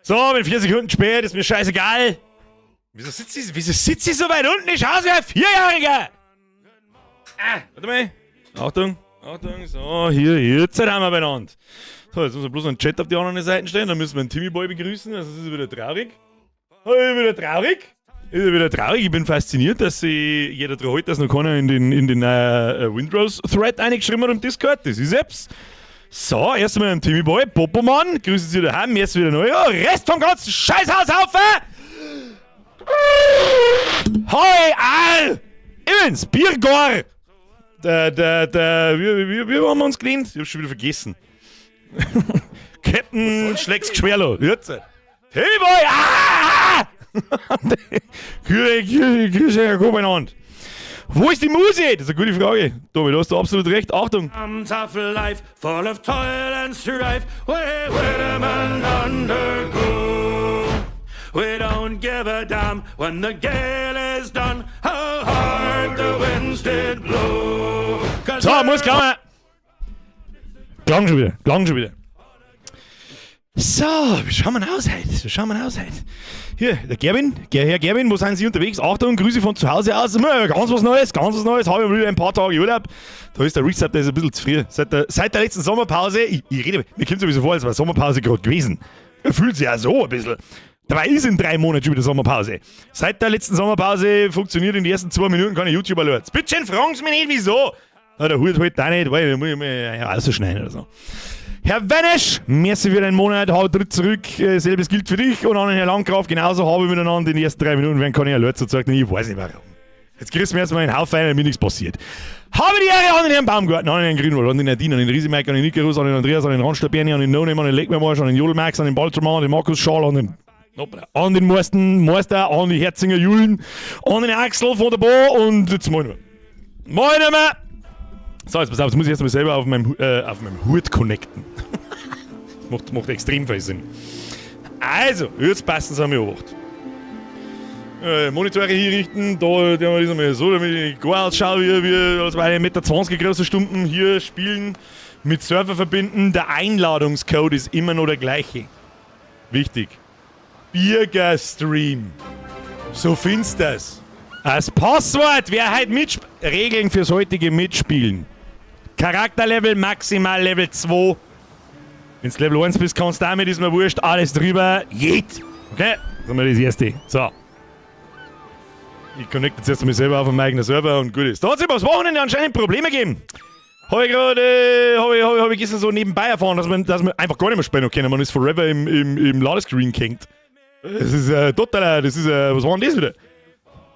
So, mit 4 Sekunden spät, ist mir scheißegal. Wieso sitzt sie so weit unten? Ich schaue sie ein 4-Jähriger! Warte mal. Achtung, so, jetzt haben wir beieinander. So, jetzt muss man bloß einen Chat auf die anderen Seiten stellen, dann müssen wir einen Timmy-Boy begrüßen, das ist wieder traurig. Ich bin fasziniert, dass sich jeder daran hält, dass noch keiner in den Windrose-Thread eingeschrieben hat im Discord. Das ist selbst. So, erstmal einen Timmy-Boy, Popomann, grüßen Sie daheim, jetzt wieder neu. Rest vom ganzen Scheißhaushaufen! Hoi, all! Übrigens, Birgor! Wie haben wir uns genannt? Ich hab's schon wieder vergessen. Captain Schlecks Geschwerlo. Timmy-Boy! Grüße, Herr Kobenhand. Wo ist die Musik? Das ist eine gute Frage. Tobi, du hast da absolut recht. Achtung. Tough life, full of toil and strife, where the man undergo. We don't give a damn when the gale is done, how hard the winds did blow. So, muss kommen. Klang schon wieder. So, wie schauen wir aus heute? Hier, der Herr Gerwin, wo sind Sie unterwegs? Achtung, Grüße von zu Hause aus. Ganz was Neues. Habe ich wieder ein paar Tage Urlaub. Da ist der Reset, der ist ein bisschen zu früh. Seit der letzten Sommerpause, mir kommt sowieso vor, als wäre Sommerpause gerade gewesen. Fühlt sich ja so ein bisschen. Dabei ist in 3 Monaten schon wieder Sommerpause. Seit der letzten Sommerpause funktioniert in den ersten 2 Minuten keine YouTube-Alerts. Bitte schön, fragen Sie mich nicht, wieso. Na, der Hut halt auch nicht, weil da muss ich mal rausschneiden oder so. Herr Wenesch, merci für den Monat, hau tritt zurück, selbes gilt für dich und an den Herrn Landgraf, genauso habe ich miteinander in den ersten 3 Minuten, wenn keine Alerts erzeugt, ich weiß nicht warum. Jetzt kriegst du mir erstmal einen Haufen, wenn mir nichts passiert. Habe die Ehre an den Herrn Baumgarten, an den Herrn Grünwald, an den Nadine, an den Riesemike, an den Nikarus, an den Andreas, an den Randstaberni, an den No-Name, an den Legmermarsch, an den Jodelmax, an den Baltermann, an den Markus Schal, an den Meister, an die Herzinger Julen, an den Axel von der Bo und jetzt mal nicht mehr. So, jetzt pass auf, jetzt muss ich erstmal selber auf meinem Hut connecten. Das macht extrem viel Sinn. Also, jetzt passen Sie an mich Obacht. Monitore hier richten, da ist einmal so, damit ich gar ausschaue, wie als wäre 1,20 Meter große Stumpen hier spielen, mit Server verbinden. Der Einladungscode ist immer noch der gleiche. Wichtig. Bürgerstream. So findest du das. Als Passwort, wer halt Regeln fürs heutige Mitspielen. Charakterlevel maximal Level 2. Wenn du Level 1 bist, kannst du damit, ist mir wurscht, alles drüber, geht. Okay? Das ist mal das erste. So. Ich connecte jetzt erst mal selber auf meinen eigenen Server und gut ist. Da hat es übers Wochenende anscheinend Probleme gegeben. Habe ich gestern so nebenbei erfahren, dass man einfach gar nicht mehr spielen können. Man ist forever im Ladescreen gehängt. Das ist total, was war denn das wieder?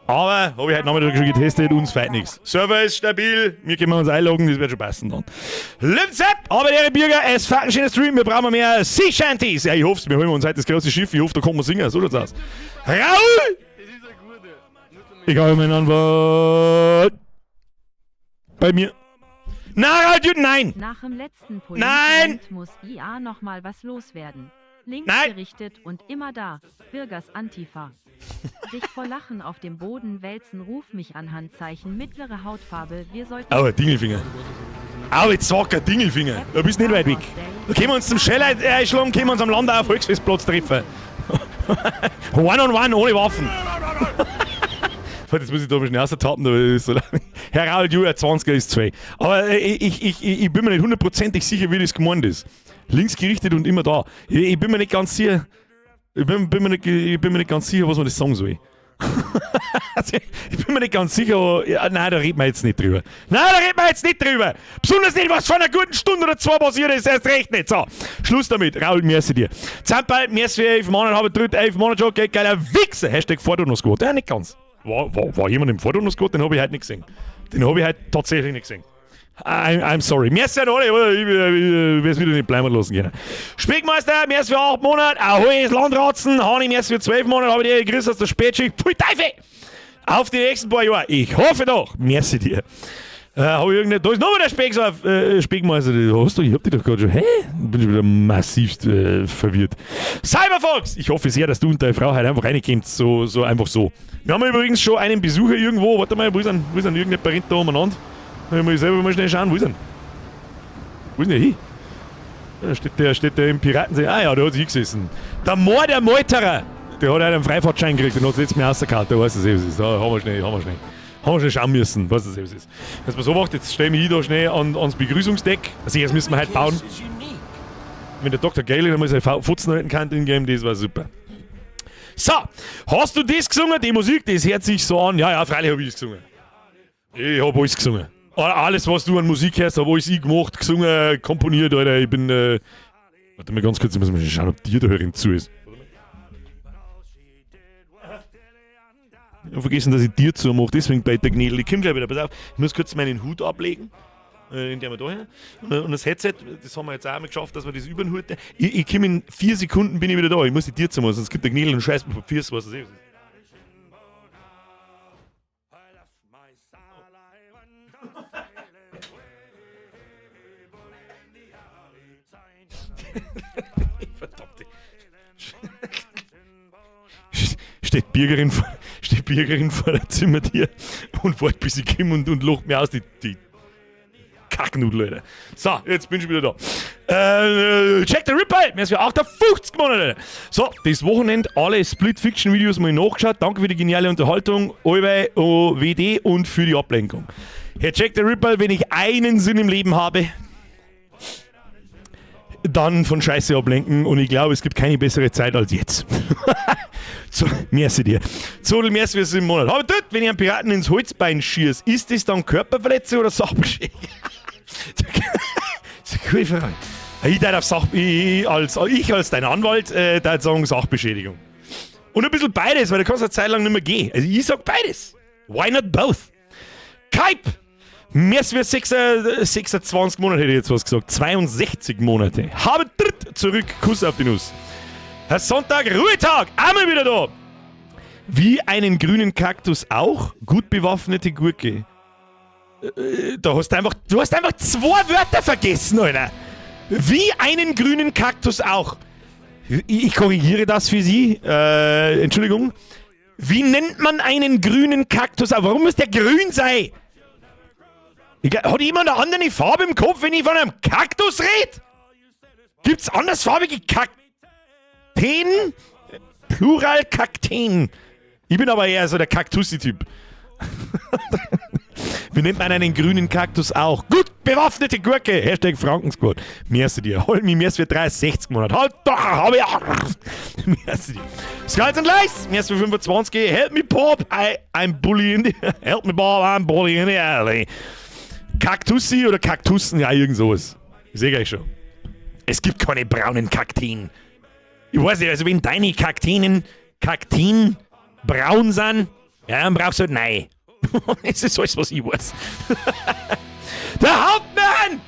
Aber habe ich heute Nachmittag schon getestet, uns fällt nichts. Server ist stabil, wir können uns einloggen, das wird schon passen dann. Liebset, aber der Bürger, es fährt ein schöner Stream, wir brauchen mehr Sea Shanties. Ja, ich hoffe es, wir holen uns heute das große Schiff, ich hoffe, da kommen wir singen, so schaut's aus. Raul! Ich habe meine Antwort. Bei mir. Na, Raul, nein! Nach dem letzten Polit muss IA nochmal was loswerden. Links gerichtet und immer da. Bürgers Antifa. Sich vor Lachen auf dem Boden wälzen, ruf mich an, Handzeichen, mittlere Hautfarbe, wir sollten... Aua, Dingelfinger. Aua, Zocker, Dingelfinger. Du bist nicht weit weg. Da können wir uns zum Scheller einschlagen, können wir uns am Landauer Volksfestplatz treffen. One-on-one, ohne Waffen. Jetzt muss ich da ein bisschen austappen, aber das ist so lang. Herr Raul, du, 20er ist 2. Aber ich bin mir nicht hundertprozentig sicher, wie das gemeint ist. Links gerichtet und immer da. Ich bin mir nicht ganz sicher. Ich bin mir nicht ganz sicher, was man das sagen soll. Ich bin mir nicht ganz sicher, aber nein, da reden wir jetzt nicht drüber. Besonders nicht, was vor einer guten Stunde oder 2 passiert ist, erst recht nicht. So, Schluss damit. Raul, merci dir. Zampal, merci für 11 Monate, habe dritt 11 Monate schon, geiler Wichser. Hashtag Forderungsquote. Ja, nicht ganz. War jemand im Forderungsquote? Den habe ich heute nicht gesehen. Den habe ich heute tatsächlich nicht gesehen. I'm sorry. Merci an alle, ich werde es wieder nicht bleiben lassen können. Spickmeister, merci für 8 Monate. Ahoi, das Landratzen. Hani, merci für 12 Monate. Habe ich dir grüßt aus der Spätschicht. Pfui Teufel! Auf die nächsten paar Jahre. Ich hoffe doch. Merci dir. Da ist nochmal der Spickmeister. Ich hab dich doch gerade schon. Hä? Bin schon wieder massivst verwirrt. Cyberfox! Ich hoffe sehr, dass du und deine Frau heute einfach reinkommst. So einfach so. Wir haben übrigens schon einen Besucher irgendwo. Warte mal, wo ist denn irgendein Parent da umeinander? Ich muss selber mal schnell schauen, wo ist denn? Wo ist denn der hin? Da steht der im Piratensee. Ah ja, da hat sie gesessen. Der Moor der Meuterer. Der hat einen Freifahrtschein gekriegt und hat es jetzt mehr rausgehauen. Da weißt du, was es ist. Da haben wir schnell schauen müssen, was es ist. Jetzt mal so macht, jetzt stellen wir da schnell ans Begrüßungsdeck. Also jetzt müssen wir halt bauen. Wenn der Dr. Gale dann mal seine Futzenhaltenkante geben, das war super. So, hast du das gesungen, die Musik, das hört sich so an. Ja, freilich habe ich es gesungen. Ich habe alles gesungen. Alles, was du an Musik hörst, habe alles ich gemacht, gesungen, komponiert, Alter. Ich bin, warte mal ganz kurz, ich muss mal schauen, ob dir da herin zu ist. Ich habe vergessen, dass ich dir zu mache, deswegen bei der Gnädel. Ich komme gleich wieder, pass auf. Ich muss kurz meinen Hut ablegen. Indem wir da hin. Und das Headset, das haben wir jetzt auch einmal geschafft, dass wir das über den Hut. Ich komme in 4 Sekunden, bin ich wieder da. Ich muss die dir zu machen, sonst gibt der Gnädel einen Scheiß auf Füße, was das ist. Verdammte. Steht Bürgerin vor der Zimmertür und wartet, bis ich komme und lacht mir aus, die Kacknudel, Alter. So, jetzt bin ich wieder da. Check the Ripper! Wir sind für 58 Monate. So, das Wochenende alle Split-Fiction-Videos mal nachgeschaut. Danke für die geniale Unterhaltung, allweil WD und für die Ablenkung. Herr Jack the Ripper, wenn ich einen Sinn im Leben habe, dann von Scheiße ablenken und ich glaube, es gibt keine bessere Zeit als jetzt. So, merci dir. So, merci für 7 Monate. Aber dort, wenn ich einen Piraten ins Holzbein schieße, ist das dann Körperverletzung oder Sachbeschädigung? Das ist eine coole Frage. Ich als dein Anwalt würde sagen Sachbeschädigung. Und ein bisschen beides, weil du kannst eine Zeit lang nicht mehr gehen. Also ich sag beides. Why not both? Kaip! Merci für 26 Monate, hätte ich jetzt was gesagt. 62 Monate. Habe dritt zurück. Kuss auf die Nuss. Herr Sonntag, Ruhetag. Einmal wieder da. Wie einen grünen Kaktus auch. Gut bewaffnete Gurke. Du hast einfach 2 Wörter vergessen, Alter. Wie einen grünen Kaktus auch. Ich korrigiere das für Sie. Entschuldigung. Wie nennt man einen grünen Kaktus auch? Warum muss der grün sein? Hat jemand eine andere Farbe im Kopf, wenn ich von einem Kaktus rede? Gibt's andersfarbige Kakteen? Plural Kakteen. Ich bin aber eher so der Kaktussi-Typ. Wie nennt man einen grünen Kaktus auch? Gut bewaffnete Gurke. Hashtag Frankensquad. Merci dir. Hol mich, merci für 63 Monate. Halt doch, hab ich auch. Merci dir. Skulls and Lies. Merci für 25. Help me, Bob. I'm bully in the... Help me, Bob. I'm bully in the alley. Kaktussi oder Kaktussen? Ja, irgend sowas. Ich sehe gleich schon. Es gibt keine braunen Kakteen. Ich weiß nicht, also wenn deine Kakteen braun sind, ja, dann brauchst du halt nein. Das ist alles, was ich weiß. Der Hauptmann!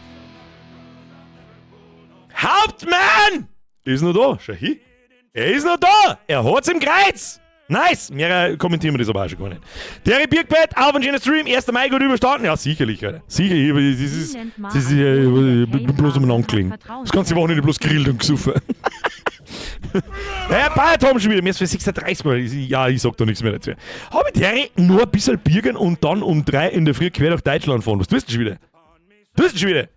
Hauptmann! Ist noch da. Schau hin. Er ist noch da. Er hat's im Kreuz. Nice. Mehr kommentieren wir das aber auch schon gar nicht. Der Birkbett, auf ein schöner Stream. 1. Mai gut überstanden. Ja, sicherlich, Alter. Sicher. Das ist bloß um den Anklingen. Das ganze Wochenende bloß grillt und gesoffen. Ja, Bayertom schon wieder. Mir ist für 36 Mal. Ja, ich sag da nichts mehr dazu. Habe ich der nur ein bisschen birgen und dann um 3 in der Früh quer durch Deutschland fahren. Was tust du schon wieder?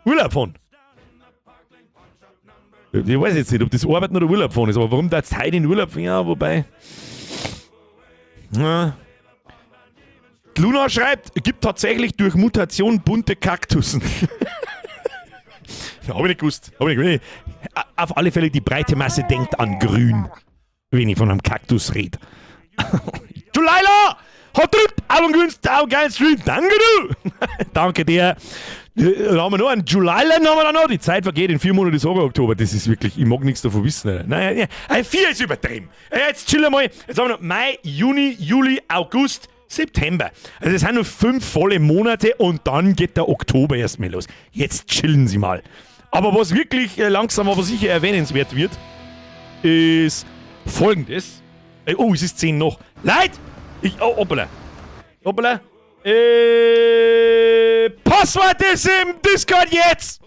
Urlaub fahren. Ich weiß jetzt nicht, ob das Arbeiten oder Urlaub fahren ist, aber warum da jetzt heute in Urlaub fahren? Ja, wobei. Ja. Luna schreibt, gibt tatsächlich durch Mutation bunte Kaktussen. Hab ich nicht gewusst. Auf alle Fälle, die breite Masse denkt an grün, wenn ich von einem Kaktus rede. Julaila! Hat drückt, auf einen geilen Stream. Danke, du! Danke dir. Dann haben wir noch einen Julaila, haben wir da noch. Die Zeit vergeht, in 4 Monaten ist aber Oktober. Das ist wirklich, ich mag nichts davon wissen. Nein, 4 ist übertrieben. Jetzt chill mal. Jetzt haben wir noch Mai, Juni, Juli, August, September. Also es sind nur 5 volle Monate und dann geht der Oktober erstmal los. Jetzt chillen Sie mal. Aber was wirklich langsam aber sicher erwähnenswert wird, ist Folgendes. Oh, es ist 10 noch. Leute! Hoppala. Passwort ist im Discord jetzt!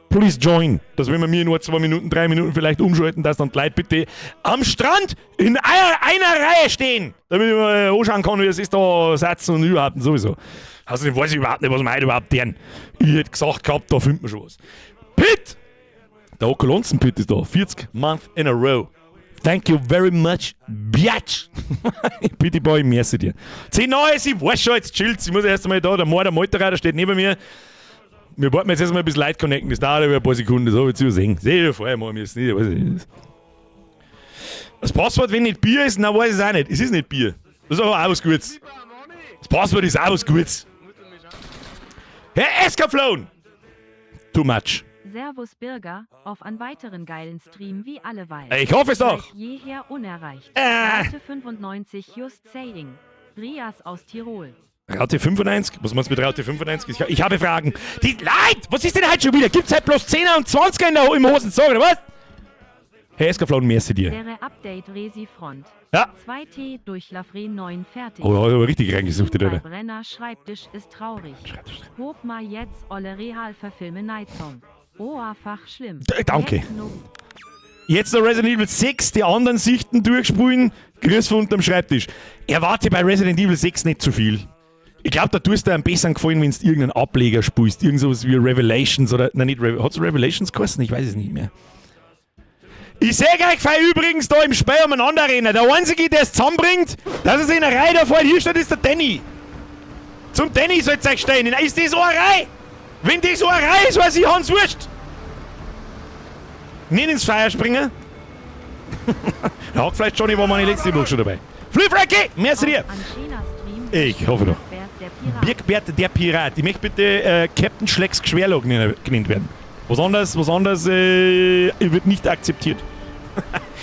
Please join. Dass wenn wir mir nur 2 Minuten, 3 Minuten vielleicht umschalten, dass dann die Leute bitte am Strand in einer Reihe stehen, damit ich mal anschauen kann, wie es ist da Satz und überhaupt und sowieso. Also ich weiß überhaupt nicht, was wir heute überhaupt tun. Ich hätte gesagt gehabt, da findet man schon was. Pitt! Der Okolonzen-Pitt ist da. 40 Month in a row. Thank you very much, Biatch. Bitte, Boy, merci dir. 10 Neues, ich weiß schon, jetzt chillt's. Ich muss erst einmal da, der Malterer, der steht neben mir. Wir warten jetzt erstmal ein bisschen Leute connecten, das dauert aber ein paar Sekunden, das habe ich zu sehen. Sehe ich vorher mal, mir ist nicht, weiß ich nicht. Das Passwort, wenn nicht Bier ist, dann weiß ich es auch nicht. Es ist nicht Bier. Das ist aber auch was Gutes. Das Passwort ist auch was Gutes. Herr Escaflone! Too much. Servus Birger, auf einen weiteren geilen Stream wie alleweil. Ich hoffe es doch. Seit jeher unerreicht. Raute 95 just saying. Rias aus Tirol. Raute 95? Was meinst du mit Raute 95? Ich habe Fragen. Die Leute, was ist denn heute schon wieder? Gibt's halt bloß 10er und 20er im Hosensack, oder was? Herr Escaflone, merci dir. Wäre Update Resi Front. Ja. 2T durch Lafren 9 fertig. Oh, da aber richtig reingesucht, oder? Brenner Schreibtisch ist traurig. Hob mal jetzt olle Real verfilme Nightsong. Oh, einfach schlimm. Danke. Jetzt noch Resident Evil 6, die anderen Sichten durchspulen. Grüß von unterm Schreibtisch. Erwarte bei Resident Evil 6 nicht zu viel. Ich glaube, da tust du am besseren gefallen, wenn du irgendeinen Ableger spielst. Irgend sowas wie Revelations oder. Nein, nicht Revelations. Hat es Revelations gekostet? Ich weiß es nicht mehr. Ich sehe euch übrigens da im Spiel umeinander rennen. Der Einzige, der es zusammenbringt, dass es in einer Reihe da vorne hier steht, ist der Danny. Zum Danny sollt ihr euch stehen. Ist das eine Reihe? Wenn das eine Reihe ist, weiß ich, Hans Wurscht. Nicht ins Feuer springen. Der Hackfleisch Johnny war meine letzte Woche schon dabei. Flü Frankie, merci dir. Ich hoffe doch. Birgbert der Pirat. Ich möchte bitte Captain Schlecks Geschwerlog genannt werden. Was anderes wird nicht akzeptiert.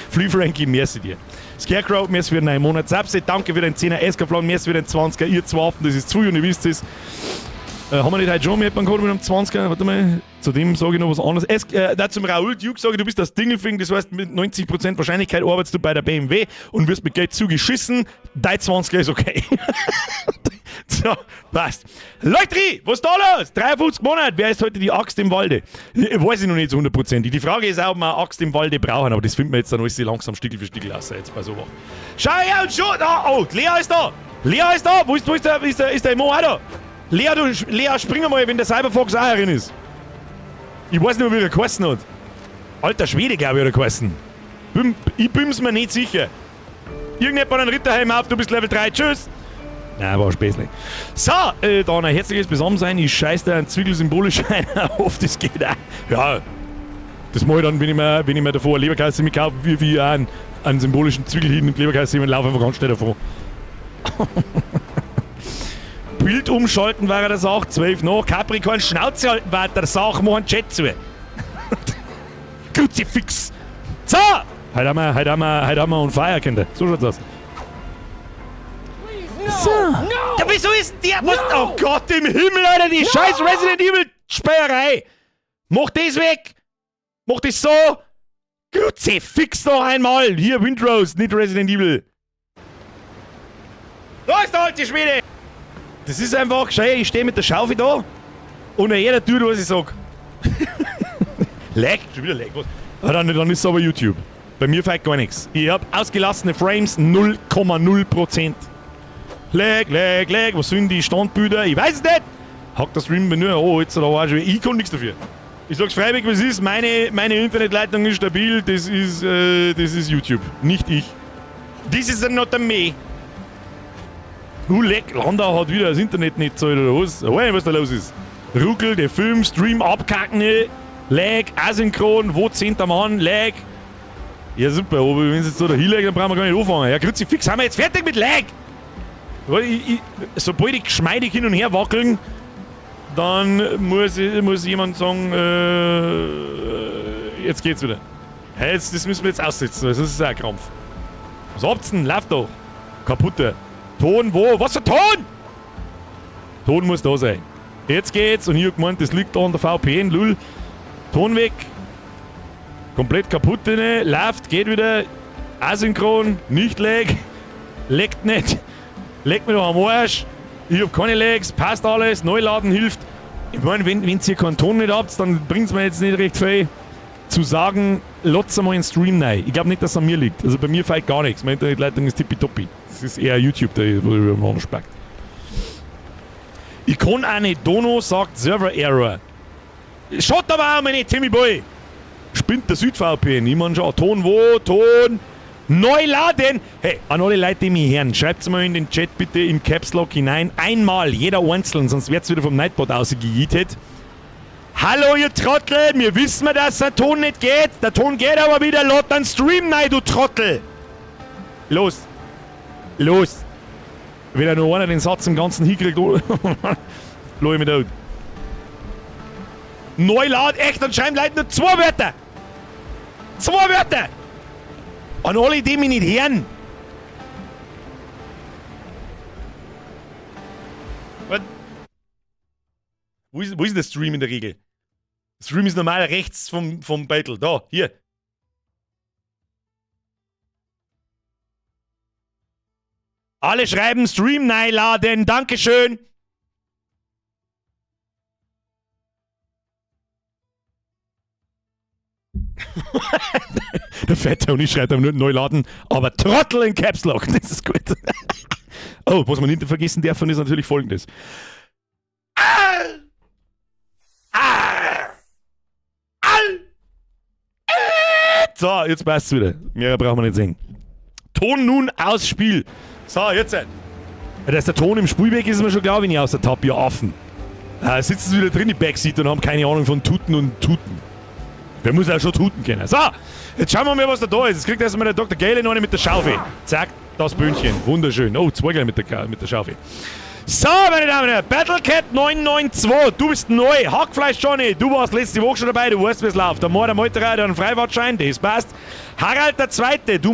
Flü Frankie, merci dir. Scarecrow, merci für den 9 Monat. Subset, danke für den 10er. Escaflon, merci für den 20er. Ihr 12. Das ist zu und ihr wisst es. Haben wir nicht heute schon mit einem Code mit einem 20er? Warte mal, zu dem sage ich noch was anderes. Da zum Raoul Duke sage ich, du bist das Dingelfing, das heißt, mit 90% Wahrscheinlichkeit arbeitest du bei der BMW und wirst mit Geld zugeschissen. Dein 20er ist okay. So, passt. Leute, was ist da los? 53 Monate, wer ist heute die Axt im Walde? Weiß ich noch nicht so 100%. Die Frage ist auch, ob wir eine Axt im Walde brauchen, aber das finden wir jetzt dann alles langsam Stückel für Stückel aus, jetzt bei sowas. Schau her und schon! Oh, Lea ist da! Lea ist da! Wo ist der Mo auch da? Lea, spring mal, wenn der Cyberfox auch herin ist. Ich weiß nicht, wie er geheißen hat. Alter Schwede, glaube ich, hat er geheißen. Ich bin's mir nicht sicher. Irgendjemand einen Ritterhelm auf, du bist Level 3, tschüss. Nein, war ein Späßle. So, dann ein herzliches Beisammensein. Ich scheiß da ein Zwickel symbolisch ein. Auf, das geht auch. Ja, das mache ich dann, wenn ich mir davor eine Leberkäse mitkaufe, wie einen symbolischen Zwickel hin und Leberkäse und laufe einfach ganz schnell davon. Bild umschalten war das auch, 12 noch. Capricorn, Schnauze halten weiter, das auch mal einen Chat zu. Kruzifix. So! Heute haben wir on fire, Kinder. So schaut's aus. So. Ja, wieso ist der? No. Oh Gott im Himmel, Alter, die scheiß Resident Evil Speierei. Mach das weg. Mach das so. Kruzifix noch einmal. Hier, Windrose, nicht Resident Evil. Da ist der alte Schwede. Das ist einfach, schau her, ich stehe mit der Schaufel da und jeder tut, was ich sag. Lag, schon wieder Lag, was? Ah, dann ist es aber YouTube. Bei mir fällt gar nichts. Ich hab ausgelassene Frames 0,0%. Lag, was sind die Standbilder? Ich weiß es nicht! Hackt das Stream nur, oh, jetzt da war schon. Ich kann nichts dafür. Ich sag's freiwillig, was ist, meine Internetleitung ist stabil, das ist YouTube, nicht ich. This is not a me. Leck, Landau hat wieder das Internet nicht zahlt oder was? Was da los ist. Ruckel, der Film, Stream abkacken, Lag, asynchron, wo 10. Mann, Lag. Ja super, aber wenn es jetzt so da hinlegt, dann brauchen wir gar nicht anfangen. Ja, Kruzifix, haben wir jetzt fertig mit Lag! Sobald ich geschmeidig hin und her wackeln, dann muss jemand sagen, jetzt geht's wieder. Hey, das müssen wir jetzt aussetzen, das ist ein Krampf. Was habt's denn? Läuft doch. Kaputte. Ton, wo? Was für Ton? Ton muss da sein. Jetzt geht's und ich hab gemeint, das liegt da an der VPN, lul. Ton weg. Komplett kaputt, läuft, geht wieder. Asynchron, nicht Lag. Leckt nicht. Leckt mir doch am Arsch. Ich hab keine Lags, passt alles, Neuladen hilft. Ich meine, wenn ihr keinen Ton nicht habt, dann bringt es mir jetzt nicht recht viel zu sagen, lasst mal einen Stream rein. Ich glaube nicht, dass es an mir liegt. Also bei mir fällt gar nichts. Meine Internetleitung ist tippitoppi. Das ist eher YouTube, der über den anderen spackt. Ich kann auch nicht. Dono sagt Server-Error. Schaut aber auch mal nicht, Timmy Boy. Spinnt der SüdVPN. Ich meine schon, Ton wo? Ton neu laden. Hey, an alle Leute, die mich hören, schreibt mal in den Chat bitte in Caps Lock hinein. Einmal, jeder einzeln, sonst wird's wieder vom Nightbot ausgejietet. Hallo, ihr Trottel, wir wissen, dass der Ton nicht geht. Der Ton geht aber wieder, lad dann Stream rein, du Trottel. Los. Los. Wenn nur einer den Satz im Ganzen hinkriegt, los ich mich da. Neulad, echt, dann schreiben Leute nur 2 Wörter. 2 Wörter. An alle, die mich nicht hören. Wo ist der Stream in der Regel? Der Stream ist normal rechts vom Battle. Da, hier. Alle schreiben Stream neiladen. Dankeschön. Der Fette und ich schreibe nur neu laden, aber Trottel in Caps Lock. Das ist gut. Oh, was man nicht vergessen darf, ist natürlich folgendes. So, jetzt passt's wieder. Mehr brauchen wir nicht singen. Ton nun aus Spiel. So, jetzt. Dass der Ton im Spiel weg ist, mir schon klar, wenn ich aus der Tab, ihr Affen. Sitzen sie wieder drin, die Backseat, und haben keine Ahnung von Tuten und Tuten. Wer muss auch schon tuten können. So, jetzt schauen wir mal, was da ist. Jetzt kriegt erstmal der Dr. Gale noch eine mit der Schaufel. Zack, das Böhnchen. Wunderschön. Oh, 2 gleich mit der Schaufel. So, meine Damen und Herren, Battlecat 992, du bist neu. Hackfleisch Johnny, du warst letzte Woche schon dabei, du weißt, wie es läuft. Der Mord, der Meuterer, der einen Freifahrtschein, das passt. Harald der Zweite, du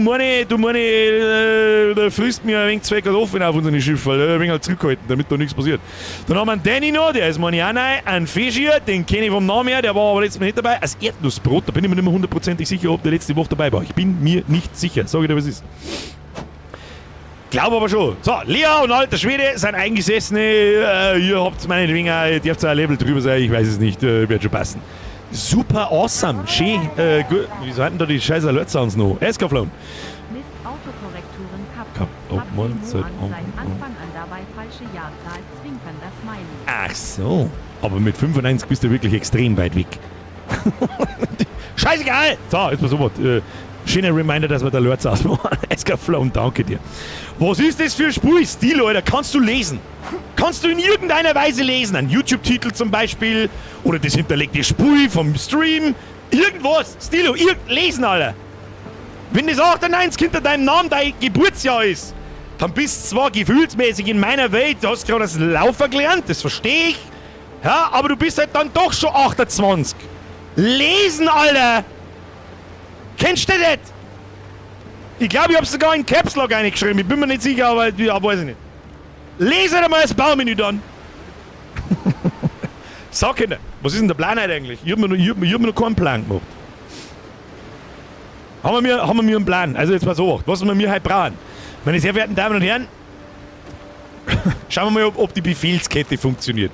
frisst mir ein wenig 2 Kartoffeln auf unseren Schiff, weil ein wenig halt zurückhalten, damit da nichts passiert. Dann haben wir einen Danny noch, der ist meine auch neu. Einen Feschier, den kenne ich vom Namen her, der war aber letztes Mal nicht dabei. Als Erdnussbrot, da bin ich mir nicht mehr 100% sicher, ob der letzte Woche dabei war. Ich bin mir nicht sicher, sag ich dir, was ist. Glaube aber schon. So, Lea und alter Schwede sind Eingesessene. Ihr habt meinetwegen, ihr dürft ein Level drüber sein, ich weiß es nicht, wird schon passen. Super awesome, schön, gut. Wieso hatten da die scheiß Alert-Sounds noch? Escaflown. Mist Autokorrekturen Kap, oh, Mann, seit Anfang an dabei falsche Jahrzahl, zwinkern das Smiley. Ach so, aber mit 95 bist du wirklich extrem weit weg. Scheißegal! So, jetzt mal so was. Schöner Reminder, dass wir da Alerts ausmachen. Escaflown, danke dir. Was ist das für ein Spiel? Stil, Alter, kannst du lesen? Kannst du in irgendeiner Weise lesen? Ein YouTube-Titel zum Beispiel? Oder das hinterlegte Spiel vom Stream? Irgendwas. Stilo, lesen, Alter. Wenn das 98 hinter deinem Namen dein Geburtsjahr ist, dann bist du zwar gefühlsmäßig in meiner Welt, du hast gerade das Laufen gelernt, das verstehe ich. Ja, aber du bist halt dann doch schon 28. Lesen, Alter! Kennst du das nicht? Ich glaube, ich habe sogar in Caps Lock eingeschrieben. Ich bin mir nicht sicher, aber ja, weiß ich nicht. Lese dir mal das Baumenü dann. Sag Kinder, was ist denn der Plan heute eigentlich? Ich hab mir noch keinen Plan gemacht. Haben wir mir einen Plan? Also jetzt mal so, was wir mir heute brauchen. Meine sehr verehrten Damen und Herren, schauen wir mal, ob die Befehlskette funktioniert.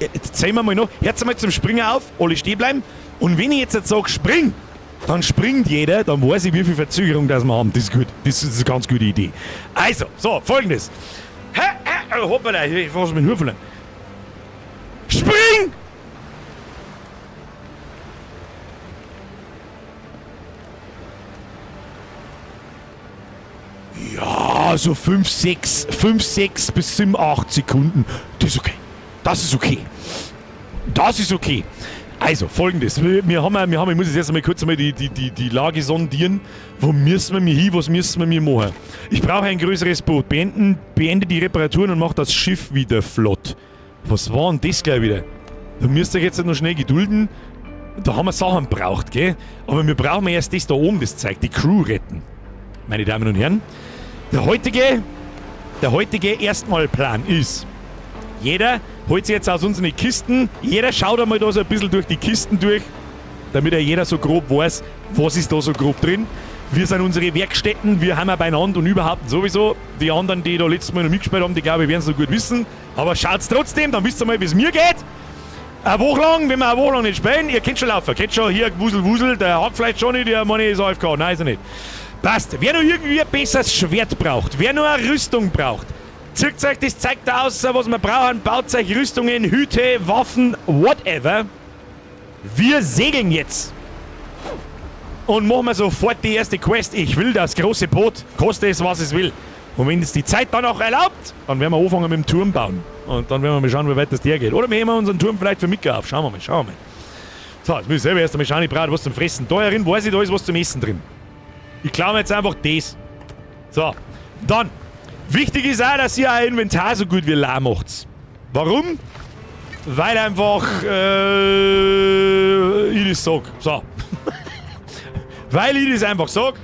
Jetzt sehen wir mal noch. Hört mal zum Springen auf, alle stehen bleiben. Und wenn ich jetzt sage, spring, dann springt jeder, dann weiß ich, wie viel Verzögerung das wir haben. Das ist gut. Das ist eine ganz gute Idee. Also, so, folgendes. Hoppala, ich fasse mit den Hufen. Spring! Ja, so 5, 6 bis 7, 8 Sekunden. Das ist okay. Das ist okay. Das ist okay. Also, folgendes. Wir haben, ich muss jetzt erst einmal kurz die Lage sondieren. Wo müssen wir hin, was müssen wir machen? Ich brauche ein größeres Boot. Beende die Reparaturen und mach das Schiff wieder flott. Was war denn das gleich wieder? Da müsst ihr jetzt noch schnell gedulden. Da haben wir Sachen gebraucht, gell? Aber wir brauchen erst das da oben, das zeigt, die Crew retten. Meine Damen und Herren, der heutige Erstmalplan ist, jeder holt sich jetzt aus unseren Kisten, jeder schaut einmal da so ein bisschen durch die Kisten durch, damit jeder so grob weiß, was ist da so grob drin. Wir sind unsere Werkstätten, wir haben ja beieinander und überhaupt sowieso. Die anderen, die da letztes Mal noch mitgespielt haben, die glaube ich werden es so gut wissen. Aber schaut's trotzdem, dann wisst ihr mal, wie es mir geht. Eine Woche lang, wenn wir eine Woche lang nicht spielen, ihr könnt schon laufen, kennt schon hier Wusel, der hat vielleicht schon nicht, der Money ist AFK, nein, ist er nicht. Passt, wer noch irgendwie ein besseres Schwert braucht, wer noch eine Rüstung braucht, zieht euch das Zeug da aus, was wir brauchen, baut euch Rüstungen, Hüte, Waffen, whatever. Wir segeln jetzt. Und machen wir sofort die erste Quest. Ich will das große Boot, koste es, was es will. Und wenn es die Zeit dann auch erlaubt, dann werden wir anfangen mit dem Turm bauen. Und dann werden wir mal schauen, wie weit das der geht. Oder wir heben unseren Turm vielleicht für Mika auf. Schauen wir mal. So, jetzt muss ich selber erst einmal schauen, ich brauche was zum Fressen. Da herin weiß ich, da ist was zum Essen drin. Ich klaue mir jetzt einfach das. So, dann. Wichtig ist auch, dass ihr euer Inventar so gut wie leer macht. Warum? Weil einfach, ich das sag. So. Weil ich das einfach sag.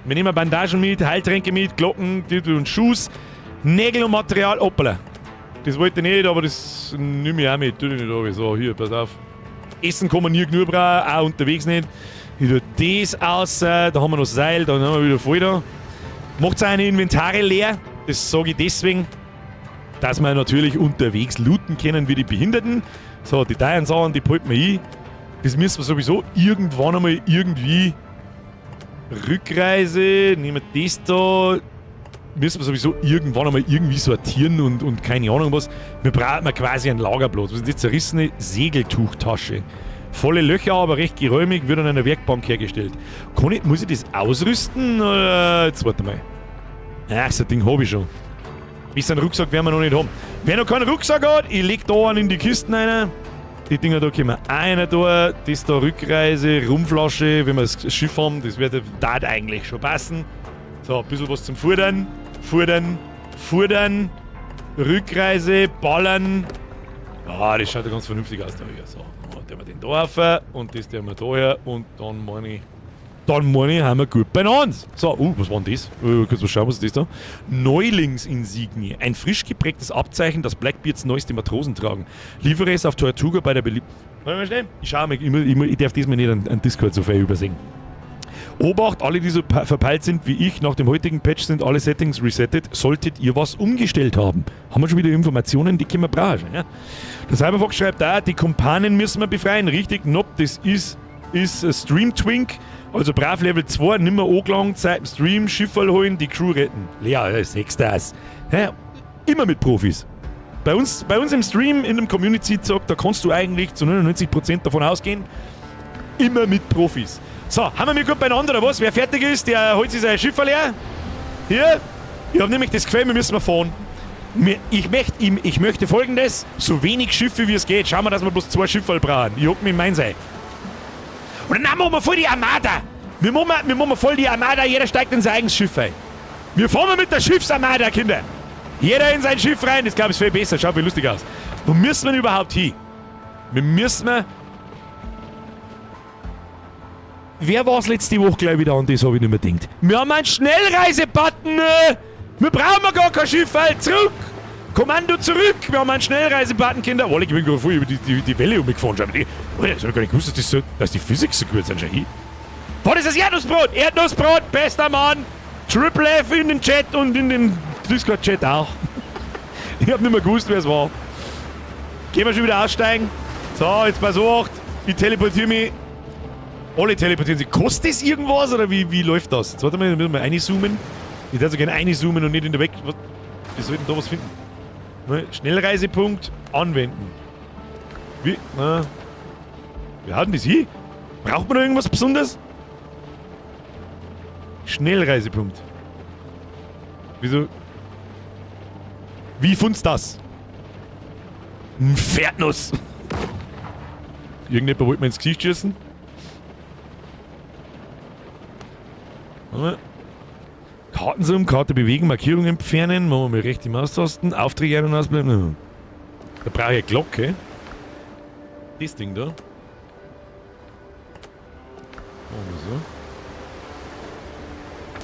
Wir nehmen Bandagen mit, Heiltränke mit, Glocken und Schuss, Nägel und Material. Hoppala. Das wollte ich nicht, aber das nehme ich auch mit. Tu ich nicht runter. So, hier, pass auf. Essen kann man nie genug brauchen, auch unterwegs nicht. Ich tue das aus, da haben wir noch Seil, dann haben wir wieder voll da. Macht seine Inventare leer. Das sage ich deswegen, dass wir natürlich unterwegs looten können wie die Behinderten. So, die teuren Sachen, die packt man ein. Das müssen wir sowieso irgendwann einmal irgendwie Rückreise, nehmen wir das da, müssen wir sowieso irgendwann einmal irgendwie sortieren und keine Ahnung was. Wir brauchen quasi ein Lagerplatz. Was ist die zerrissene Segeltuchtasche? Volle Löcher, aber recht geräumig, wird an einer Werkbank hergestellt. Muss ich das ausrüsten? Oder? Jetzt warte mal. Ach, so ein Ding habe ich schon. Bis einen Rucksack werden wir noch nicht haben. Wer noch keinen Rucksack hat, ich leg da einen in die Kisten rein. Die Dinger da können wir einer da. Das da Rückreise, Rumflasche, wenn wir das Schiff haben, das wird eigentlich schon passen. So, ein bisschen was zum Fudern. Rückreise, Ballern. Ja, das schaut ja ganz vernünftig aus da hier. So, dann tun wir den da rauf und das tun wir da her und dann meine ich, haben wir gut beieinander. So, was war denn das? Kurz mal schauen, was ist das da? Neulingsinsignie. Ein frisch geprägtes Abzeichen, das Blackbeards neueste Matrosen tragen. Liefere es auf Tortuga bei der Warte mal schnell. Ich schau mal, ich darf diesmal nicht an Discord so viel übersehen. Obacht, alle, die so verpeilt sind wie ich, nach dem heutigen Patch sind alle Settings resettet. Solltet ihr was umgestellt haben. Haben wir schon wieder Informationen, die können wir brauchen. Ja? Der Cyberfox schreibt da, die Kumpanen müssen wir befreien. Richtig, nope, das ist Stream Twink. Also brav Level 2, nimmer angelangt, Zeit im Stream, Schifferl holen, die Crew retten. Ja, sechs das. Ja, immer mit Profis. Bei uns im Stream, in dem Community-Talk, da kannst du eigentlich zu 99% davon ausgehen, immer mit Profis. So, haben wir gut beieinander oder was? Wer fertig ist, der holt sich sein Schifferl leer. Hier, ich habe nämlich das Gefühl, wir müssen fahren. Ich möchte folgendes, so wenig Schiffe wie es geht. Schauen wir, dass wir bloß 2 Schifferl brauchen. Ich hock mich in mein sein. Und dann machen wir voll die Armada. Wir machen voll die Armada, jeder steigt in sein eigenes Schiff ein. Wir fahren mit der Schiffsarmada, Kinder. Jeder in sein Schiff rein, das glaube ich ist viel besser, schaut viel lustig aus. Wo müssen wir überhaupt hin? Wer war es letzte Woche gleich wieder an das, habe ich nicht mehr gedacht. Wir haben einen Schnellreise-Button. Wir brauchen gar kein Schiff, zurück. Kommando zurück! Wir haben einen Schnellreisebutton, Kinder. Wolle, ich bin gerade voll über die Welle umgefahren. Ich habe gar nicht gewusst, dass die Physik so gut sind. Was ist das Erdnussbrot? Erdnussbrot, bester Mann! Triple F in den Chat und in den Discord-Chat auch. Ich habe nicht mehr gewusst, wer es war. Gehen wir schon wieder aussteigen. So, jetzt pass auf. Ich teleportiere mich. Alle teleportieren sich. Kostet das irgendwas oder wie läuft das? Jetzt warte mal, müssen wir reinzoomen. Ich darf so gerne reinzoomen und nicht in der Weg. Wir sollten da was finden. Schnellreisepunkt anwenden. Wie haut denn das hier? Braucht man da irgendwas Besonderes? Schnellreisepunkt. Wieso? Wie fund's das? Ein Pferdnuss. Irgendjemand wollte mir ins Gesicht schießen. Kartenzoom, Karte bewegen, Markierung entfernen, machen wir mal rechte Maustasten, Aufträge ein- und ausbleiben. Da brauche ich eine Glocke. Das Ding da. Machen wir so.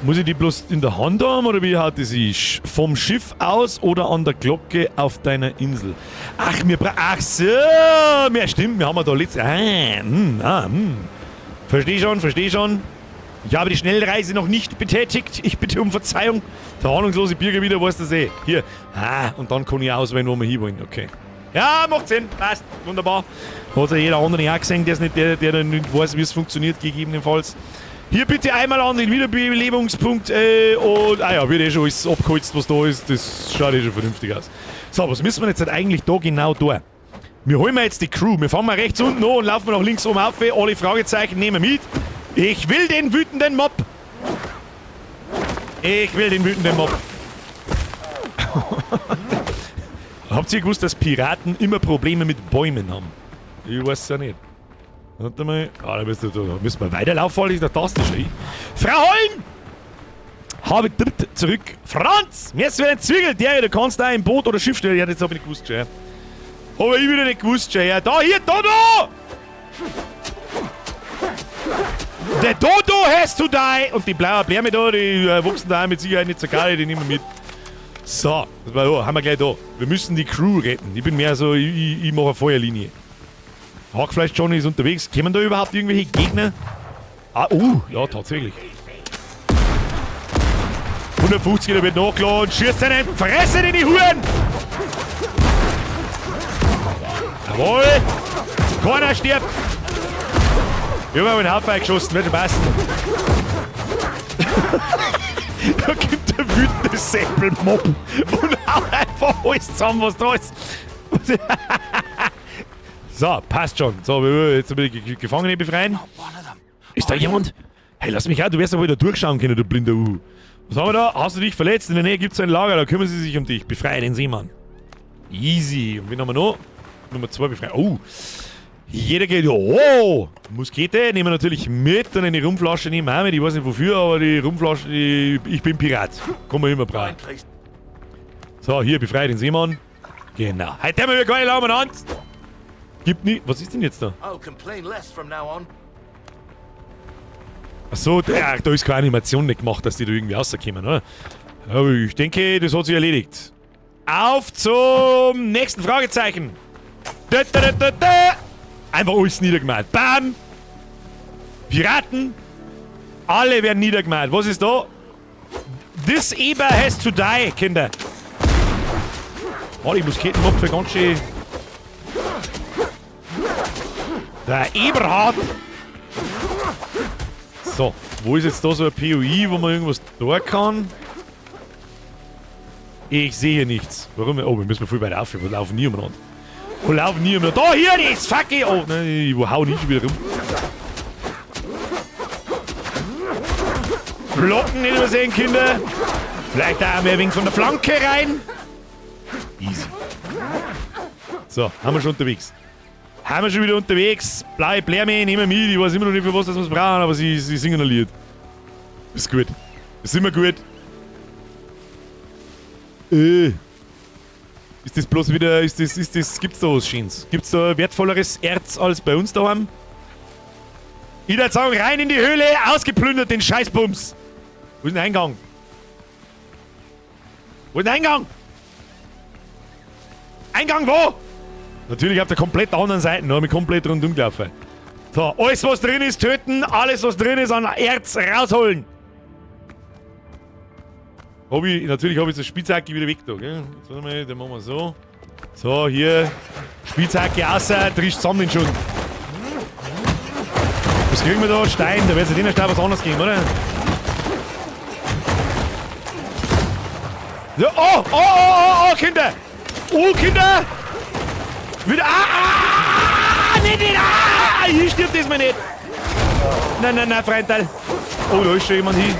Muss ich die bloß in der Hand haben oder wie haut die sich? Vom Schiff aus oder an der Glocke auf deiner Insel? Ach, ach so, ja, stimmt, wir haben da letztes... Versteh schon. Ich habe die Schnellreise noch nicht betätigt. Ich bitte um Verzeihung. Der ahnungslose Bürger wieder weiß das eh. Hier. Und dann kann ich auswählen, wo wir hinwollen. Okay. Ja, macht Sinn. Passt. Wunderbar. Hat ja jeder andere auch gesehen, der nicht weiß, wie es funktioniert, gegebenenfalls. Hier bitte einmal an den Wiederbelebungspunkt und... Ah ja, wird eh schon alles abgeholzt, was da ist. Das schaut eh schon vernünftig aus. So, was müssen wir jetzt halt eigentlich da genau tun? Wir holen jetzt die Crew. Wir fangen mal rechts unten an und laufen nach links oben auf. Alle Fragezeichen nehmen mit. Ich will den wütenden Mob. Ich will den wütenden Mob. Habt ihr gewusst, dass Piraten immer Probleme mit Bäumen haben? Ich weiß es ja nicht. Warte mal. Ah, da müssen wir weiterlaufen, weil ich der Taste schreie. Frau Holm! Habe tritt zurück. Franz! Jetzt wird ein Zwiegel. Du kannst da im Boot oder Schiff stellen. Ja, das hab ich nicht gewusst, schon, ja. Aber ich wieder nicht gewusst, schon, ja. Da, hier, da! Der Dodo has to die! Und die blauen Bläme da, die wachsen da mit Sicherheit nicht so geil, die nehmen wir mit. So, das war da, haben wir gleich da. Wir müssen die Crew retten. Ich bin mehr so, ich mache eine Feuerlinie. Hackfleisch Johnny ist unterwegs. Kommen da überhaupt irgendwelche Gegner? Ah, ja, tatsächlich. 150, der wird nachgeladen. Schießt seinen Fresse in die Huren! Jawohl! Keiner stirbt! Wir haben einen Haufen geschossen, wird schon passen. Da gibt der wütende Säbelmob und haut einfach alles zusammen, was da ist. So, passt schon. So, jetzt will ich die Gefangene befreien. Ist da jemand? Hey, lass mich auch, du wirst doch wieder durchschauen können, du blinder Uhu. Was haben wir da? Hast du dich verletzt? In der Nähe gibt es ein Lager, da kümmern sie sich um dich. Befreie den Seemann. Easy. Und wen haben wir noch? Nummer 2 befreien. Oh! Jeder geht, oh! Muskete nehmen wir natürlich mit und eine Rumflasche nehmen wir auch mit. Ich weiß nicht wofür, aber die Rumflasche, ich bin Pirat. Kann man immer brauchen. So, hier, befreie den Seemann. Genau. Heute haben wir gar nicht lange Hand. Gibt nie. Was ist denn jetzt da? Achso, da ist keine Animation nicht gemacht, dass die da irgendwie rauskommen, oder? Aber ich denke, das hat sich erledigt. Auf zum nächsten Fragezeichen. Einfach alles niedergemalt. Bam! Piraten. Alle werden niedergemalt. Was ist da? This Eber has to die, Kinder. Oh, die Musketenmob für ganz schön... Der Eberhard. So, wo ist jetzt da so ein POI, wo man irgendwas tun kann? Ich sehe nichts. Warum? Oh, wir müssen viel weiter auf. Wir laufen nie umeinander. Wir laufen nie umeinander. Da, hier, das Facke! Oh, nein, ich hau nicht schon wieder rum. Blocken nicht übersehen, Kinder. Vielleicht auch mehr wegen von der Flanke rein. Easy. So, haben wir schon unterwegs. Haben wir schon wieder unterwegs. Blaue Blärme, nehmen wir mit. Ich weiß immer noch nicht, für was wir es brauchen, aber sie singen ein Lied. Ist gut. Ist immer gut. Ist das bloß wieder, gibt's da was Schönes? Gibt's da wertvolleres Erz als bei uns daheim? Ich würde sagen, rein in die Höhle, ausgeplündert den Scheißbums. Wo ist der Eingang? Wo ist der Eingang? Eingang wo? Natürlich auf der komplett anderen Seite, da haben wir komplett rundum gelaufen. So, alles was drin ist töten, alles was drin ist an Erz rausholen. Natürlich habe ich das Spitzhacke wieder weg da, gell? Jetzt warte mal, den machen wir so. So, hier, Spitzhacke außer, trisch zusammen den Schutt. Was kriegen wir da? Stein, da wird es den Stein was anderes geben, oder? So, oh, Kinder! Oh, Kinder! Wieder, nicht, hier stirbt das mal nicht! Nein, Freundteil! Oh, da ist schon jemand hin.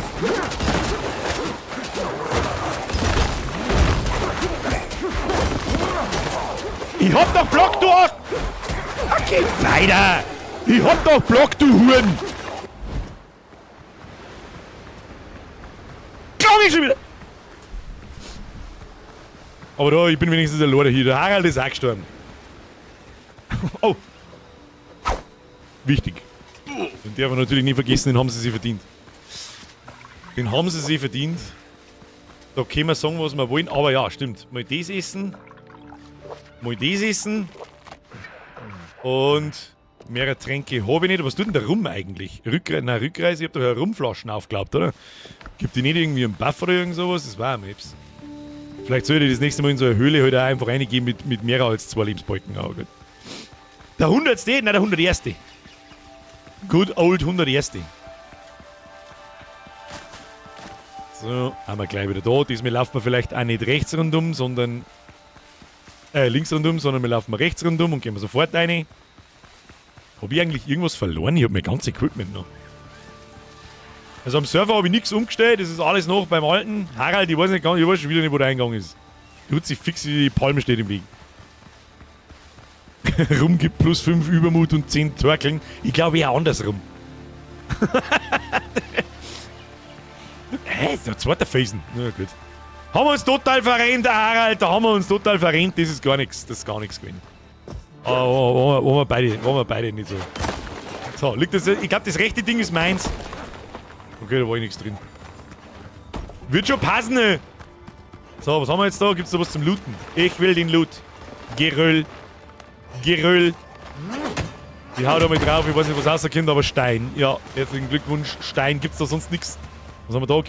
Ich hab doch Block, du! Okay, weiter! Ich hab doch Block, du Huren! Glaub ich schon wieder! Aber da, ich bin wenigstens der Lord hier. Der Harald ist auch gestorben. Oh! Wichtig. Den darf man natürlich nie vergessen, den haben sie sich verdient. Den haben sie sich verdient. Da können wir sagen, was wir wollen, aber ja, stimmt. Mal das essen. Mal das essen. Und mehrere Tränke habe ich nicht. Was tut denn der Rum eigentlich? Rückreise, ich hab doch Rumflaschen aufgeklappt, oder? Gibt die nicht irgendwie einen Buff oder irgend sowas? Das war ein Maps. Vielleicht sollte ich das nächste Mal in so eine Höhle halt auch einfach reingehen mit mehr als 2 Lebensbalken. Aber gut. Der 100. Nein, der 101. Good old 101. So, haben wir gleich wieder da. Diesmal laufen wir vielleicht auch nicht rechts rundum, sondern links rundum, sondern wir laufen rechts rundum und gehen wir sofort rein. Habe ich eigentlich irgendwas verloren? Ich habe mein ganzes Equipment noch. Also am Server habe ich nichts umgestellt, das ist alles noch beim alten. Harald, ich weiß nicht ganz, ich weiß schon wieder nicht, wo der Eingang ist. Fix, die Palme steht im Weg. Rum gibt plus 5 Übermut und 10 Torkeln. Ich glaube eher andersrum. Hä, ist der zweite Felsen. Na gut. Haben wir uns total verrennt, Harald, da haben wir uns total verrennt, das ist gar nichts gewesen. Aber waren wir beide nicht so. So, liegt das, ich glaube das rechte Ding ist meins. Okay, da war nichts drin. Wird schon passen, ne? So, was haben wir jetzt da? Gibt's da was zum Looten? Ich will den Loot. Geröll. Die haut da mal drauf, ich weiß nicht, was rauskommt, aber Stein. Ja, herzlichen Glückwunsch. Stein, gibt's da sonst nichts. Was haben wir da?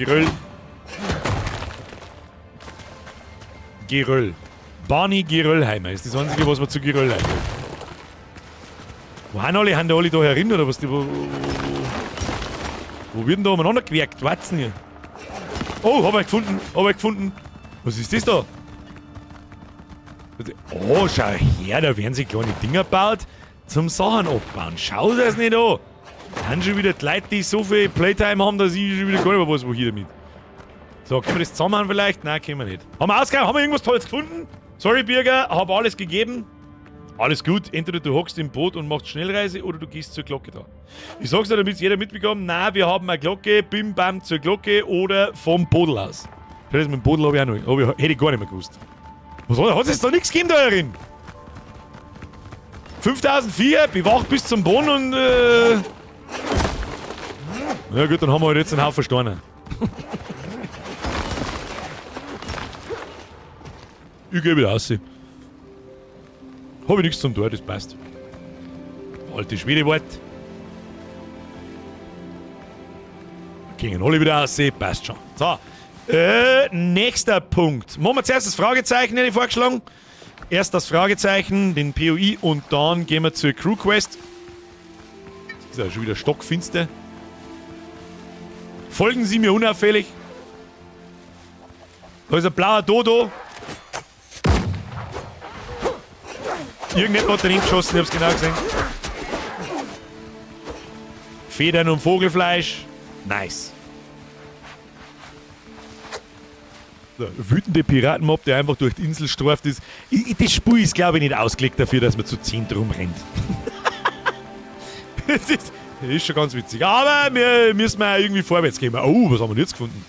Geröll. Barney Geröllheimer ist das einzige, was wir zu Geröll haben. Wo haben alle da herin, oder was? Wo wird denn da umeinander gewerkt? Wart's hier. Oh, hab ich gefunden. Was ist das da? Oh, schau her, da werden sich kleine Dinger gebaut zum Sachen abbauen. Schau das nicht an. Da haben schon wieder die Leute, die so viel Playtime haben, dass ich schon wieder gar nicht mehr weiß, wo hier damit. So, können wir das zusammen vielleicht? Nein, können wir nicht. Haben wir irgendwas Tolles gefunden? Sorry, Birger, hab alles gegeben. Alles gut, entweder du hockst im Boot und machst Schnellreise oder du gehst zur Glocke da. Ich sag's dir, damit es jeder mitbekommt, nein, wir haben eine Glocke, bim bam zur Glocke oder vom Bodel aus. Das mit dem Bodel habe ich auch noch, hätte ich gar nicht mehr gewusst. Was hat es da nichts gegeben da herin? 5004, bewacht bis zum Boden und ja gut, dann haben wir halt jetzt einen Haufen Steine. Ich geh wieder raus. Habe ich nichts zum Tor, das passt. Alte Schwedewort. Gingen alle wieder raus, passt schon. So, nächster Punkt. Machen wir zuerst das Fragezeichen, hätte ich vorgeschlagen. Erst das Fragezeichen, den POI und dann gehen wir zur Crew Quest. Ist ja schon wieder stockfinster. Folgen Sie mir unauffällig. Da ist ein blauer Dodo. Irgendjemand hat daneben geschossen, ich hab's genau gesehen. Federn und Vogelfleisch. Nice. So, wütende Piratenmob, der einfach durch die Insel streift ist. Das Spiel ist, glaube ich, nicht ausgelegt dafür, dass man zu 10 drum rennt. Das ist schon ganz witzig. Aber wir müssen auch irgendwie vorwärts gehen. Oh, was haben wir denn jetzt gefunden?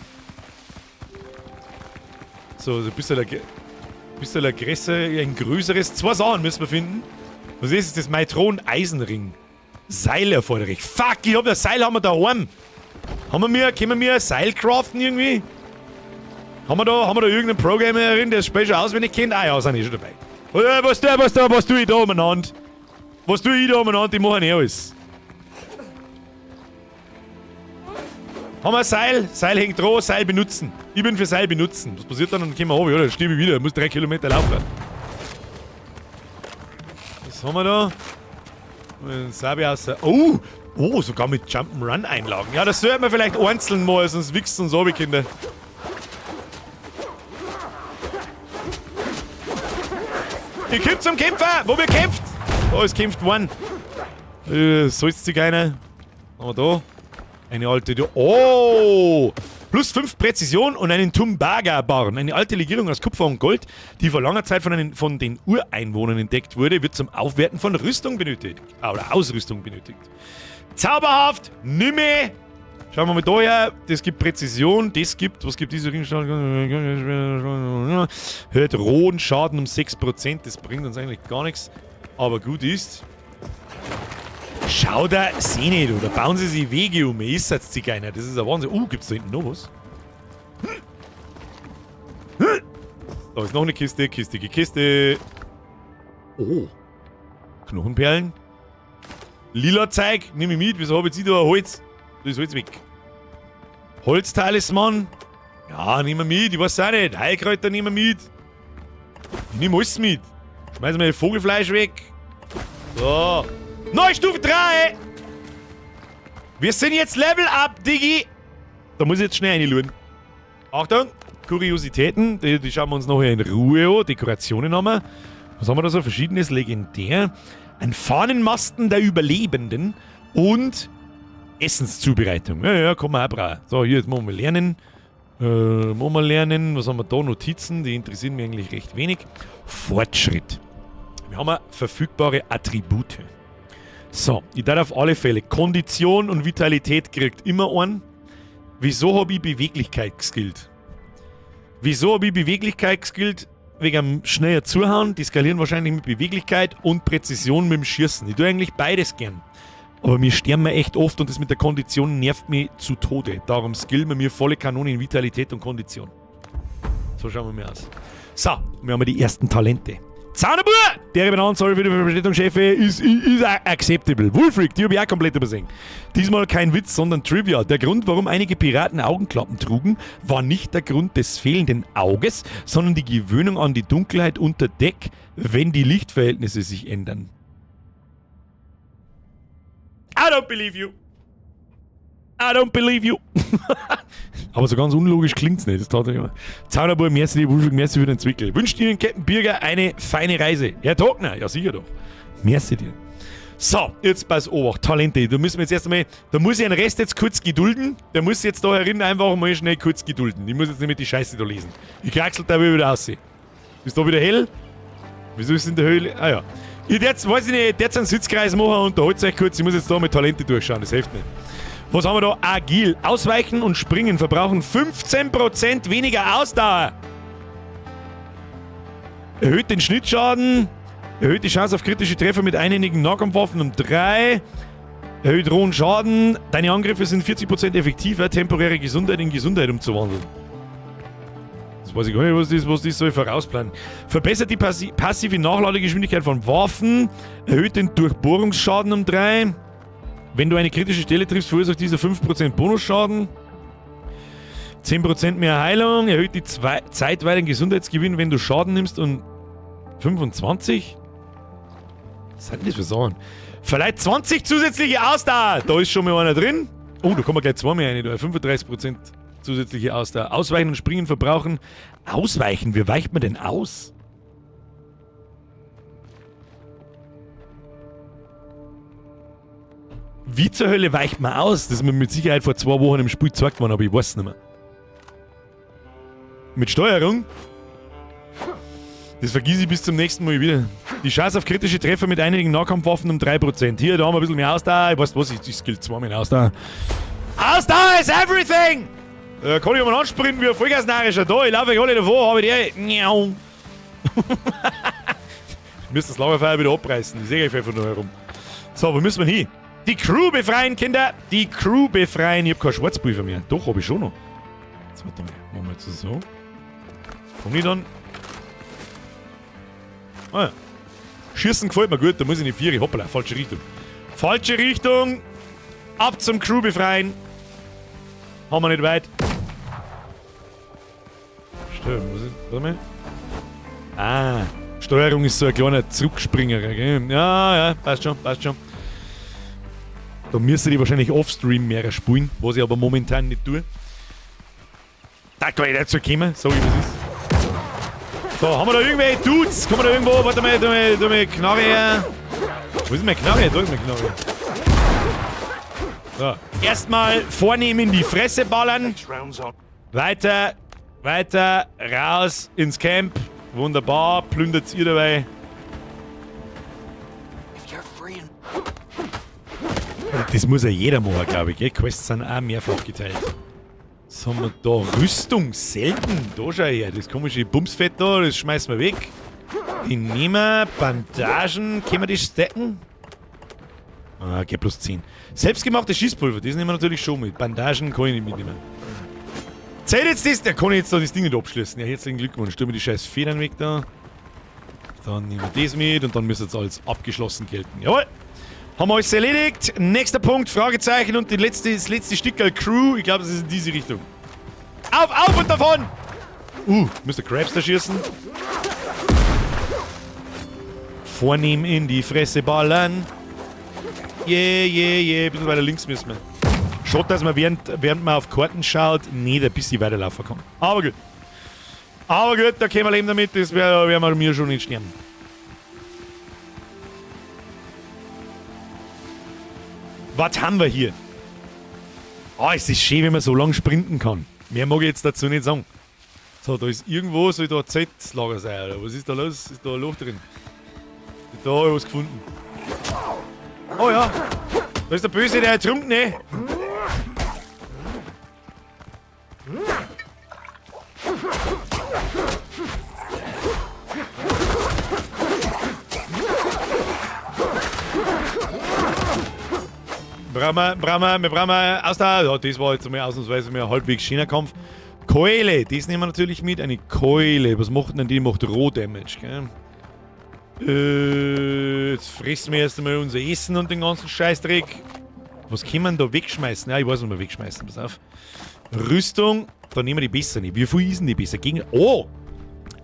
So ein bisschen ein größeres. 2 Sachen müssen wir finden. Was ist das? Meitron Eisenring. Seil erfordere ich. Fuck, ich hab das Seil haben wir daheim. Können wir ein Seil craften irgendwie? Haben wir da irgendeinen Programmerin, der das Spiel schon auswendig kennt? Ah ja, sind eh schon dabei. Was tue ich da umeinander? Ich mache nicht alles. Haben wir ein Seil? Seil hängt dran, Seil benutzen. Ich bin für Seil benutzen. Was passiert dann? Dann kommen wir runter, oder? Dann stehe ich wieder. Ich muss 3 Kilometer laufen. Was haben wir da? Sabi aus. Oh, sogar mit Jump'n'Run-Einlagen. Ja, das sollten wir vielleicht einzeln mal, sonst wichst uns ab, Kinder. Ihr kommt zum Kämpfer! Wo wir kämpft? Da ist kämpft worden. Salzzigeuner. Haben wir da. Eine alte... Oh! Plus 5 Präzision und einen Tumbaga-Barn. Eine alte Legierung aus Kupfer und Gold, die vor langer Zeit von den Ureinwohnern entdeckt wurde, wird zum Aufwerten von Rüstung benötigt. Oder Ausrüstung benötigt. Zauberhaft! Nimmer! Schauen wir mal da her. Das gibt Präzision. Das gibt... Was gibt diese Gegenstand? Hört rohen Schaden um 6%. Das bringt uns eigentlich gar nichts. Aber gut ist... Schau da, seh nicht, oder bauen Sie sich Wege um. Ist das Zigeuner? Das ist ein Wahnsinn. Gibt's da hinten noch was? Da ist noch eine Kiste. Kiste. Oh. Knochenperlen. Lila Zeug. Nimm ich mit. Wieso habe ich jetzt da Holz? Das ist Holz weg. Holztalisman. Ja, nehmen wir mit. Ich weiß auch nicht. Heilkräuter nehmen wir mit. Ich nehme alles mit. Schmeißen wir das Vogelfleisch weg. So. Neue Stufe 3. Wir sind jetzt Level Up, Diggi. Da muss ich jetzt schnell reinschauen. Achtung. Kuriositäten. Die schauen wir uns nachher in Ruhe an. Dekorationen haben wir. Was haben wir da so? Verschiedenes Legendär. Ein Fahnenmasten der Überlebenden. Und Essenszubereitung. Ja, kann man auch brauchen. So, hier, jetzt müssen wir lernen. Was haben wir da? Notizen, die interessieren mich eigentlich recht wenig. Fortschritt. Wir haben verfügbare Attribute. So, ich darf auf alle Fälle. Kondition und Vitalität kriegt immer einen. Wieso habe ich Beweglichkeit geskillt? Wegen einem schneller Zuhauen, die skalieren wahrscheinlich mit Beweglichkeit und Präzision mit dem Schießen. Ich tue eigentlich beides gern. Aber mir sterben wir echt oft und das mit der Kondition nervt mich zu Tode. Darum skillen wir mir volle Kanone in Vitalität und Kondition. So schauen wir mal aus. So, wir haben die ersten Talente. Zaunerbur! Der Benanzahl für die Verpflichtungschefe ist acceptable. Wolfric, die habe ich auch komplett übersehen. Diesmal kein Witz, sondern Trivia. Der Grund, warum einige Piraten Augenklappen trugen, war nicht der Grund des fehlenden Auges, sondern die Gewöhnung an die Dunkelheit unter Deck, wenn die Lichtverhältnisse sich ändern. I don't believe you. Aber so ganz unlogisch klingt's nicht. Das tat er immer. Zaunerbur, merci dir, Wolfric, merci für den Zwickel. Wünscht Ihnen, Captain Birger, eine feine Reise. Herr Togner, ja sicher doch. Merci dir. So, jetzt pass auf, Talente. Da müssen wir jetzt erst einmal, da muss ich den Rest jetzt kurz gedulden. Der muss jetzt da herin einfach mal schnell kurz gedulden. Ich muss jetzt nicht mit die Scheiße da lesen. Ich kraxel da wieder aussehen. Bist du da wieder hell? Wieso ist in der Höhle? Ah ja. Ich jetzt, weiß ich nicht, jetzt einen Sitzkreis machen und unterhaltet euch kurz. Ich muss jetzt da mit Talente durchschauen, das hilft nicht. Was haben wir da? Agil. Ausweichen und Springen verbrauchen 15% weniger Ausdauer. Erhöht den Schnittschaden. Erhöht die Chance auf kritische Treffer mit einhändigen Nahkampfwaffen um 3. Erhöht rohen Schaden. Deine Angriffe sind 40% effektiver, temporäre Gesundheit in Gesundheit umzuwandeln. Das weiß ich gar nicht, was das soll vorausplanen. Verbessert die passive Nachladegeschwindigkeit von Waffen. Erhöht den Durchbohrungsschaden um 3. Wenn du eine kritische Stelle triffst, verursacht dieser 5% Bonusschaden. 10% mehr Heilung. Erhöht die zeitweiligen Gesundheitsgewinn, wenn du Schaden nimmst, und 25? Was sind das für Sachen? Verleiht 20 zusätzliche Ausdauer. Da ist schon mal einer drin. Oh, da kommen wir gleich zweimal rein. Da 35% zusätzliche Ausdauer. Ausweichen und Springen verbrauchen. Ausweichen? Wie weicht man denn aus? Wie zur Hölle weicht man aus? Das ist mir mit Sicherheit vor 2 Wochen im Spiel gezeigt worden, aber ich weiß es nicht mehr. Mit Steuerung? Das vergieße ich bis zum nächsten Mal wieder. Die Chance auf kritische Treffer mit einigen Nahkampfwaffen um 3%. Hier, da haben wir ein bisschen mehr Ausdauer. Ich weiß was, ich skill 2 mit Ausdauer. Ausdauer is everything! Kann ich mal ansprinten wie ein Vollgasnarischer. Da, ich laufe euch alle davor, habe ich die. Ich müsste das Lagerfeuer wieder abreißen. Ich sehe euch einfach nur herum. So, wo müssen wir hin? Die Crew befreien, Kinder! Die Crew befreien. Ich hab kein Schwarzpulver mehr. Doch, hab ich schon noch. Jetzt warte mal. Machen wir jetzt so. Komm ich dann? Ah ja. Schießen gefällt mir gut, da muss ich nicht vieren. Hoppala, falsche Richtung. Falsche Richtung! Ab zum Crew befreien. Haben wir nicht weit. Warte mal. Ah, Steuerung ist so ein kleiner Zurückspringer, gell? Ja, passt schon, passt schon. Da müsste ich wahrscheinlich offstream mehr spielen, was ich aber momentan nicht tue. Da kann ich dazu kommen, sag ich, was ist. So, haben wir da irgendwelche Dudes? Kann man da irgendwo, warte mal, da mal Knarre her. Wo ist mein Knarre? Da ist mein Knarre. So, erstmal vornehm in die Fresse ballern. Weiter, weiter, raus ins Camp. Wunderbar, plündert ihr dabei. Das muss ja jeder machen, glaube ich. Gell? Quests sind auch mehrfach geteilt. Was haben wir da? Rüstung, selten. Da schau her, das komische Bumsfett da, das schmeißen wir weg. Ich nehme Bandagen. Können wir die stacken? Ah, okay, plus 10. Selbstgemachtes Schießpulver, das nehmen wir natürlich schon mit. Bandagen kann ich nicht mitnehmen. Zählt jetzt das? Da kann ich jetzt da das Ding nicht abschließen. Ja, herzlichen Glückwunsch. Stellen wir die scheiß Federn weg da. Dann nehmen wir das mit und dann müsste es als abgeschlossen gelten. Jawohl! Haben wir alles erledigt. Nächster Punkt, Fragezeichen und das letzte Stückerl Crew. Ich glaube, das ist in diese Richtung. auf und davon! Mr. Krabs da schießen. Vornehm in die Fresse ballern. Ein bisschen weiter links müssen wir. Schaut, dass man während man auf Karten schaut, nicht ein bisschen weiterlaufen kann. Aber gut, da können wir leben damit, das werden wir mir schon nicht sterben. Was haben wir hier? Es ist schön, wenn man so lang sprinten kann. Mehr mag ich jetzt dazu nicht sagen. So, da ist irgendwo, soll da ein Z-Lager sein, oder was ist da los? Ist da ein Loch drin? Da habe ich was gefunden. Oh ja, da ist der Böse, der Ertrunkene. Wir brauchen aus der... Ja, das war jetzt mal ausnahmsweise ein halbwegs schöner Kampf. Keule, das nehmen wir natürlich mit. Eine Keule. Was macht denn die? Macht Roh-Damage, gell? Jetzt fressen wir erst einmal unser Essen und den ganzen Scheißdreck. Was können wir da wegschmeißen? Ja, ich weiß, was wir wegschmeißen. Pass auf. Rüstung, da nehmen wir die besser nicht. Wie viel ist denn die besser?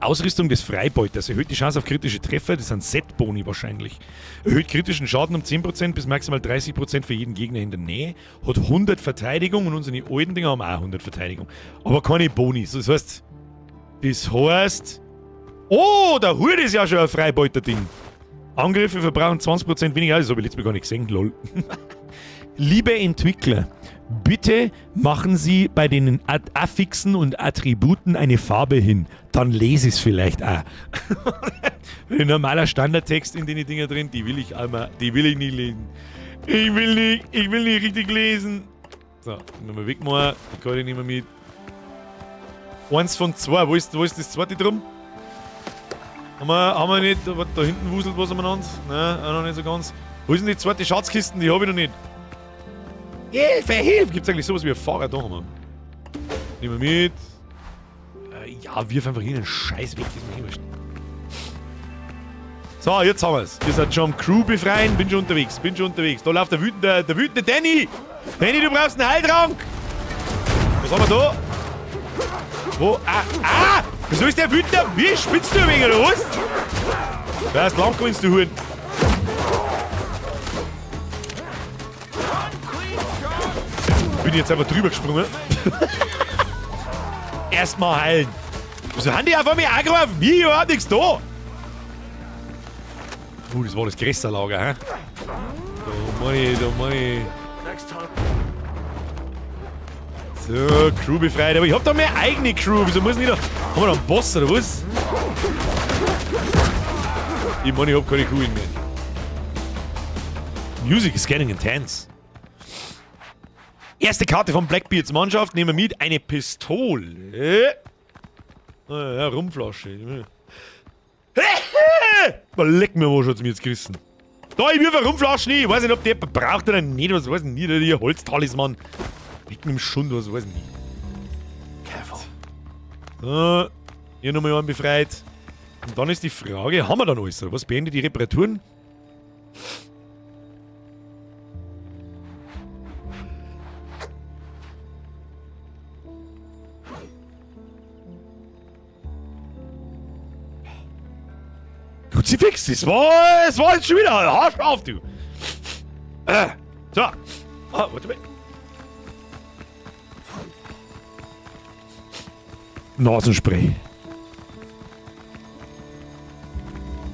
Ausrüstung des Freibeuters. Erhöht die Chance auf kritische Treffer. Das sind Set-Boni wahrscheinlich. Erhöht kritischen Schaden um 10% bis maximal 30% für jeden Gegner in der Nähe. Hat 100 Verteidigung und unsere alten Dinger haben auch 100 Verteidigung. Aber keine Bonis. Das heißt... Oh, der Hut ist ja schon ein Freibeuter-Ding. Angriffe verbrauchen 20% weniger. Das habe ich letztes Mal gar nicht gesehen, lol. Liebe Entwickler, bitte machen Sie bei den Affixen und Attributen eine Farbe hin. Dann lese ich es vielleicht auch. Ein normaler Standardtext in den Dinger drin, die will ich nicht lesen. Ich will nicht richtig lesen. So, nochmal wegmachen. Die Karte nehmen wir mit. 1 von 2. Wo ist das zweite drum? Haben wir nicht, da hinten wuselt was umeinander? Nein, auch noch nicht so ganz. Wo ist denn die zweite Schatzkisten? Die habe ich noch nicht. Hilfe! Gibt es eigentlich sowas wie ein Fahrrad? Da haben wir. Nehmen wir mit. Ja, wirf einfach jeden Scheiß weg, ist mir wurscht. So, jetzt haben wir es. Wir sind schon am Crew befreien, bin schon unterwegs. Da läuft der wütende Danny! Danny, du brauchst einen Heiltrank! Was haben wir da? Wo? Wieso ist der wütend? Wie spitzt du ein wenig, oder was? Wer ist lang gewinnst, du Huren? Bin ich jetzt einfach drüber gesprungen. Erstmal heilen. Wieso haben die einfach mich angegriffen? Ich hab nichts da. Das war das Gräserlager, hä? Da Mann. So, Crew befreit. Aber ich hab da meine eigene Crew. Wieso muss ich nicht da... Haben wir da einen Boss, oder was? Ich meine, ich hab keine Crew in mir. Music is getting intense. Erste Karte von Blackbeards Mannschaft. Nehmen wir mit. Eine Pistole. Ja, Rumflasche. Leck mir, was hat's mir jetzt gerissen. Da, ich wirf eine Rumflasche nicht. Ich weiß nicht, ob der jemand braucht oder nicht. Was weiß ich nicht. Der Holztalisman. Weg mit dem Schund, was weiß ich nicht. Careful. So, hier nochmal einen befreit. Und dann ist die Frage, haben wir dann alles? Was beendet die Reparaturen? Kruzifix, das war jetzt schon wieder. Arsch auf, du. So. Warte mal. Nasenspray.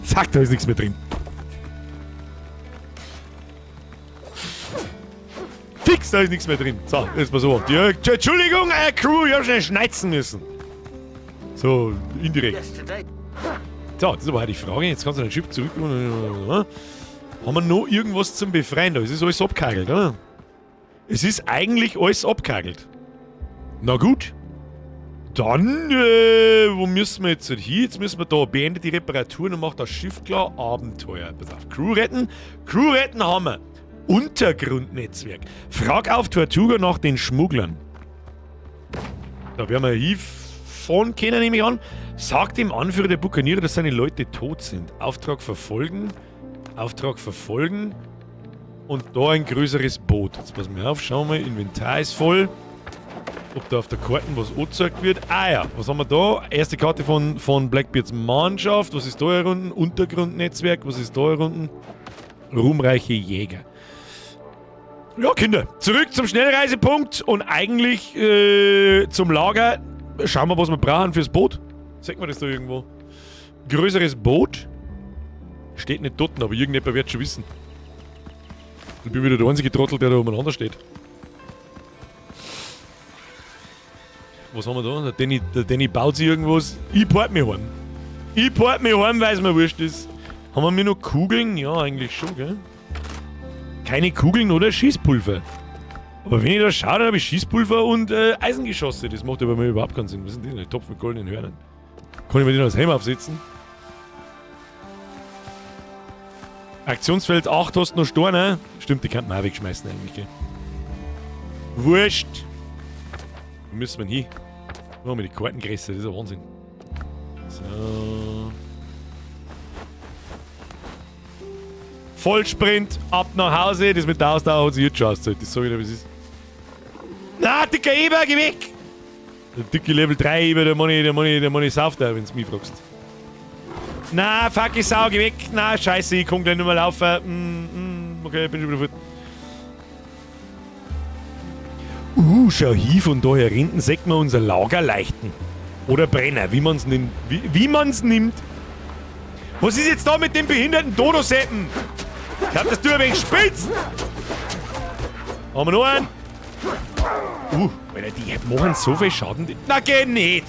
Fuck, da ist nichts mehr drin. Fix, da ist nichts mehr drin. So, jetzt mal so. Ja, Entschuldigung, Crew, ich hab schnell schneizen müssen. So, indirekt. So, das war die Frage. Jetzt kannst du den Schiff zurück. Haben wir noch irgendwas zum Befreien da? Es ist alles abgehagelt, oder? Es ist eigentlich alles abgehagelt. Na gut. Dann, wo müssen wir jetzt hin? Jetzt müssen wir da beendet die Reparaturen und macht das Schiff klar. Abenteuer. Pass auf. Crew retten. Crew retten haben wir. Untergrundnetzwerk. Frag auf Tortuga nach den Schmugglern. Da werden wir hinfahren können, nehme ich an. Sagt dem Anführer der Buccaneer, dass seine Leute tot sind. Auftrag verfolgen. Auftrag verfolgen. Und da ein größeres Boot. Jetzt passen wir auf. Schauen wir mal. Inventar ist voll. ob da auf der Karte was angezeigt wird. Ah ja, was haben wir da? Erste Karte von Blackbeards Mannschaft. Was ist da hier unten? Untergrundnetzwerk. Was ist da hier unten? Ruhmreiche Jäger. Ja, Kinder, zurück zum Schnellreisepunkt und eigentlich zum Lager. Schauen wir, was wir brauchen fürs Boot. Sieht man das da irgendwo? Größeres Boot? Steht nicht dort, aber irgendjemand wird schon wissen. Ich bin wieder der einzige Trottel, der da umeinander steht. Was haben wir da? Der Danny baut sich irgendwas. Ich port mich heim. Weil es mir wurscht ist. Haben wir noch Kugeln? Ja, eigentlich schon, gell? Keine Kugeln oder Schießpulver. Aber wenn ich da schaue, dann habe ich Schießpulver und Eisengeschosse. Das macht aber mir überhaupt keinen Sinn. Was sind die denn? Ein Topf mit goldenen Hörnern. Kann ich mir den als Helm aufsetzen? Aktionsfeld 8 hast du noch Steine. Stimmt, die kann man auch wegschmeißen eigentlich, gell? Wurscht. Wo müssen wir hin? Oh, mit den Kartengröße, das ist ein Wahnsinn. So. Vollsprint, ab nach Hause. Das mit der Ausdauer hat sich jetzt schon ausgezahlt. Das sag ich dir, wie es ist. Na, dicker Eber, geh weg! Der dicke Level 3 Eber, der Money sauft da, wenn du mich fragst. Na, fuck, ich Sau, geh weg. Na, scheiße, ich kann gleich nur mal laufen. Okay, ich bin schon wieder fort. Schau hier, von daher hinten sieht man unser Lager leichten. Oder Brenner, wie man's nimmt. Wie man's nimmt. Was ist jetzt da mit dem behinderten Dodo-Seppen? Ich hab das Tür ein wenig spitzt. Haben wir noch einen? Alter, die machen so viel Schaden. Na, geh nicht!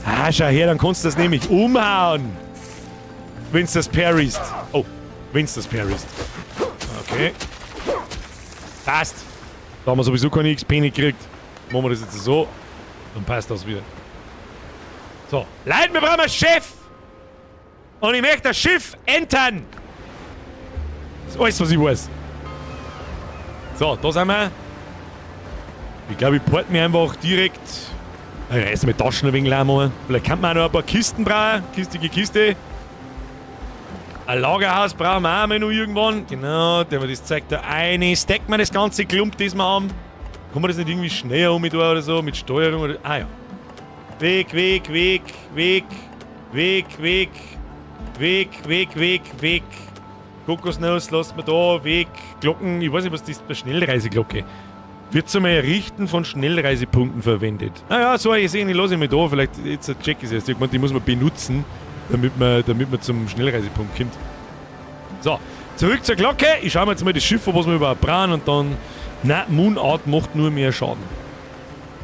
Ah, schau her, dann kannst du das nämlich umhauen. Wenn's das parryst. Oh, wenn's das parryst. Okay. Passt. Da haben wir sowieso keine XP nicht gekriegt. Machen wir das jetzt so. Dann passt das wieder. So. Leute, wir brauchen ein Schiff. Und ich möchte das Schiff entern. Das ist alles, was ich weiß. So, da sind wir. Ich glaube, ich porte mich einfach direkt. Erst mit Taschen ein wenig leer machen. Vielleicht kann man auch noch ein paar Kisten brauchen. Kistige Kiste. Ein Lagerhaus brauchen wir auch mal noch irgendwann. Genau, das zeigt da eine. Steckt man das ganze Klump, das wir haben. Kann man das nicht irgendwie schneller um oder so? Mit Steuerung oder. Ah ja. Weg. Kokosnuss, lasst mir da, weg. Glocken, ich weiß nicht, was das ist, bei Schnellreiseglocke. Wird zum Errichten von Schnellreisepunkten verwendet. Ah ja, so, ich sehe, ich lasse mich da, vielleicht, jetzt check ich es erst. Ich meine, die muss man benutzen, damit man zum Schnellreisepunkt kommt. So, zurück zur Glocke. Ich schaue mir jetzt mal das Schiff an, was wir überhaupt brauchen und dann... Nein, Moonart macht nur mehr Schaden.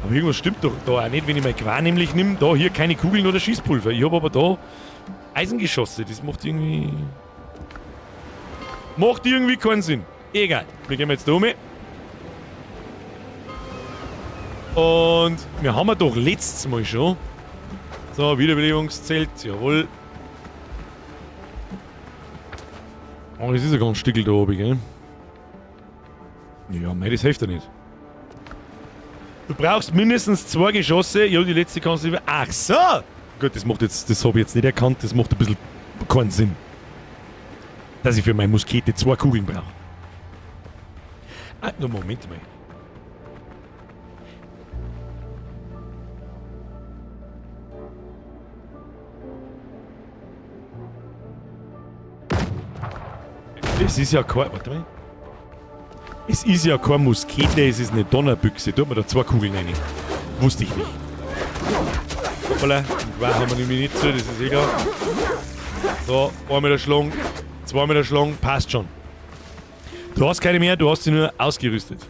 Aber irgendwas stimmt doch da auch nicht, wenn ich mein Quar nämlich nehme. Da hier keine Kugeln oder Schießpulver. Ich habe aber da Eisengeschosse. Das macht irgendwie... Macht irgendwie keinen Sinn. Egal. Wir gehen jetzt da um. Und wir haben doch letztes Mal schon. So, Wiederbelebungszelt. Jawohl. Oh, das ist ein ganz Stückel da oben, gell? Ja, mei, das hilft ja nicht. Du brauchst mindestens 2 Geschosse. Ja, die letzte kannst du über... Ach so! Gut, das habe ich jetzt nicht erkannt. Das macht ein bisschen keinen Sinn. Dass ich für meine Muskete 2 Kugeln brauche. Ah, nur Moment mal. Es ist ja kein... Warte mal. Es ist ja kein Muskete, es ist eine Donnerbüchse. Tut man da 2 Kugeln rein. Wusste ich nicht. Hoppala, den haben wir nämlich nicht so, das ist egal. So, einmal der Schlang, 2 Meter Schlang, passt schon. Du hast keine mehr, du hast sie nur ausgerüstet.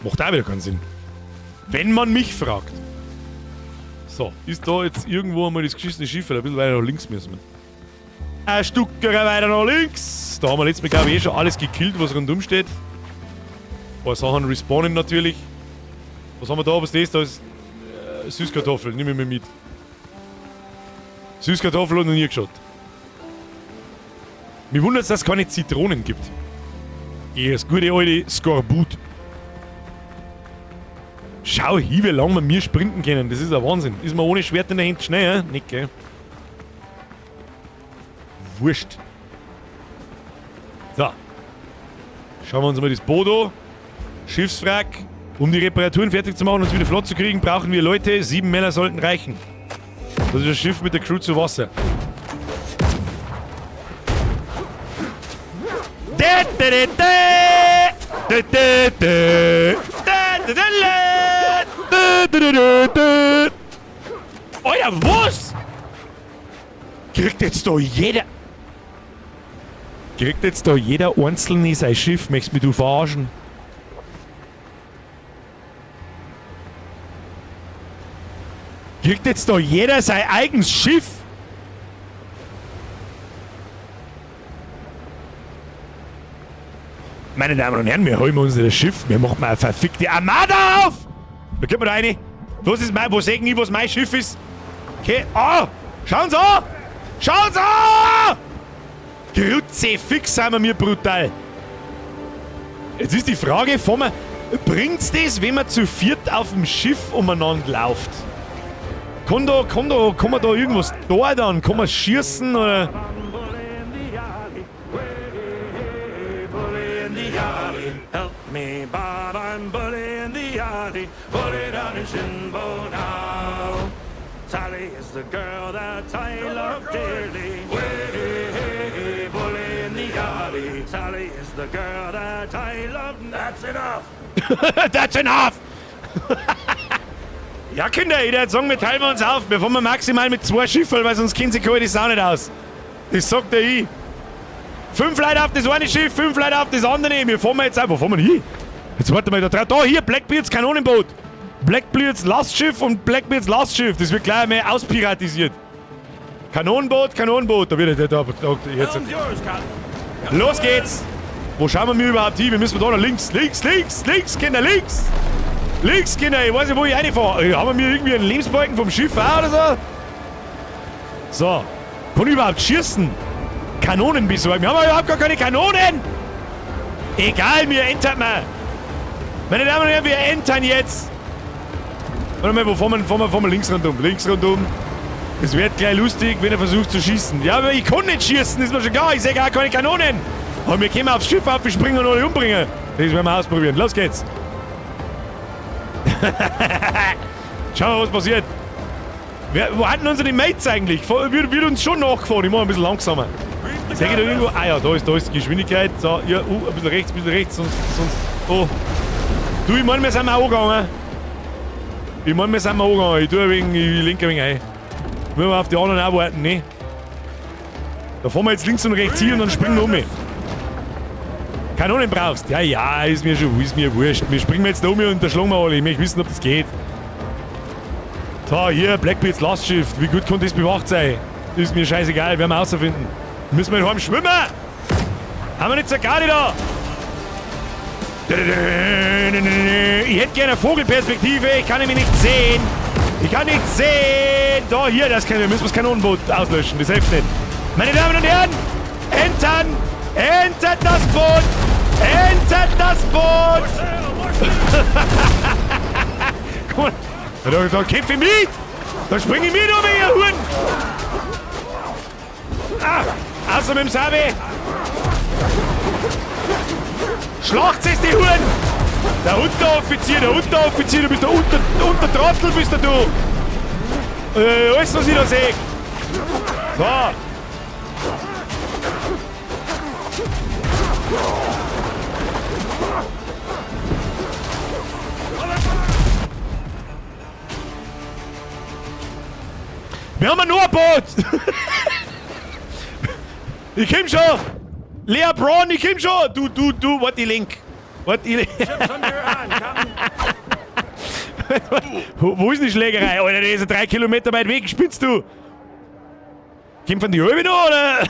Macht auch wieder keinen Sinn. Wenn man mich fragt. So, ist da jetzt irgendwo einmal das geschissene Schiff, ein bisschen weiter nach links müssen wir. Ein Stück weiter nach links. Da haben wir letztes Mal, glaube ich, schon alles gekillt, was rundum steht. Ein paar Sachen respawnen natürlich. Was haben wir da? Was ist das? Da ist Süßkartoffel. Nimm ich mir mit. Süßkartoffel hat noch nie geschaut. Mir wundert es, dass es keine Zitronen gibt. Ja, das gute alte Skorbut. Schau hin, wie lange wir sprinten können. Das ist ein Wahnsinn. Ist man ohne Schwert in der Hand schnell, nicht, gell? wurscht. So. Schauen wir uns mal das Boot an. Schiffswrack. Um die Reparaturen fertig zu machen und uns wieder flott zu kriegen, brauchen wir Leute. 7 Männer sollten reichen. Das ist das Schiff mit der Crew zu Wasser. Alter, was? Kriegt jetzt da jeder Einzelne sein Schiff? Möchtest mich du verarschen? Kriegt jetzt da jeder sein eigenes Schiff? Meine Damen und Herren, wir holen uns das Schiff, wir machen mal eine verfickte Armada auf! Da geht man da rein. Wo sehen ich, was mein Schiff ist? Okay, schauen Sie an! Schauen Sie an! Grütze, fix sind wir brutal. Jetzt ist die Frage, bringt's das, wenn man zu viert auf dem Schiff umeinander läuft? Kann man da irgendwas da dann? Kann man schießen oder? Help me, Bob, I'm bully in the alley. Bully down in Shinbo now. Sally is the girl that I love dearly. Way, bully in the alley. Sally is the girl that I love. That's enough. That's enough! Ja, Kinder, jeder sagen, wir teilen uns auf. Wir fahren maximal mit 2 Schiffen, weil sonst kennen sie die Sau nicht aus. Das sagt der ich. 5 Leute auf das eine Schiff, 5 Leute auf das andere. Wir fahren jetzt einfach. Wo fahren wir hin? Jetzt warte mal, da hier, Blackbeards Kanonenboot. Blackbeards Lastschiff und Blackbeards Lastschiff. Das wird gleich mehr auspiratisiert. Kanonenboot. Da wird jetzt. Los geht's. Wo schauen wir überhaupt hin? Wir müssen da nach links, Kinder, links. Links, Kinder, ich weiß nicht, wo ich reinfahre. Haben wir irgendwie einen Lebensbalken vom Schiff auch oder so? So. Kann ich überhaupt schießen? Kanonen besorgen. Wir haben überhaupt gar keine Kanonen! Egal, wir entern mal. Meine Damen und Herren, wir entern jetzt. Warte mal, wo fahren wir links rundum? Links rundum. Es wird gleich lustig, wenn er versucht zu schießen. Ja, aber ich kann nicht schießen, ist mir schon klar. Ich sehe gar keine Kanonen. Aber wir kommen aufs Schiff auf, wir springen und alle umbringen. Das werden wir ausprobieren. Los geht's. Schauen wir, was passiert. Wo hatten unsere Mates eigentlich? Wird uns schon nachgefahren. Ich mache ein bisschen langsamer. Sehe ich da irgendwo? Ah ja, da ist die Geschwindigkeit. So, ja, ein bisschen rechts, sonst. Oh. Du, ich meine, wir sind auch angegangen. Ich lenke ein wenig ein. Müssen wir auf die anderen auch warten, ne? Da fahren wir jetzt links und rechts hier und dann springen wir um. Kanonen brauchst? Ja, ist mir wurscht. Wir springen jetzt da um und da schlagen wir alle. Ich möchte wissen, ob das geht. So, hier, Blackbeards Lastschiff. Wie gut kann das bewacht sein? Ist mir scheißegal, werden wir herausfinden. Müssen wir heim schwimmen? Haben wir nicht so gar nicht da? Ich hätte gerne eine Vogelperspektive. Ich kann mich nicht sehen. Da, hier, wir müssen das Kanonenboot auslöschen. Das hilft nicht. Meine Damen und Herren, entern das Boot! Entert das Boot! Guck mal, da kämpfe ich mit! Da springe ich mit, ihr Huren! Außer mit dem Sabi! Schlacht's es, die Huren! Der Unteroffizier, du bist der Untertrottel, bist du! Alles, was ich da sehe! So! Wir haben nur ein Boot! Ich komm schon! Lea Braun, ich komm schon! Du, what die Link? Wo ist die Schlägerei? Alter, der ist 3 Kilometer weit weg, spinnst du? Kämpfen die Halbe noch, oder?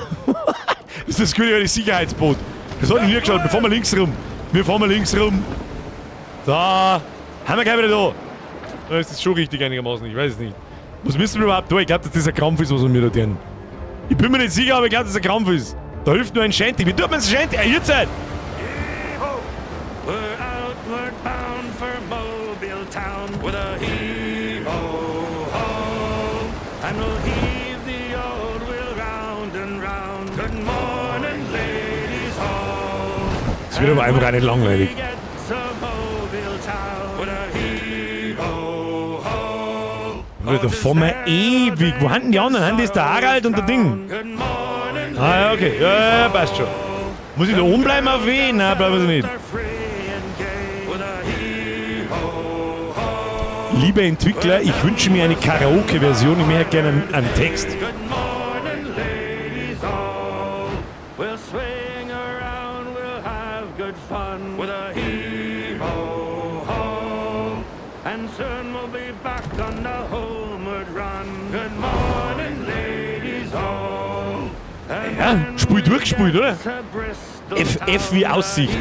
Das ist das gute Sicherheitsboot. Das hat ich nie geschaut. Wir fahren mal links rum. So. Haben wir gleich wieder da. Da ist das schon richtig einigermaßen. Ich weiß es nicht. Was müssen wir überhaupt da? Ich glaube, dass das ein Krampf ist, was wir mir da tun. Ich bin mir nicht sicher, aber ich glaube, dass das ein Krampf ist. Da hilft nur ein Shanty. Wie tut man das Shanty? Hier Zeit! We're outward bound for Mobile Town with a heave-ho-ho. And we'll heave the old wheel round and round. Good morning, ladies all. Das wird aber einfach auch nicht langweilig. We get to Mobile Town with a hee-ho-ho. Da fahren wir ewig. Wo haben denn die anderen? Haben das der Harald und der Ding? Good morning, Ah ja, okay. Ja, passt schon. Muss ich da oben bleiben auf wen? Nein, bleiben wir nicht. they're free and gay with a hee-ho-ho. Lieber Entwickler, ich wünsche mir eine Karaoke-Version. Ich möchte gerne einen Text. Good morning, ladies all. We'll swing around, we'll have good fun with a hee-ho-ho. And soon we'll be back on the homeward run. Good morning, ladies all. Ja, Spiel durchgespielt, oder? To Bristol FF wie Aussicht.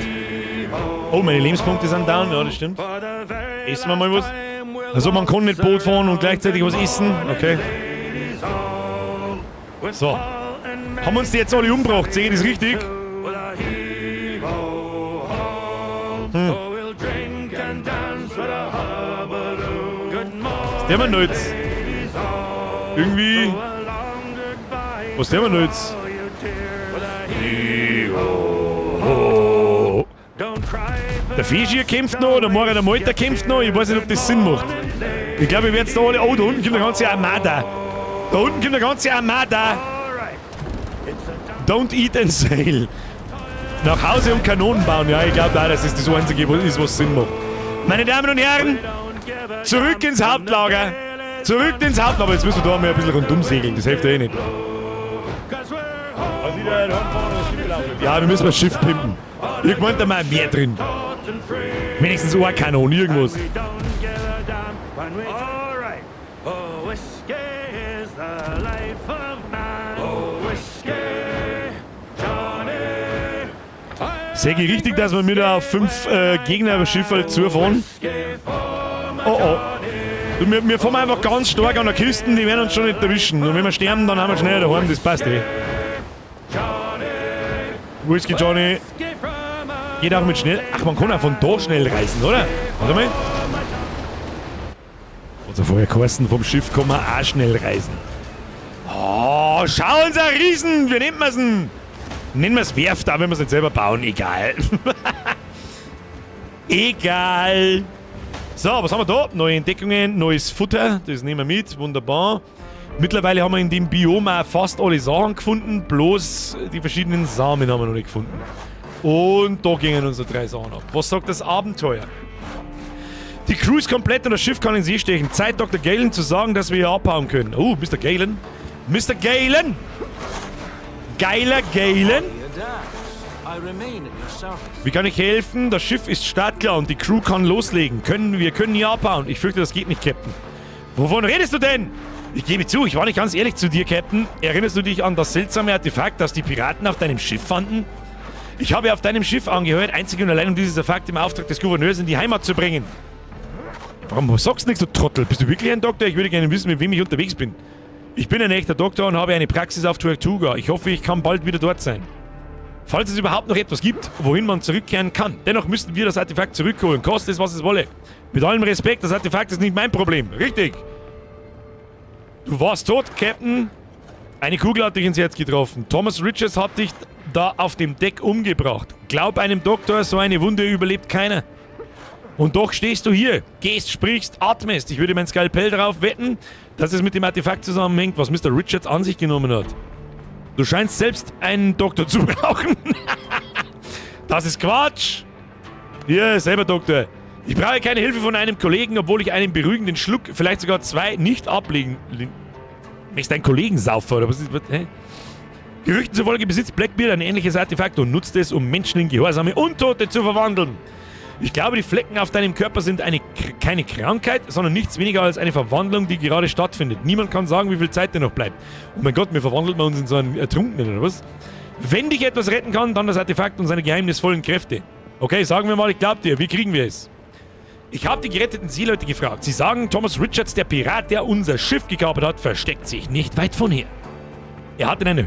Oh, meine Lebenspunkte sind down. Ja, das stimmt. for the very Essen wir mal was? last time we'll Also man kann nicht Boot fahren und gleichzeitig was essen. Okay. ladies all. With So. Paul and Haben uns die jetzt alle umgebracht? Sehe ich das richtig? with a hee-ho-ho. Oh, we'll drink and dance with a hubbaloo. Good morning, Der man jetzt. Irgendwie. a long goodbye. Was der man jetzt? Oh, you tears with a Oh. don't cry for Der Fischier kämpft noch, der Mara der Malta kämpft noch. Ich weiß nicht, ob das Sinn macht. Ich glaube, ich werde jetzt da alle. Oh, da unten kommt eine ganze Armada. Da unten kommt eine ganze Armada. all right. It's a Don't eat and sail. Nach Hause und Kanonen bauen. Ja, ich glaube auch, dass das das Einzige ist, was Sinn macht. Meine Damen und Herren, don't give a zurück ins Hauptlager. Zurück ins Hauptlager. Jetzt müssen wir da mal ein bisschen rundum segeln. Das hilft ja eh nicht. 'cause we're home Ja, wir müssen das Schiff pimpen. Irgendwann da mal mehr drin. and free. Wenigstens eine Kanone, irgendwas. We don't give a damn when we all right. Oh, whiskey is the life of man. Oh, whiskey, Johnny. Sehe ich richtig, dass wir wieder auf 5 Gegner-Schiffe zufahren? Oh oh. Du, wir fahren einfach ganz stark an der Küste, die werden uns schon nicht erwischen. Und wenn wir sterben, dann haben wir schnell daheim, das passt eh. Whisky Johnny. Geht auch mit schnell. Ach, man kann auch von da schnell reisen, oder? Warte mal. Also vorher geheißen, vom Schiff kann man auch schnell reisen. Oh, schau uns ein Riesen! Wie nennt man es denn? Nennen wir es Werft, auch wenn wir es nicht selber bauen. Egal. Egal. So, was haben wir da? Neue Entdeckungen, neues Futter. Das nehmen wir mit. Wunderbar. Mittlerweile haben wir in dem Biom auch fast alle Sachen gefunden. Bloß die verschiedenen Samen haben wir noch nicht gefunden. Und da gingen unsere 3 Sachen ab. Was sagt das Abenteuer? Die Crew ist komplett und das Schiff kann in See stechen. Zeit, Dr. Galen zu sagen, dass wir hier abhauen können. Oh, Mr. Galen. Mr. Galen! Geiler Galen! Wie kann ich helfen? Das Schiff ist startklar und die Crew kann loslegen. Wir können hier abhauen. Ich fürchte, das geht nicht, Captain. Wovon redest du denn? Ich gebe zu, ich war nicht ganz ehrlich zu dir, Captain. Erinnerst du dich an das seltsame Artefakt, das die Piraten auf deinem Schiff fanden? Ich habe auf deinem Schiff angehört, einzig und allein um dieses Artefakt im Auftrag des Gouverneurs in die Heimat zu bringen. Warum sagst du nichts, du Trottel? Bist du wirklich ein Doktor? Ich würde gerne wissen, mit wem ich unterwegs bin. Ich bin ein echter Doktor und habe eine Praxis auf Tortuga. Ich hoffe, ich kann bald wieder dort sein. Falls es überhaupt noch etwas gibt, wohin man zurückkehren kann. Dennoch müssten wir das Artefakt zurückholen, koste es, was es wolle. Mit allem Respekt, das Artefakt ist nicht mein Problem. Richtig. Du warst tot, Captain. Eine Kugel hat dich ins Herz getroffen. Thomas Richards hat dich da auf dem Deck umgebracht. Glaub einem Doktor, so eine Wunde überlebt keiner. Und doch stehst du hier, gehst, sprichst, atmest. Ich würde mein Skalpell darauf wetten, dass es mit dem Artefakt zusammenhängt, was Mr. Richards an sich genommen hat. Du scheinst selbst einen Doktor zu brauchen. Das ist Quatsch. Hier, selber Doktor. Ich brauche keine Hilfe von einem Kollegen, obwohl ich einen beruhigenden Schluck, vielleicht sogar 2, nicht ablegen. Ist dein Kollegen Saufer oder was ist das? Hä? Gerüchten zufolge besitzt Blackbeard ein ähnliches Artefakt und nutzt es, um Menschen in gehorsame Untote zu verwandeln. Ich glaube, die Flecken auf deinem Körper sind keine Krankheit, sondern nichts weniger als eine Verwandlung, die gerade stattfindet. Niemand kann sagen, wie viel Zeit dir noch bleibt. Oh mein Gott, wir verwandeln uns in so einen Ertrunkenen, oder was? Wenn dich etwas retten kann, dann das Artefakt und seine geheimnisvollen Kräfte. Okay, sagen wir mal, ich glaube dir. Wie kriegen wir es? Ich habe die geretteten Seeleute gefragt. Sie sagen, Thomas Richards, der Pirat, der unser Schiff gekapert hat, versteckt sich nicht weit von hier. Er hat in einer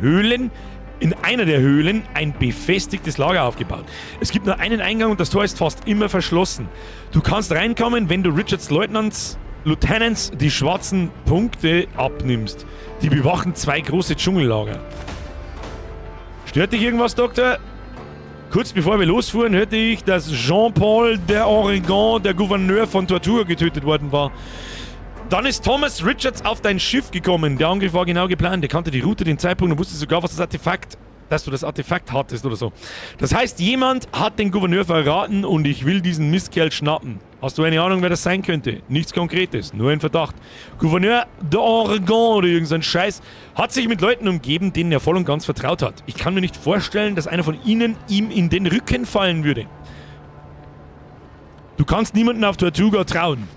der Höhlen ein befestigtes Lager aufgebaut. Es gibt nur einen Eingang und das Tor ist fast immer verschlossen. Du kannst reinkommen, wenn du Richards Lieutenants die schwarzen Punkte abnimmst. Die bewachen 2 große Dschungellager. Stört dich irgendwas, Doktor? Kurz bevor wir losfuhren, hörte ich, dass Jean-Paul d'Oregon, der Gouverneur von Tortuga, getötet worden war. Dann ist Thomas Richards auf dein Schiff gekommen. Der Angriff war genau geplant. Er kannte die Route, den Zeitpunkt und wusste sogar, dass du das Artefakt hattest oder so. Das heißt, jemand hat den Gouverneur verraten und ich will diesen Mistkerl schnappen. Hast du eine Ahnung, wer das sein könnte? Nichts Konkretes, nur ein Verdacht. Gouverneur d'Oregon oder irgendein Scheiß hat sich mit Leuten umgeben, denen er voll und ganz vertraut hat. Ich kann mir nicht vorstellen, dass einer von ihnen ihm in den Rücken fallen würde. Du kannst niemanden auf Tortuga trauen.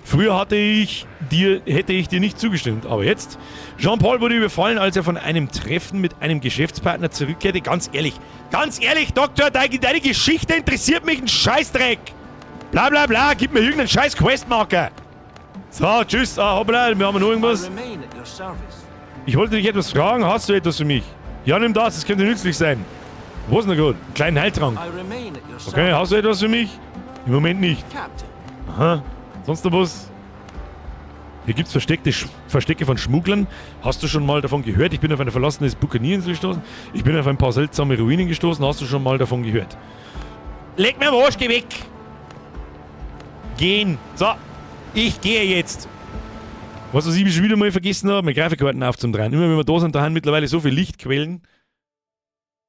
Früher hätte ich dir nicht zugestimmt, aber jetzt? Jean-Paul wurde überfallen, als er von einem Treffen mit einem Geschäftspartner zurückkehrte. Ganz ehrlich, Doktor, deine Geschichte interessiert mich einen Scheißdreck. Bla bla bla, gib mir irgendeinen scheiß Questmarker. So, tschüss, hoppla, wir haben noch irgendwas. Ich wollte dich etwas fragen, hast du etwas für mich? Ja, nimm das könnte nützlich sein. Wo ist denn gut? Einen kleinen Heiltrank. Okay, hast du etwas für mich? Im Moment nicht. Aha. Sonst noch was? Hier gibt's Verstecke von Schmugglern. Hast du schon mal davon gehört? Ich bin auf eine verlassene Bukanierinsel gestoßen. Ich bin auf ein paar seltsame Ruinen gestoßen. Hast du schon mal davon gehört? Leg mir am Arsch, geh weg! Gehen. So, ich gehe jetzt. Was ich schon wieder mal vergessen habe, meine Grafikkarten aufzudrehen. Immer wenn wir da sind, da haben mittlerweile so viele Lichtquellen,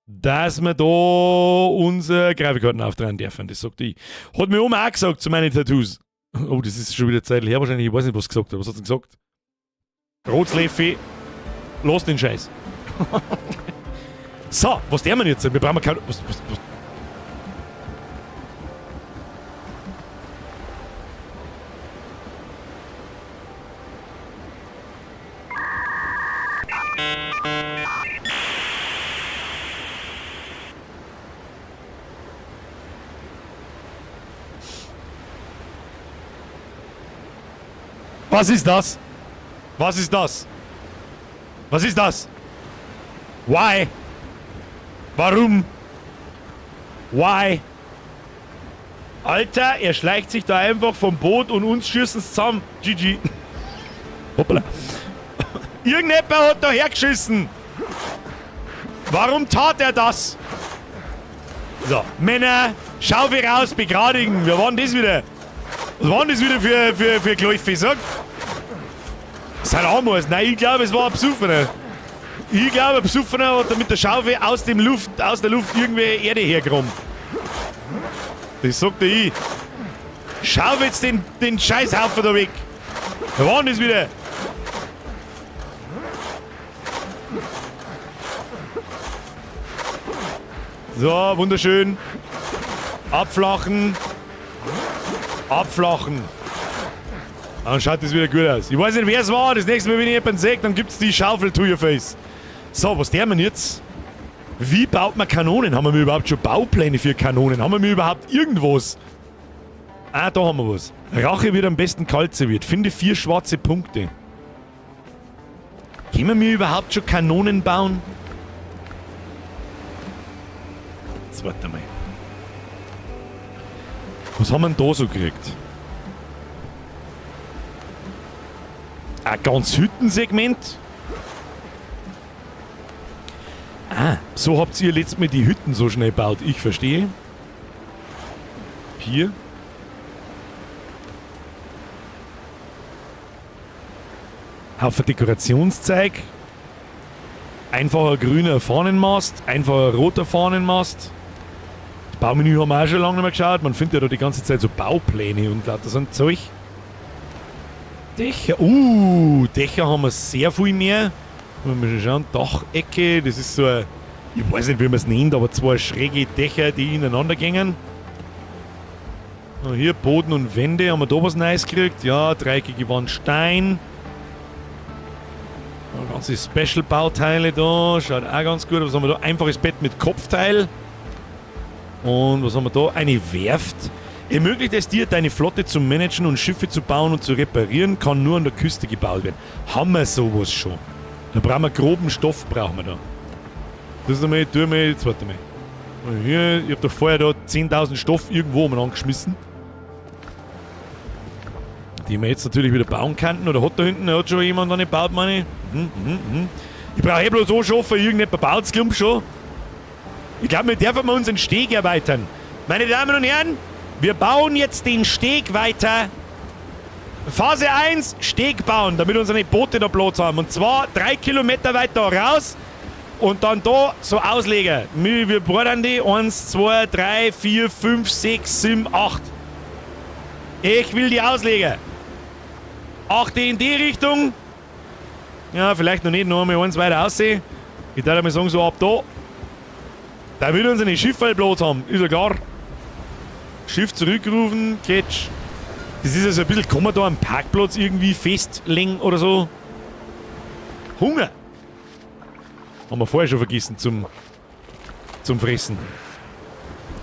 dass wir da unsere Grafikkarten aufdrehen dürfen. Das sagt ich. Hat mir Oma auch gesagt zu meinen Tattoos. Oh, das ist schon wieder Zeit her wahrscheinlich. Ich weiß nicht, was gesagt hat. Was hat sie gesagt? Rotsleffi, los den Scheiß. So, was der man jetzt? Wir brauchen kein... Was ist das? Was ist das? Was ist das? Why? Warum? Why? Alter, er schleicht sich da einfach vom Boot und uns schießen es zusammen. GG. Hoppala. Irgendjemand hat da hergeschissen. Warum tat er das? So, Männer, Schaufel raus, begradigen. Wer war denn das wieder? Was waren das wieder für Gläufe, sag? Das sind Ameisen. Nein, ich glaube, es war ein Besoffener. Ich glaube, ein Besoffener hat da mit der Schaufel aus der Luft irgendwie Erde hergeräumt. Das sagt er ich. Schaufel jetzt den Scheißhaufen da weg. Wer war denn das wieder? So, wunderschön. Abflachen. Abflachen. Dann schaut das wieder gut aus. Ich weiß nicht, wer es war. Das nächste Mal, wenn ich jemanden sehe, dann gibt es die Schaufel to your face. So, was der man jetzt? Wie baut man Kanonen? Haben wir überhaupt schon Baupläne für Kanonen? Haben wir überhaupt irgendwas? Ah, da haben wir was. Rache wird am besten kalt serviert. Finde 4 schwarze Punkte. Können wir überhaupt schon Kanonen bauen? Jetzt warte mal. Was haben wir denn da so gekriegt? Ein ganz Hüttensegment? Ah, so habt ihr letztes Mal die Hütten so schnell gebaut. Ich verstehe. Hier. Haufen Dekorationszeug. Einfacher grüner Fahnenmast. Einfacher roter Fahnenmast. Das Baumenü haben wir auch schon lange nicht mehr geschaut. Man findet ja da die ganze Zeit so Baupläne und lauter so ein Zeug. Dächer. Dächer haben wir sehr viel mehr. Wenn wir schon schauen, Dachecke. Das ist so ein, ich weiß nicht, wie man es nennt, aber 2 schräge Dächer, die ineinander gängen. Hier Boden und Wände. Haben wir da was Neues gekriegt? Ja, dreieckige Wand Stein. Ganze Special-Bauteile da. Schaut auch ganz gut. Was haben wir da? Einfaches Bett mit Kopfteil. Und was haben wir da? Eine Werft. Ermöglicht es dir, deine Flotte zu managen und Schiffe zu bauen und zu reparieren, kann nur an der Küste gebaut werden. Haben wir sowas schon? Da brauchen wir groben Stoff, brauchen wir da. Das ist einmal, jetzt warte mal. Hier, ich hab da vorher da 10.000 Stoff irgendwo mal angeschmissen. Die wir jetzt natürlich wieder bauen könnten. Oder hat da hinten, hat schon jemand eine gebaut, meine ich? Ich brauche bloß so schaffen, irgendjemand baut es, glaub schon. Ich glaube, wir dürfen mal unseren Steg erweitern. Meine Damen und Herren, wir bauen jetzt den Steg weiter. Phase 1, Steg bauen, damit unsere Boote da Platz haben. Und zwar 3 Kilometer weiter raus und dann da so auslegen. Wir bohren die 1, 2, 3, 4, 5, 6, 7, 8. Ich will die auslegen. 8 in die Richtung. Ja, vielleicht noch nicht, noch einmal eins weiter aussehen. Ich würde mal sagen, so ab da. Da will unsere Schiffe Platz haben, ist ja klar. Schiff zurückrufen, Catch. Das ist ja so ein bisschen, kann man da einen Parkplatz irgendwie festlegen oder so? Hunger! Haben wir vorher schon vergessen zum Fressen.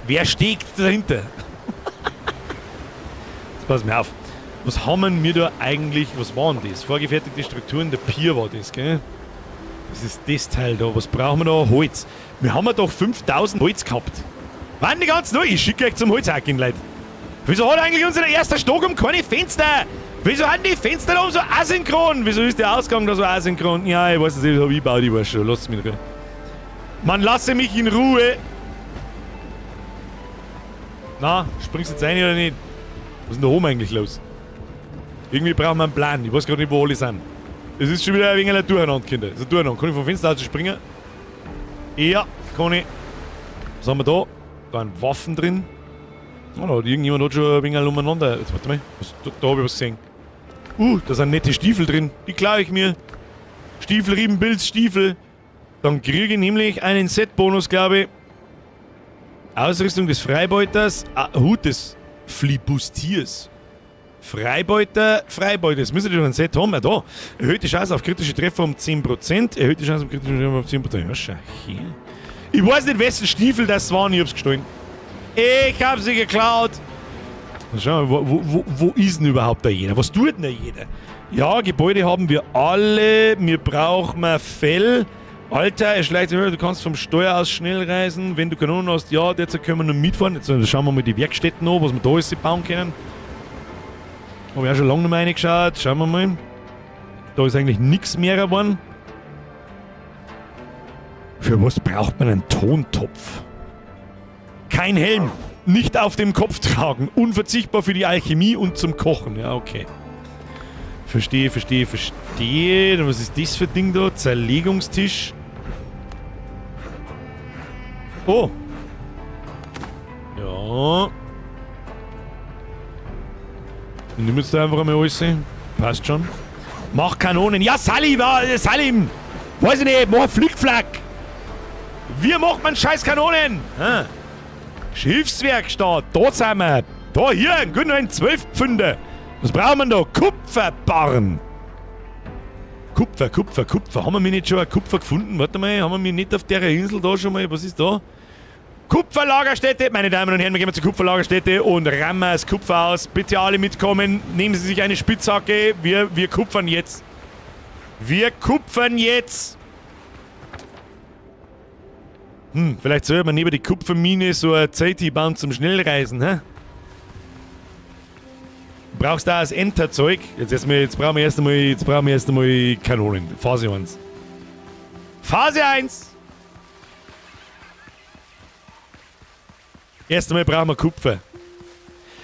Wer steckt dahinter? Jetzt pass mir auf. Was haben wir da eigentlich, was waren das? Vorgefertigte Strukturen, der Pier war das, gell? Das ist das Teil da. Was brauchen wir da? Holz. Wir haben ja doch 5000 Holz gehabt. Wann die ganzen neu? Ich schicke euch zum Holzhacken, Leute. Wieso hat eigentlich unser erster Stock um keine Fenster? Wieso haben die Fenster da um so asynchron? Wieso ist der Ausgang da so asynchron? Ja, ich weiß nicht, das habe ich gebaut, ich weiß schon. Lasst mich in Ruhe. Man lasse mich in Ruhe. Na, springst du jetzt rein oder nicht? Was ist denn da oben eigentlich los? Irgendwie brauchen wir einen Plan. Ich weiß gerade nicht, wo alle sind. Es ist schon wieder ein wenig ein Durcheinander, Kinder. Es ist ein Durcheinander. Kann ich vom Fenster aus springen? Ja, kann ich. Was haben wir da? Da sind Waffen drin. Oh, da hat irgendjemand hat schon ein wenig umeinander. Jetzt warte mal. Da habe ich was gesehen. Da sind nette Stiefel drin. Die klaue ich mir. Stiefel, Riebenpilz, Stiefel. Dann kriege ich nämlich einen Set-Bonus, glaube ich. Ausrüstung des Freibeuters. Hut des Flibustiers. Freibeuter. Das müsste doch ein Set haben. Da. Erhöhte Chance auf kritische Treffer um 10%. Erhöhte Chance auf kritische Treffer um 10%. Ja, schau hier. Ich weiß nicht, wessen Stiefel das waren. Ich hab's gestohlen. Ich hab sie geklaut. Schau mal, wo ist denn überhaupt da jeder? Was tut denn da jeder? Ja, Gebäude haben wir alle. Wir brauchen Fell. Alter, er schleicht du kannst vom Steuer aus schnell reisen. Wenn du Kanonen hast, ja, derzeit können wir noch mitfahren. Jetzt schauen wir mal die Werkstätten an, was wir da alles bauen können. Habe ich auch schon lange noch mal reingeschaut. Schauen wir mal. Da ist eigentlich nichts mehr geworden. Für was braucht man einen Tontopf? Kein Helm. Nicht auf dem Kopf tragen. Unverzichtbar für die Alchemie und zum Kochen. Ja, okay. Verstehe. Was ist das für ein Ding da? Zerlegungstisch. Oh. Ja. Ich nehme jetzt da einfach einmal alles. Passt schon. Mach Kanonen. Ja, Salim. Weiß ich nicht. Mach Flickflack. Wie macht man scheiß Kanonen? Schiffswerkstatt. Da sind wir. Da, hier. Einen 12 Pfünder. Was brauchen wir da? Kupferbarren. Kupfer. Haben wir nicht schon ein Kupfer gefunden? Warte mal, haben wir nicht auf der Insel da schon mal? Was ist da? Kupferlagerstätte. Meine Damen und Herren, wir gehen zur Kupferlagerstätte und rammen das Kupfer aus. Bitte alle mitkommen. Nehmen Sie sich eine Spitzhacke. Wir kupfern jetzt. Vielleicht soll man neben die Kupfermine so eine Zeiti bauen zum Schnellreisen, hä? Brauchst du auch das Enterzeug? Jetzt brauchen wir erst einmal Kanonen. Phase 1. Phase 1! Erst einmal brauchen wir Kupfer.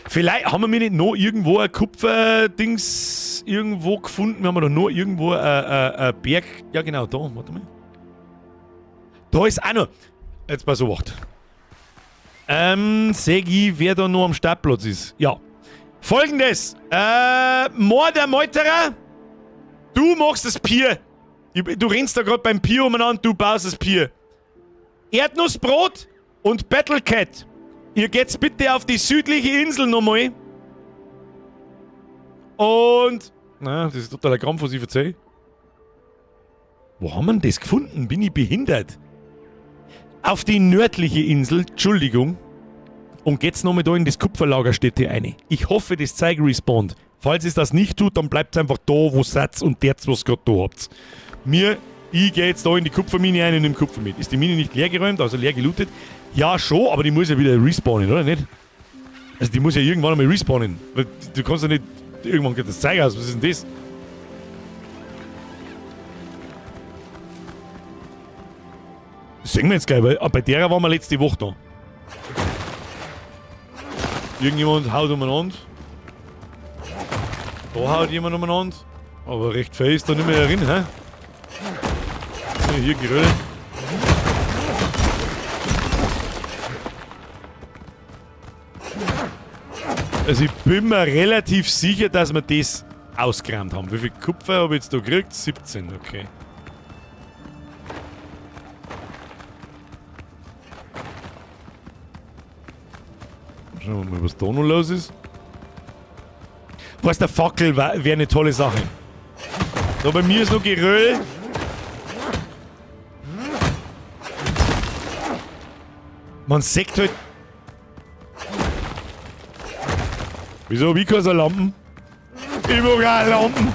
Vielleicht haben wir nicht noch irgendwo ein Kupferdings irgendwo gefunden. Wir haben doch noch irgendwo ein Berg. Ja genau, da. Warte mal. Da ist auch noch. Jetzt pass auf. Segi, wer da noch am Startplatz ist. Ja. Folgendes. Moor der Meuterer. Du machst das Pier. Du rennst da gerade beim Pier umeinander, du baust das Pier. Erdnussbrot und Battlecat. Ihr geht's bitte auf die südliche Insel nochmal. Und... Na, das ist totaler Krampf, was ich erzähle. Wo haben wir denn das gefunden? Bin ich behindert? Auf die nördliche Insel, Entschuldigung. Und geht's nochmal da in das Kupferlagerstätte rein. Ich hoffe, das Zeug respawnt. Falls es das nicht tut, dann bleibt einfach da, wo es seid und derz, was gerade da habt. Ich gehe jetzt da in die Kupfermine rein und nehme Kupfer mit. Ist die Mine nicht leer geräumt, also leer gelootet? Ja, schon, aber die muss ja wieder respawnen, oder nicht? Also die muss ja irgendwann einmal respawnen. Du kannst ja nicht... Irgendwann geht das Zeug aus. Was ist denn das? Das sehen wir jetzt gleich, weil bei der waren wir letzte Woche da. Irgendjemand haut umeinander. Da haut jemand umeinander. Aber recht viel ist da nicht mehr drin, hä? Hier Geröll. Also ich bin mir relativ sicher, dass wir das ausgeräumt haben. Wie viel Kupfer habe ich jetzt da gekriegt? 17, okay. Schauen wir mal, was da noch los ist. Was, der Fackel wäre eine tolle Sache. Da bei mir ist noch Geröll. Man sagt halt... Wieso hab ich keine so Lampen? Ich mag auch Lampen.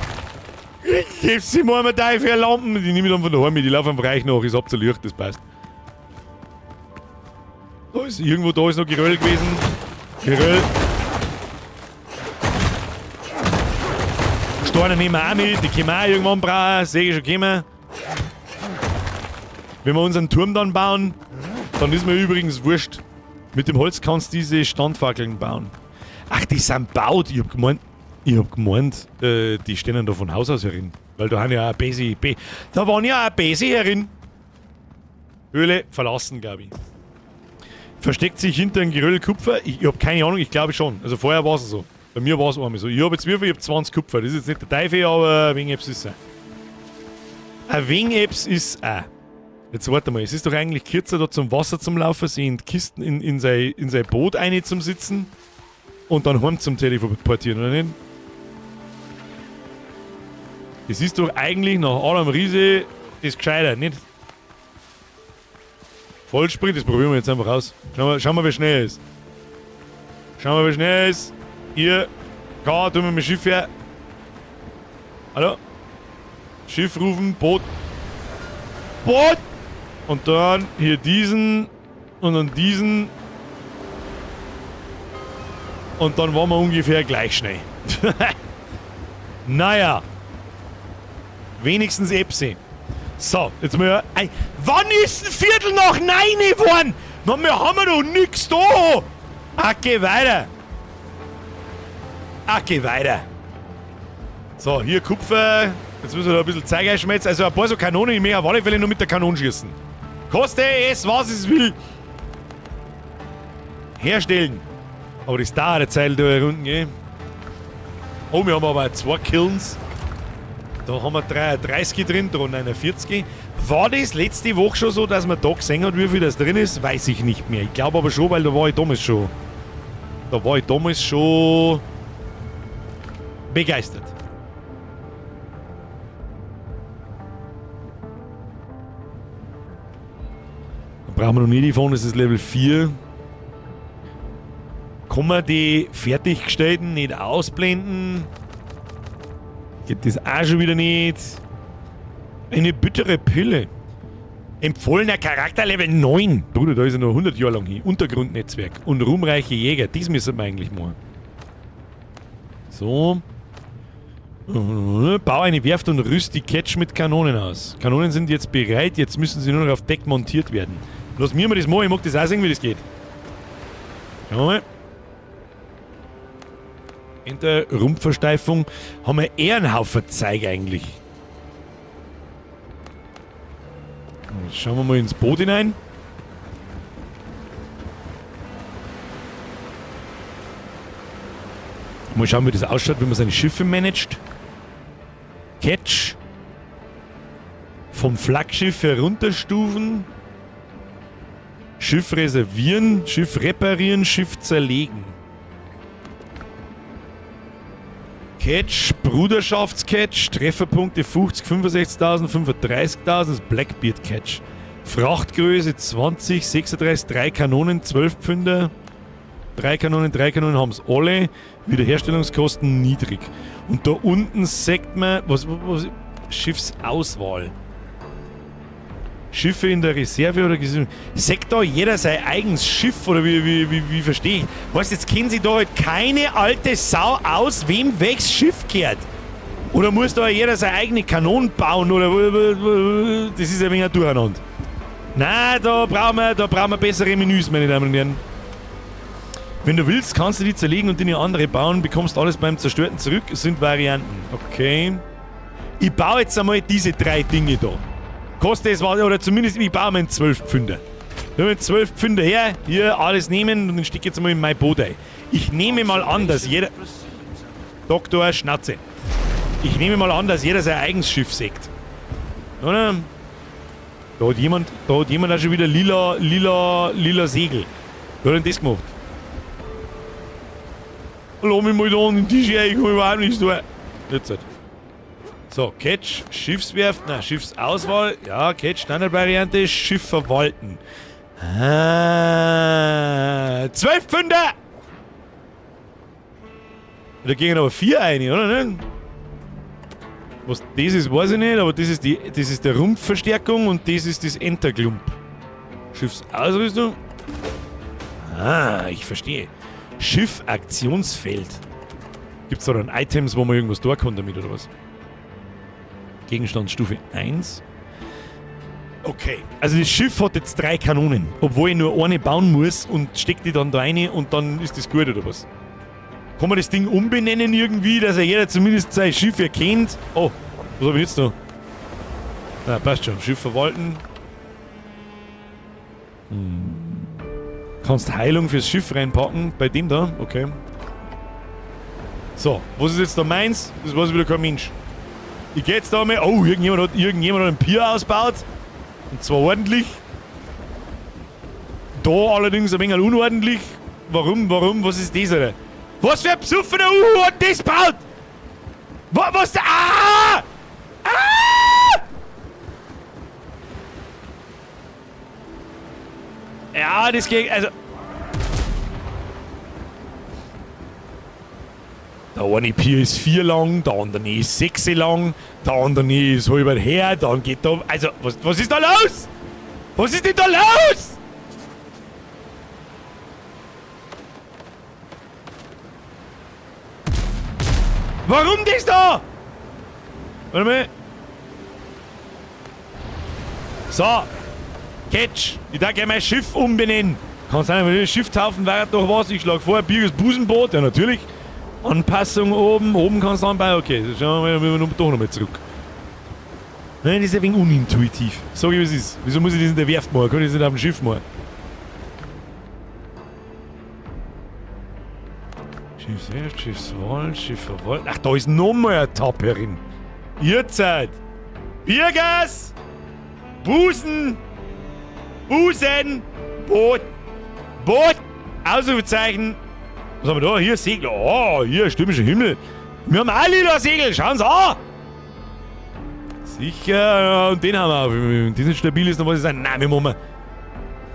Ich gebe sie mal einmal da für Lampen. Die nehme ich dann von daheim mit. Die laufen am Bereich nach. Ist absolut, das passt. Da ist, irgendwo da ist noch Geröll gewesen. Geröll. Steine nehmen wir auch mit. Die können wir auch irgendwann brauchen. Säge schon kommen. Wenn wir unseren Turm dann bauen, dann ist mir übrigens wurscht. Mit dem Holz kannst du diese Standfackeln bauen. Ach, die sind baut. Ich hab gemeint, die stehen da von Haus aus herin. Weil da haben ja auch Besi. Da waren ja auch Besi herin. Höhle verlassen, glaube ich. Versteckt sich hinter einem Geröll Kupfer? Ich hab keine Ahnung, ich glaube schon. Also vorher war es so. Bei mir war es einmal so. Ich habe jetzt wie viel? Ich hab 20 Kupfer. Das ist jetzt nicht der Teufel, aber ein wenig Eps ist es auch. Ein wenig Eps ist auch. Jetzt warte mal, es ist doch eigentlich kürzer da zum Wasser zum Laufen, sie in Kisten in sein Boot rein zum Sitzen und dann heim zum Teleportieren, oder nicht? Das ist doch eigentlich nach Adam Riese das Gescheiter, nicht? Vollsprint, das probieren wir jetzt einfach aus. Schauen wir, wie schnell er ist. Schauen wir, wie schnell er ist. Hier, tun wir mein Schiff her. Hallo? Schiff rufen, Boot. Boot! Und dann hier diesen und dann diesen. Und dann waren wir ungefähr gleich schnell. Naja. Wenigstens Epsi. So, jetzt mal. Wann ist ein Viertel nach 9 geworden? Mann, wir haben doch nix da. Ach, geh weiter. So, hier Kupfer. Jetzt müssen wir da ein bisschen Zeug einschmelzen. Also ein paar so Kanonen, ich möchte auf alle Fälle nur mit der Kanone schießen. Koste es, was es will. Herstellen. Aber das dauert eine Zeit da unten, gell? Oh, wir haben aber 2 Kills. Da haben wir 33 drin, da 49. War das letzte Woche schon so, dass man da gesehen hat, wie viel das drin ist? Weiß ich nicht mehr. Ich glaube aber schon, weil da war ich damals schon. Begeistert. Dann brauchen wir noch nie die von, das ist Level 4. Kann man die fertiggestellten nicht ausblenden? Geht das auch schon wieder nicht? Eine bittere Pille. Empfohlener Charakter Level 9. Bruder, da ist er noch 100 Jahre lang hin. Untergrundnetzwerk und ruhmreiche Jäger. Das müssen wir eigentlich machen. So. Bau eine Werft und rüst die Catch mit Kanonen aus. Kanonen sind jetzt bereit, jetzt müssen sie nur noch auf Deck montiert werden. Lass mir mal das machen, ich mag das auch sehen, wie das geht. Schauen wir mal. In der Rumpfversteifung haben wir eher einen Haufen Zeug eigentlich. Jetzt schauen wir mal ins Boot hinein. Mal schauen, wie das ausschaut, wenn man seine Schiffe managt. Catch. Vom Flaggschiff herunterstufen. Schiff reservieren, Schiff reparieren, Schiff zerlegen. Catch, Bruderschaftscatch, Trefferpunkte 50, 65.000, 35.000, das Blackbeard Catch. Frachtgröße 20, 36, 3 Kanonen, 12 Pfünder. 3 Kanonen haben es alle. Wiederherstellungskosten niedrig. Und da unten sagt man, was Schiffsauswahl. Schiffe in der Reserve oder sagt da jeder sein eigenes Schiff oder wie verstehe ich? Weißt, jetzt kennen sie da halt keine alte Sau aus, wem welches Schiff gehört. Oder muss da jeder seine eigene Kanonen bauen oder das ist ein wenig durcheinander. Nein, da brauchen wir bessere Menüs, meine Damen und Herren. Wenn du willst, kannst du die zerlegen und in eine andere bauen, bekommst alles beim Zerstörten zurück. Es sind Varianten. Okay. Ich baue jetzt einmal diese 3 Dinge da. Kostet es was, oder zumindest ich baue mir einen 12-Pfünder. Wenn wir 12 Pfünder her, hier alles nehmen und dann stecke ich jetzt mal in mein Boot ein. Ich nehme mal an, dass jeder... Doktor Schnauze. Ich nehme mal an, dass jeder sein eigenes Schiff sägt. Oder? Da hat jemand auch schon wieder lila Segel. Wer hat denn das gemacht? Lass mich mal da an den Tisch her, ich kann überhaupt nichts tun. Jetzt halt. So, Catch, Schiffswerft, nein, Schiffsauswahl. Ja, Catch, Standardvariante, Schiff verwalten. 12 Pfünder! Da gehen aber 4 ein, oder nicht? Was das ist, weiß ich nicht, aber das ist der Rumpfverstärkung und das ist das Enterklump. Schiffsausrüstung. Ah, ich verstehe. Schiff-Aktionsfeld. Gibt's da dann Items, wo man irgendwas tun kann damit, oder was? Gegenstandsstufe 1. Okay, also das Schiff hat jetzt 3 Kanonen, obwohl ich nur eine bauen muss und steck die dann da rein und dann ist das gut, oder was? Kann man das Ding umbenennen irgendwie, dass jeder zumindest sein Schiff erkennt? Oh, was habe ich jetzt da? Na, passt schon. Schiff verwalten. Kannst Heilung fürs Schiff reinpacken. Bei dem da? Okay. So, was ist jetzt da meins? Das weiß wieder kein Mensch. Ich geh jetzt da mal. Oh, irgendjemand hat ein Pier ausgebaut. Und zwar ordentlich. Da allerdings ein wenig unordentlich. Warum? Was ist das, Alter? Was für ein besoffener Uhu hat das gebaut? Was da? Ah! Ah! Ja, das geht. Also. Der eine Pier ist 4 lang, der andere ist 6 lang, der andere ist halber her, dann geht da. Also, was ist da los? Was ist denn da los? Warum das da? Warte mal. So. Catch. Ich darf gerne mein Schiff umbenennen. Kann sein, wenn das Schiff taufen wäre doch was. Ich schlage vor, Birges Busenboot. Ja, natürlich. Anpassung oben. Oben kannst du anbauen. Okay, dann schauen wir mal doch nochmal zurück. Nein, das ist ein wenig unintuitiv. Sag ich, was ist. Wieso muss ich das in der Werft machen? Kann ich das nicht auf dem Schiff machen? Schiffswerft, Schiffswahl, Schiff verwalten. Ach, da ist nochmal eine Tapperin. Ihr Zeit. Birgas! Busen! Boot! Ausrufezeichen! Was haben wir da? Hier Segel. Oh, hier stürmischer Himmel. Wir haben auch lila Segel. Schauen Sie an! Sicher, ja, und den haben wir auch. Wenn das nicht stabil ist, dann muss ich sagen, nein, wir machen.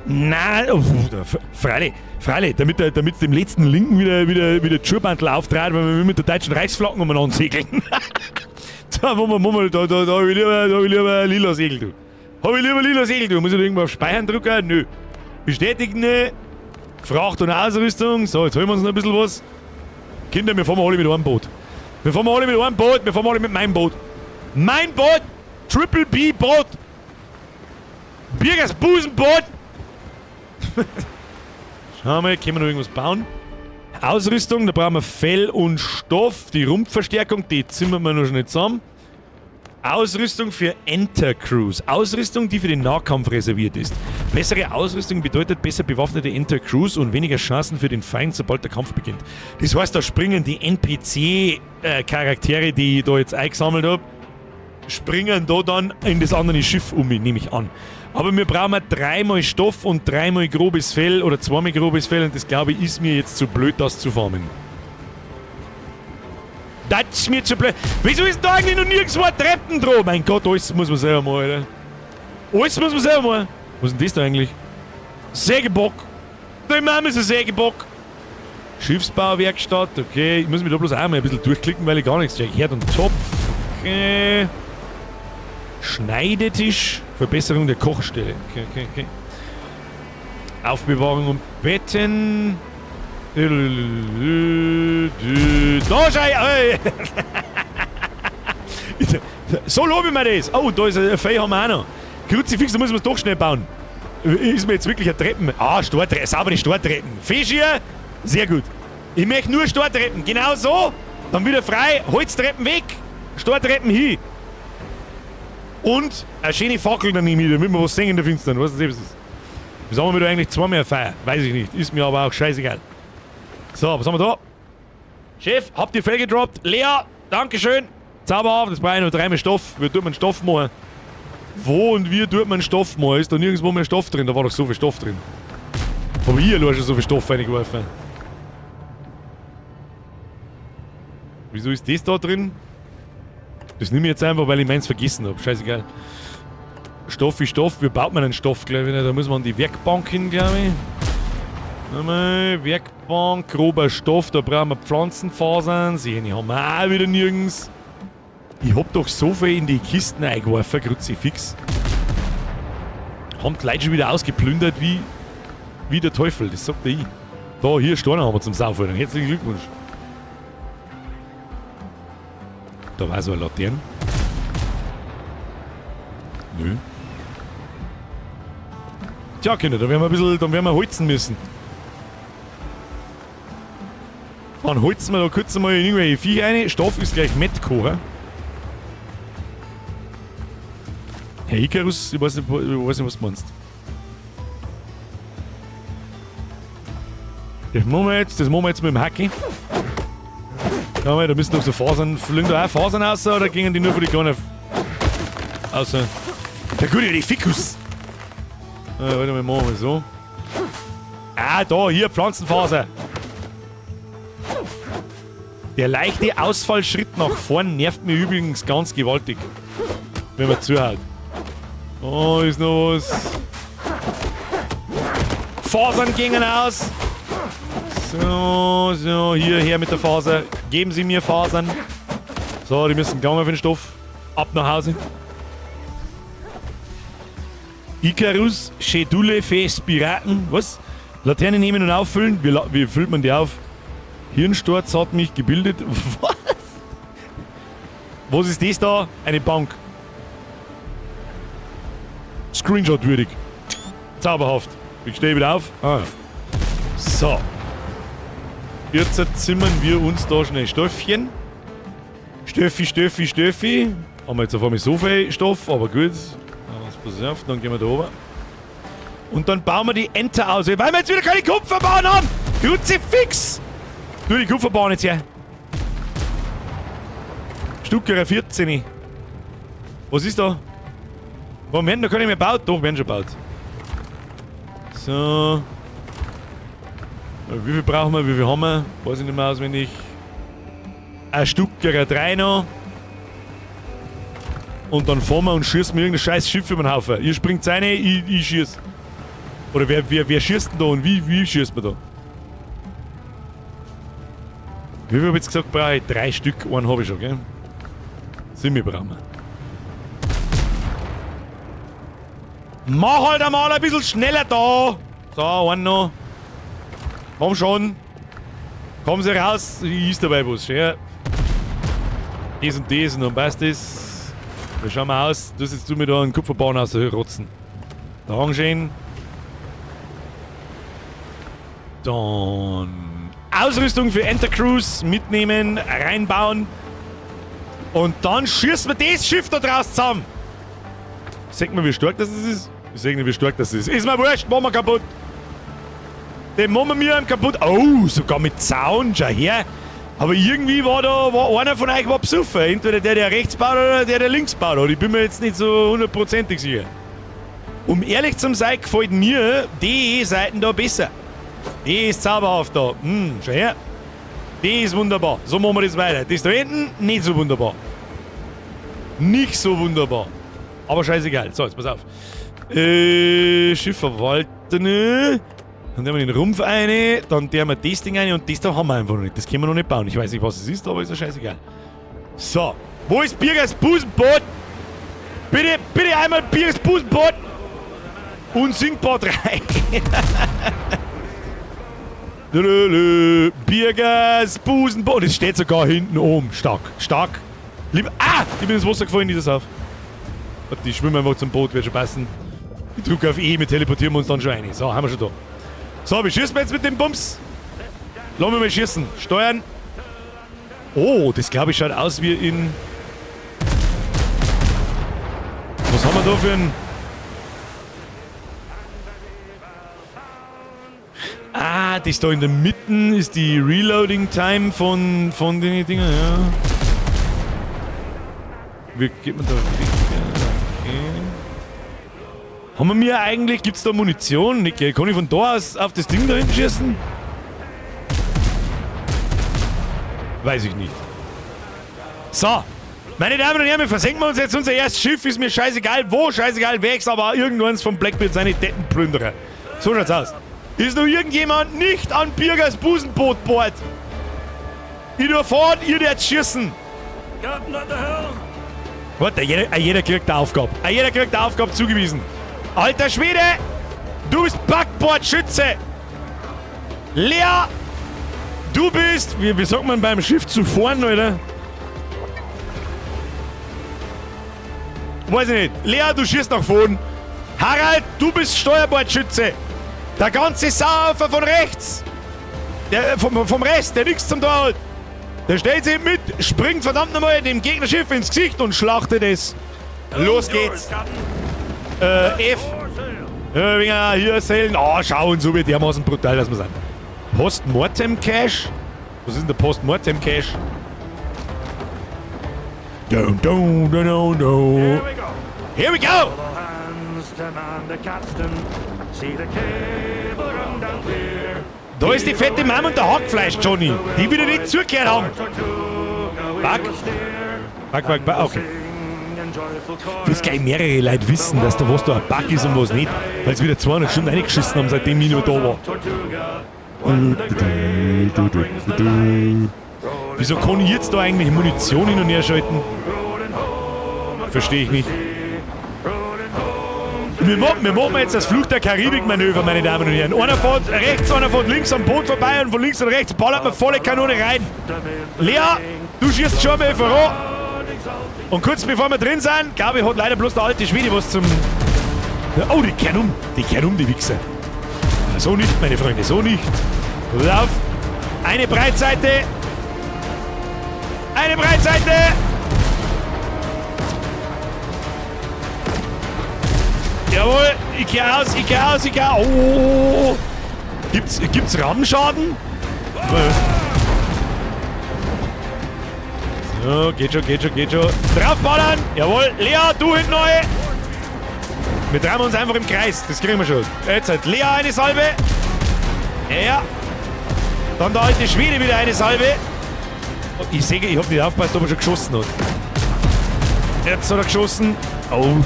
Nein, freilich, damit dem letzten Linken wieder die Schuhbandel auftrat, weil wir mit der deutschen Reichsflaggen umeinander segeln. Da habe ich lieber lila Segel, du. Muss ich da irgendwo auf Speichern drücken? Nö. Bestätigen, ne? Fracht und Ausrüstung. So, jetzt holen wir uns noch ein bisschen was. Kinder, wir fahren alle mit einem Boot. Wir fahren alle mit meinem Boot. Mein Boot! Triple B Boot! Birgers Busenboot! Schauen wir mal, können wir noch irgendwas bauen? Ausrüstung, da brauchen wir Fell und Stoff. Die Rumpfverstärkung, die zimmern wir noch nicht zusammen. Ausrüstung für Enter-Crews. Ausrüstung, die für den Nahkampf reserviert ist. Bessere Ausrüstung bedeutet besser bewaffnete Enter-Crews und weniger Chancen für den Feind, sobald der Kampf beginnt. Das heißt, da springen die NPC-Charaktere, die ich da jetzt eingesammelt habe, springen da dann in das andere Schiff nehme ich an. Aber wir brauchen 3-mal Stoff und 3-mal grobes Fell oder 2-mal grobes Fell und das, glaube ich, ist mir jetzt zu blöd, das zu farmen. Das ist mir zu blöd. Wieso ist da eigentlich noch nirgends ein Treppen dran? Mein Gott, alles muss man selber machen, Alter. Alles muss man selber machen. Was ist denn das da eigentlich? Sägebock. Da haben wir so Sägebock. Schiffsbauwerkstatt, okay. Ich muss mich da bloß auch mal ein bisschen durchklicken, weil ich gar nichts check. Herd und Topf. Okay. Schneidetisch. Verbesserung der Kochstelle. Okay. Aufbewahrung und Betten. Da schau ich! So lobe ich mir das. Oh, da ist ein Fei haben wir auch noch. Kruzifix, da muss man es doch schnell bauen. ist mir jetzt wirklich ein Treppen. Ah, saubere Starttreppen. Fisch hier, sehr gut. Ich möchte nur Starttreppen. Genau so. Dann wieder frei. Holztreppen weg. Starttreppen hin. Und eine schöne Fackel daneben wieder, damit wir was sehen in der Finstern. Was ist das? Was haben wir da eigentlich zweimal Feier? Weiß ich nicht. Ist mir aber auch scheißegal. So, was haben wir da? Chef, habt ihr Fell gedroppt? Lea, dankeschön. Zauberhaft, das brauche ich noch 3 Stoff. Wie tut man Stoff machen? Wo und wie tut man Stoff machen? Ist da nirgendwo mehr Stoff drin? Da war doch so viel Stoff drin. Aber hier schon so viel Stoff reingeworfen. Wieso ist das da drin? Das nehme ich jetzt einfach, weil ich meins vergessen habe. Scheißegal. Stoff ist Stoff. Wie baut man einen Stoff, glaube ich? Da muss man an die Werkbank hin, glaube ich. Einmal Werkbank, grober Stoff. Da brauchen wir Pflanzenfasern. Sehen, haben wir auch wieder nirgends. Ich hab doch so viel in die Kisten eingeworfen, Kruzifix. Haben die Leute schon wieder ausgeplündert wie der Teufel. Das sagt ich. Da, hier Steine haben wir zum Saufen. Herzlichen Glückwunsch. Da war so eine Laterne. Nö. Tja, Kinder, da werden wir holzen müssen. Dann holzen wir da kurz mal in irgendwelche Viecher rein. Stoff ist gleich Metco, hä? Herr Icarus, ich weiß nicht, was du meinst. Das machen wir jetzt mit dem Hacki. Ja, da müssen noch so Fasern. Fliegen da auch Fasern raus oder gingen die nur für die kleinen. Außer. Der gute, die Fikus! Warte mal, machen wir so. Ah, da, hier, Pflanzenfaser. Der leichte Ausfallschritt nach vorn nervt mich übrigens ganz gewaltig. Wenn man zuhaut. Oh, ist noch was. Fasern gingen aus. So, hier, her mit der Faser. Geben Sie mir Fasern. So, die müssen gegangen für den Stoff. Ab nach Hause. Icarus, Schedule, Fes, Piraten. Was? Laternen nehmen und auffüllen. Wie füllt man die auf? Hirnsturz hat mich gebildet. Was? Was ist das da? Eine Bank. Screenshot würdig. Zauberhaft. Ich stehe wieder auf. Ah. So. Jetzt zimmern wir uns da schnell Stoffchen. Stöffi. Haben wir jetzt auf einmal so viel Stoff, aber gut. Pass auf, dann gehen wir da oben. Und dann bauen wir die Ente aus, weil wir jetzt wieder keine Kupferbahn haben. Kruzifix! Tu die Kupferbahn jetzt her. Stuckerer 14. Was ist da? Warum werden da keine mehr gebaut? Doch, werden schon gebaut. So. Wie viel brauchen wir? Wie viel haben wir? Weiß ich nicht mehr auswendig. Ein Stuckerer 3 noch. Und dann fahren wir und schießen wir irgendein scheiß Schiff über den Haufen. Ihr springt rein, ich schieß. Oder wer schießt denn da und wie schießt man da? Wie viel hab ich jetzt gesagt, brauche ich 3 Stück. Einen habe ich schon, gell? 7 brauchen wir. Mach halt einmal ein bisschen schneller da! So, einen noch. Komm schon. Kommen Sie raus, ist dabei was. Ja. Das und das und dann passt das. Da schauen wir aus. Du jetzt mir da einen Kupferbahn aus der Höhe rotzen. Da anstehen. Dann Ausrüstung für Entercruise mitnehmen, reinbauen. Und dann schießen wir das Schiff da draus zusammen. Seht mal, wie stark das ist? Ich sehe nicht, wie stark das ist. Ist mir wurscht, machen wir kaputt. Den machen wir kaputt. Oh, sogar mit Zaun, schau her. Aber irgendwie war einer von euch besoffen. Entweder der rechts baut oder der links baut. Und ich bin mir jetzt nicht so hundertprozentig sicher. Um ehrlich zu sein, gefällt mir die Seiten da besser. Die ist zauberhaft da. Schau her. Die ist wunderbar. So machen wir das weiter. Das da hinten, nicht so wunderbar. Nicht so wunderbar. Aber scheißegal. So, jetzt pass auf. Schiff verwalten. Dann nehmen wir den Rumpf rein, dann nehmen wir das Ding rein und das da haben wir einfach noch nicht. Das können wir noch nicht bauen. Ich weiß nicht, was es ist, aber ist ja scheißegal. So, wo ist Birgers Busenboot? Bitte einmal Birgers Busenboot und Sinkboot rein. Birgers Busenboot. Es steht sogar hinten oben. Stark. Ich bin ins Wasser gefallen, dieses auf. Die schwimmen einfach zum Boot, wird schon passen. Ich drücke auf E, wir teleportieren wir uns dann schon rein. So, haben wir schon da. So, wie schießen wir jetzt mit dem Bums? Lassen wir mal schießen. Steuern. Oh, das glaube ich schaut aus wie in... Was haben wir da für ein... Ah, das da in der Mitte ist die Reloading-Time von den Dingen, ja. Wie geht man da weg? Okay. Haben wir mir eigentlich, gibt's da Munition? Nicht, kann ich von da aus auf das Ding da hinten schießen? Weiß ich nicht. So, meine Damen und Herren, wir versenken uns jetzt unser erstes Schiff. Ist mir scheißegal wo, scheißegal wegs, aber irgendwann von Blackbeard seine Dettenplünderer. So schaut's aus. Ist noch irgendjemand nicht an Birgers Busenboot bohrt? Ich nur fort, ihr werdet schießen. Warte, jeder kriegt eine Aufgabe. Jeder kriegt eine Aufgabe zugewiesen. Alter Schwede, du bist Backbordschütze. Lea, du bist, wie sagt man beim Schiff zu vorn, oder? Weiß ich nicht. Lea, du schießt nach vorn. Harald, du bist Steuerbordschütze. Der ganze Saufer von rechts. Der, vom Rest, der nichts zum Tor hat. Der stellt sich mit, springt verdammt nochmal dem Gegnerschiff ins Gesicht und schlachtet es. Los geht's. F. Hier Sailen. Oh, schauen, so wird dermaßen brutal, dass wir sind. Postmortem Cache? Was ist denn der Postmortem Cache? Here we go! Da ist die fette Mama und der Hackfleisch, Johnny. Die wieder nicht zugehört haben. Back, okay. Ich will gleich mehrere Leute wissen, dass da was da ein Bug ist und was nicht. Weil sie wieder 200 Stunden reingeschissen haben, seitdem ich nur da war. Wieso kann ich jetzt da eigentlich Munition hin und her schalten? Verstehe ich nicht. Wir machen jetzt das Fluch der Karibik-Manöver, meine Damen und Herren. Einer fährt rechts, einer fährt links am Boot vorbei und von links und rechts ballert man volle Kanone rein. Lea, du schießt schon mal voran. Und kurz bevor wir drin sind, glaube ich, hat leider bloß der alte Schwede was zum... Oh, die kehren die Wichser. So nicht, meine Freunde, so nicht. Pass auf. Eine Breitseite. Eine Breitseite. Jawohl, ich geh aus. Oh. Gibt's Rammenschaden? So, geht schon. Draufballern! Jawohl, Lea, du hinten neu! Wir drehen uns einfach im Kreis, das kriegen wir schon. Jetzt hat Lea eine Salbe. Ja. Dann der alte Schwede wieder eine Salbe. Oh, ich sehe, ich hab nicht aufgepasst, ob er schon geschossen hat. Jetzt hat er geschossen. Oh.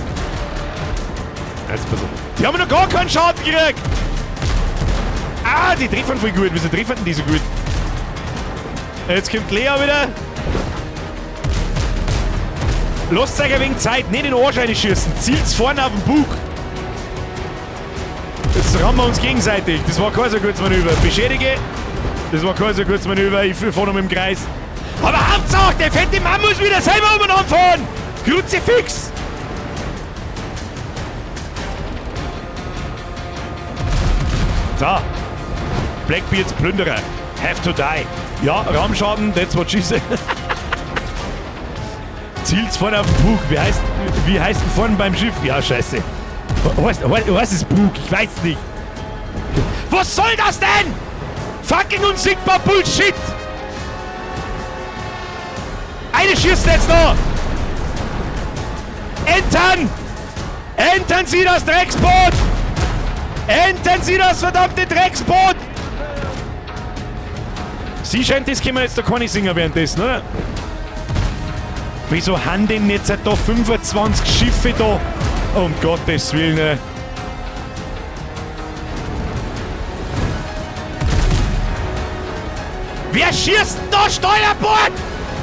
Jetzt pass auf. Die haben noch gar keinen Schaden gekriegt! Ah, die treffen voll gut. Wieso treffen die so gut? Jetzt kommt Lea wieder. Lasst euch ein wenig Zeit, nicht in den Arsch schießen. Zielt's vorne auf den Bug. Jetzt rammen wir uns gegenseitig. Das war kein so gutes Manöver. Beschädige. Das war kein so gutes Manöver. Ich fahre noch mit dem Kreis. Aber Hauptsache, der fette Mann muss wieder selber umeinander fahren. Kruzifix. So. Blackbeards Plünderer. Have to die. Ja, Rammschaden, that's what she said. Zielt's vorne auf den Bug. Wie heißt denn vorne beim Schiff? Ja, scheiße. Was ist Bug? Ich weiß nicht. Was soll das denn? Fucking unsinkbar Bullshit! Eine schießt jetzt noch! Entern! Entern Sie das Drecksboot! Entern Sie das verdammte Drecksboot! Sie scheint, das können wir jetzt da keine singen währenddessen, oder? Wieso haben denn jetzt da 25 Schiffe da? Um Gottes Willen. Wer schießt denn da Steuerbord?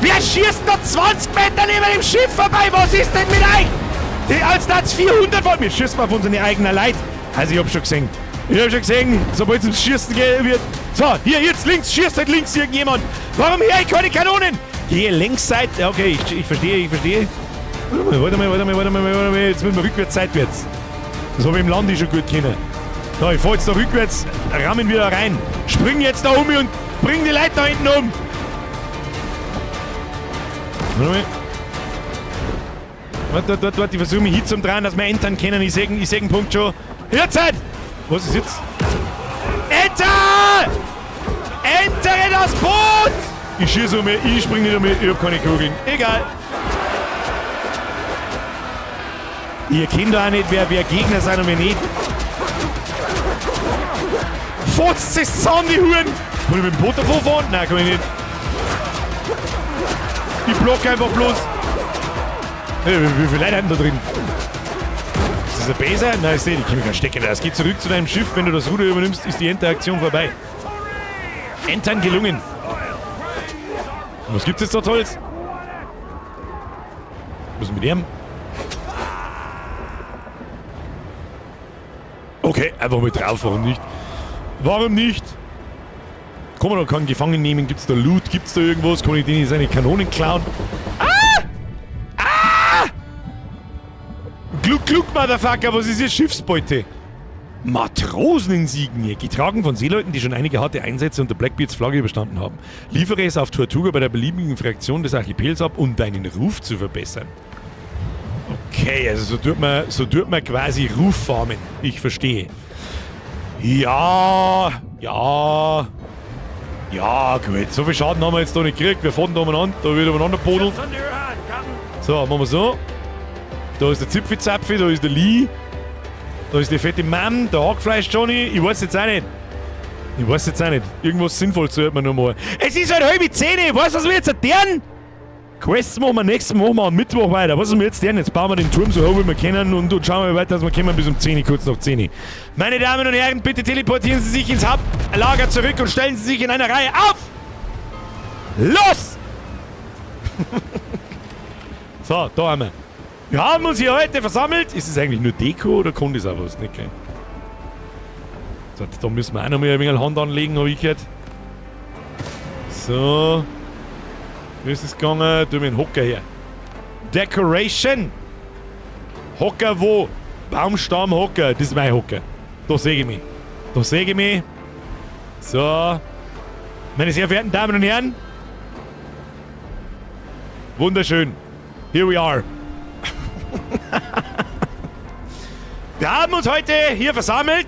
Wer schießt da 20 Meter neben dem Schiff vorbei? Was ist denn mit euch? Als das 400 von mir schießt man auf unsere eigenen Leute. Also ich hab schon gesehen, sobald es ums Schießen wird. So, hier, jetzt links, schießt halt links irgendjemand. Warum hier keine Kanonen? Hier, Längsseite, okay, ich verstehe. Warte mal, jetzt müssen wir rückwärts, seitwärts. Das habe ich im Land schon gut kennen. Da, ich fahr jetzt da rückwärts, ramm ihn wieder rein. Spring jetzt da um und bring die Leute da hinten um. Warte, ich versuche mich hier zum Drehen, dass wir entern können. Ich sehe einen Punkt schon. Jetzt! Was ist jetzt? Enter! Entere das Boot! Ich schieße um mich, ich spring nicht um mich, ich hab keine Kugeln. Egal. Ihr kennt doch auch nicht, wer Gegner sind und wer nicht. Fotzt es zusammen, die Huren! Kann ich mit dem Boot davor fahren? Nein, kann ich nicht. Ich block einfach bloß. Hey, wie viele Leute haben da drin? Ist das ein Bäser? Nein, ich sehe, ich kann mich gar stecken. Es geht zurück zu deinem Schiff. Wenn du das Ruder übernimmst, ist die Interaktion vorbei. Entern gelungen. Was gibt's jetzt da Tolles? Was ist mit dem? Okay, einfach mal drauf, warum nicht? Warum nicht? Kann man da keinen Gefangen nehmen? Gibt's da Loot? Gibt's da irgendwas? Kann ich denen seine Kanonen klauen? Gluck, Motherfucker, was ist hier Schiffsbeute? Matroseninsigne, getragen von Seeleuten, die schon einige harte Einsätze unter Blackbeards Flagge überstanden haben. Liefere es auf Tortuga bei der beliebigen Fraktion des Archipels ab, um deinen Ruf zu verbessern. Okay, also so tut man quasi Ruf farmen. Ich verstehe. Ja, gut. So viel Schaden haben wir jetzt da nicht gekriegt. Wir fahren da umeinander, da wird umeinander podelt. So, machen wir so. Da ist der Zipfi-Zapfi, da ist der Lee. Da ist die fette Mam, der Hackfleisch Johnny. Ich weiß jetzt auch nicht. Irgendwas Sinnvolles sollte man noch mal. Es ist halt 9:30. Weißt du, was wir jetzt erzählen? Quests machen wir nächsten Mal am Mittwoch weiter. Was ist wir jetzt denn? Jetzt bauen wir den Turm so hoch, wie wir können und schauen wir weiter, dass wir kommen bis um 10, kurz nach 10. Meine Damen und Herren, bitte teleportieren Sie sich ins Hauptlager zurück und stellen Sie sich in einer Reihe auf! Los! So, da haben wir. Wir haben uns hier heute versammelt. Ist es eigentlich nur Deko oder kann das auch was? Nicht, okay. So, da müssen wir auch noch mal ein wenig Hand anlegen, habe ich gehört. So. Wie ist es gegangen? Tu mir einen Hocker her. Decoration. Hocker wo? Baumstamm Hocker. Das ist mein Hocker. Da sehe ich mich. So. Meine sehr verehrten Damen und Herren. Wunderschön. Here we are. Wir haben uns heute hier versammelt,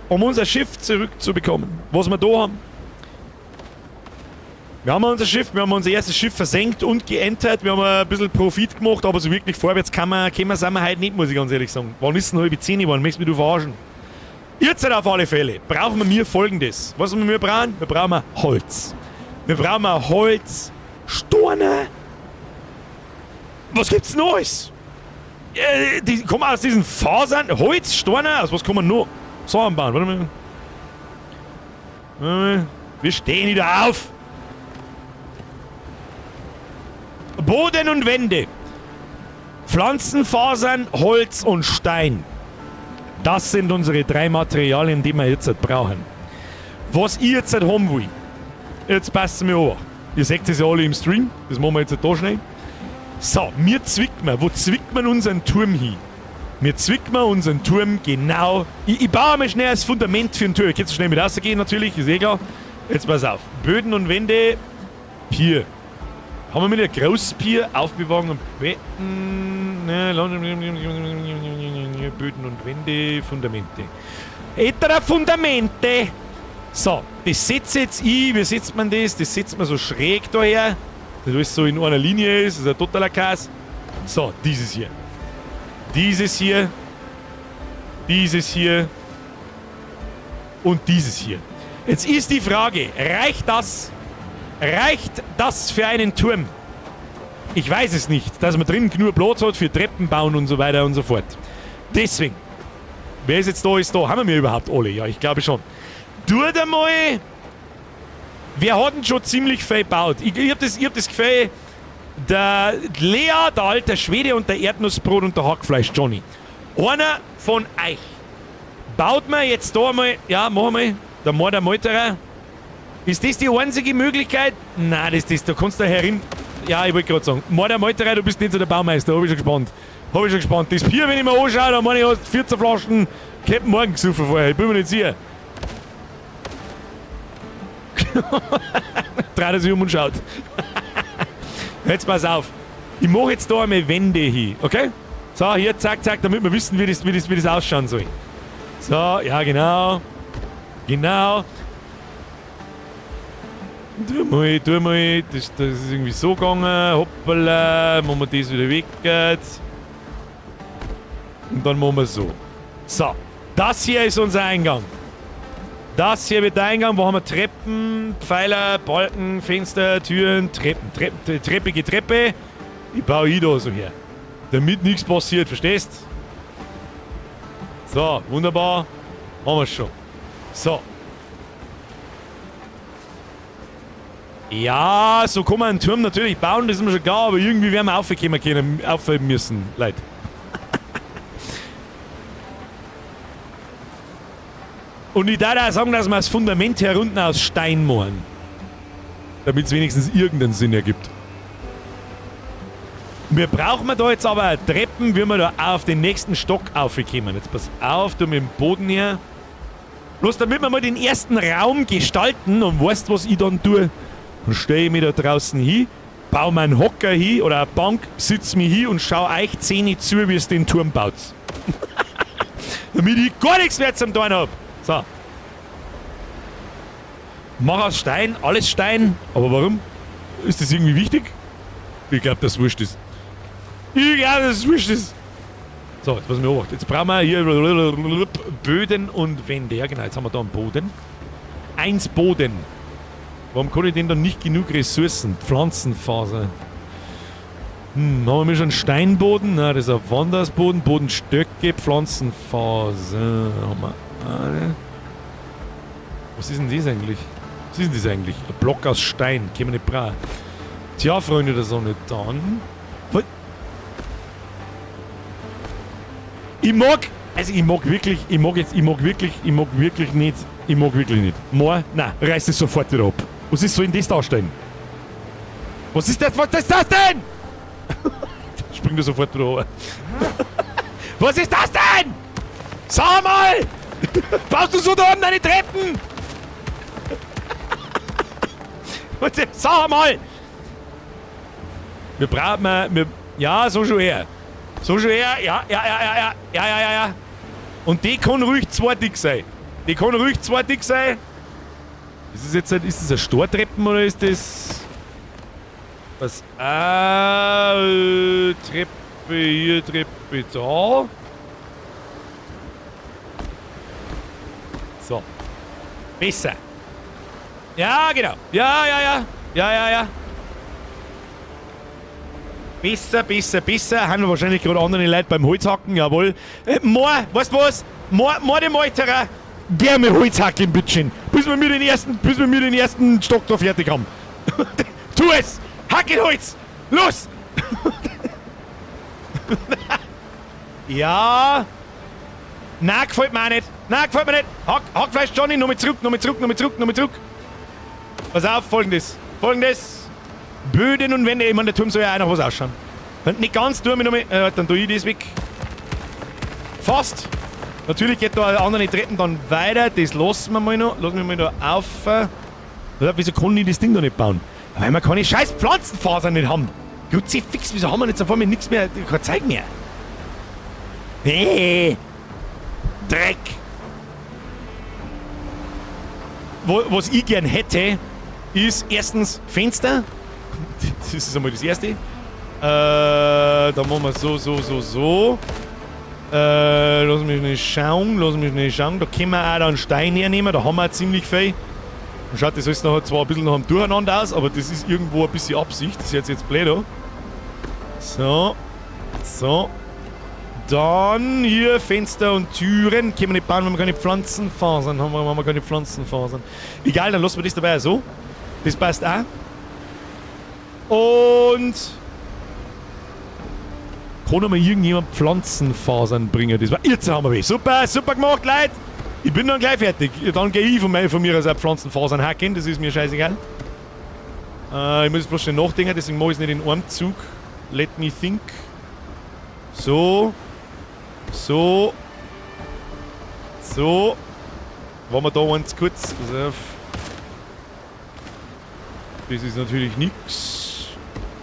um unser Schiff zurückzubekommen. Was wir da haben. Wir haben unser erstes Schiff versenkt und geentert. Wir haben ein bisschen Profit gemacht, aber so wirklich vorwärts sind wir heute nicht, muss ich ganz ehrlich sagen. Wann ist denn halb 10 geworden? Möchtest du mich verarschen? Jetzt auf alle Fälle brauchen wir mir Folgendes. Was wir brauchen? Wir brauchen Holz. Steine. Was gibt's Neues? Die kommen aus diesen Fasern. Holz, Steine, aus was kommen noch? Samenbauen, warte mal. Wir stehen wieder auf. Boden und Wände. Pflanzenfasern, Holz und Stein. Das sind unsere 3 Materialien, die wir jetzt brauchen. Was ich jetzt haben will, jetzt passt es mir an. Ihr seht es ja alle im Stream, das machen wir jetzt da schnell. So, wo zwickt man unseren Turm hin? Wir zwicken unseren Turm genau. Ich baue mal schnell das Fundament für den Turm. Ich kann jetzt schnell mit rausgehen natürlich, ist eh klar. Jetzt pass auf. Böden und Wände, Pier. Haben wir mit einem großen Pier, Aufbewahrung und Betten. Böden und Wände, Fundamente. Etwa Fundamente. So, das setze jetzt ich. Wie setzt man das? Das setzt man so schräg daher. Das alles so in einer Linie ist. Das ist ein totaler Chaos. So, dieses hier. Dieses hier. Und dieses hier. Jetzt ist die Frage, reicht das für einen Turm? Ich weiß es nicht, dass man drin genug Platz hat für Treppen bauen und so weiter und so fort. Deswegen, wer ist jetzt da, haben wir überhaupt alle? Ja, ich glaube schon. Tut einmal, wir hatten schon ziemlich viel gebaut. Ich hab das Gefühl, der Lea, der alte Schwede und der Erdnussbrot und der Hackfleisch Johnny. Einer von euch baut mir jetzt da mal, ja, mach mal, der Mord der Meuterer. Ist das die einzige Möglichkeit? Nein, da kannst du herin. Ja, ich wollte gerade sagen, Mord der Meuterer, du bist nicht so der Baumeister, hab ich schon gespannt. Hab ich schon gespannt. Das Bier, wenn ich mir anschaue, dann meine ich, hast 14 Flaschen Captain Morgan gesoffen vorher. Ich bin mir nicht sicher. Dreht er sich um und schaut. Jetzt pass auf. Ich mache jetzt da einmal Wände hin, okay? So, hier, zack, zack, damit wir wissen, wie das ausschauen soll. So, ja, genau. Genau. Tu mal. Das ist irgendwie so gegangen. Hoppala. Machen wir das wieder weg. Und dann machen wir so. So, das hier ist unser Eingang. Das hier wird der Eingang. Wo haben wir Treppen, Pfeiler, Balken, Fenster, Türen, treppige Treppe. Ich baue ich da so her. Damit nichts passiert, verstehst? So, wunderbar. Haben wir schon. So. Ja, so kann man einen Turm natürlich bauen, das ist mir schon klar, aber irgendwie werden wir aufheben müssen, Leute. Und ich darf auch sagen, dass wir das Fundament hier unten aus Stein machen. Damit es wenigstens irgendeinen Sinn ergibt. Wir brauchen da jetzt aber Treppen, wie wir da auf den nächsten Stock aufkommen. Jetzt pass auf, du mit dem Boden her. Bloß damit wir mal den ersten Raum gestalten und weißt, was ich dann tue. Dann stehe ich mich da draußen hin, baue mir einen Hocker hin oder eine Bank, sitze mich hin und schaue euch 10 zu, wie es den Turm baut. Damit ich gar nichts mehr zum Tun habe. So. Mach aus Stein, alles Stein. Aber warum? Ist das irgendwie wichtig? Ich glaube, dass es wurscht ist. Ich glaube, dass es wurscht ist. So, jetzt passen wir auf. Jetzt brauchen wir hier Böden und Wände. Ja genau, jetzt haben wir da einen Boden. 1 Boden. Warum kann ich denn dann nicht genug Ressourcen? Pflanzenfaser. Haben wir schon einen Steinboden? Nein, das ist ein Wandersboden. Bodenstöcke, Pflanzenfaser. Haben wir. Was ist denn das eigentlich? Was ist denn das eigentlich? Ein Block aus Stein. Können wir nicht brauchen. Tja, Freunde der Sonne, dann. Was? Ich mag wirklich nicht. Nein, reiß es sofort wieder ab. Was ist so in das darstellen? Was ist das? Was ist das denn? Springt er sofort wieder runter. Was ist das denn? Sag mal! Baust du so da oben deine Treppen? Sag mal! Wir brauchen ja, so schon her. So schon her, ja. Und die kann ruhig 2 dick sein. Ist das jetzt ist das eine Stortreppen oder ist das. Was? Treppe hier, Treppe da. So. Besser. Ja, genau. Ja. Besser. Haben wir wahrscheinlich gerade andere Leute beim Holzhacken, jawohl. Weißt du was? Den Malterer. Gerne Holzhacken, Bütchen. Bis wir den ersten Stock da fertig haben. Tu es! Hack in Holz! Los! Ja. Nein, gefällt mir auch nicht. Hackfleisch, Johnny, nochmal zurück. Pass auf, folgendes. Böden und Wände, ich meine, der Turm soll ja auch noch was ausschauen. Wenn nicht ganz, dann tue ich das weg. Fast. Natürlich geht da andere Treppen dann weiter, das lassen wir mal noch. Lassen wir mal da auf. Wieso kann ich das Ding da nicht bauen? Weil wir keine scheiß Pflanzenfasern nicht haben. Grüezi fix, wieso haben wir jetzt auf einmal nichts mehr, kein Zeug mehr? Nee. Dreck. Was ich gern hätte, ist erstens Fenster. Das ist einmal das erste. Dann machen wir so. Lass mich nicht schauen. Da können wir auch dann Stein hernehmen, da haben wir auch ziemlich viel. Dann schaut das alles nachher zwar ein bisschen nach dem Durcheinander aus, aber das ist irgendwo ein bisschen Absicht. Das ist jetzt blöd an. So. Dann hier Fenster und Türen. Können wir nicht bauen, wenn wir keine Pflanzenfasern haben. Egal, dann lassen wir das dabei so. Das passt auch. Und kann mal irgendjemand Pflanzenfasern bringen? Das war jetzt haben wir weh. Super gemacht, Leute. Ich bin dann gleich fertig. Dann gehe ich von mir aus Pflanzenfasern hacken. Das ist mir scheißegal. Ich muss bloß schnell nachdenken, deswegen mache ich es nicht in einem Zug. Let me think. So. So. So. Wollen wir da uns kurz. Pass auf. Das ist natürlich nix.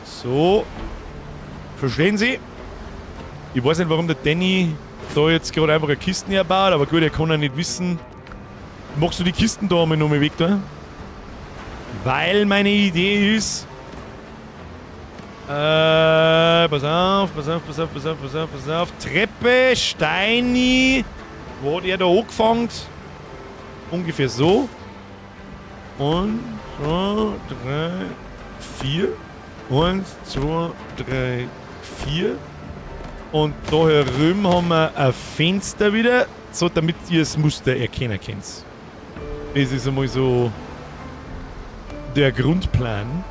So. Verstehen Sie? Ich weiß nicht, warum der Danny da jetzt gerade einfach eine Kisten herbaut, aber gut, er kann ja nicht wissen. Machst du die Kisten da einmal nochmal weg, da? Weil meine Idee ist. Pass auf. Treppe, Steini. Wo hat er da angefangen? Ungefähr so. Und 2, 3, 4. 1, 2, 3, 4. Und da herum haben wir ein Fenster wieder, so damit ihr das Muster erkennen könnt. Das ist einmal so der Grundplan.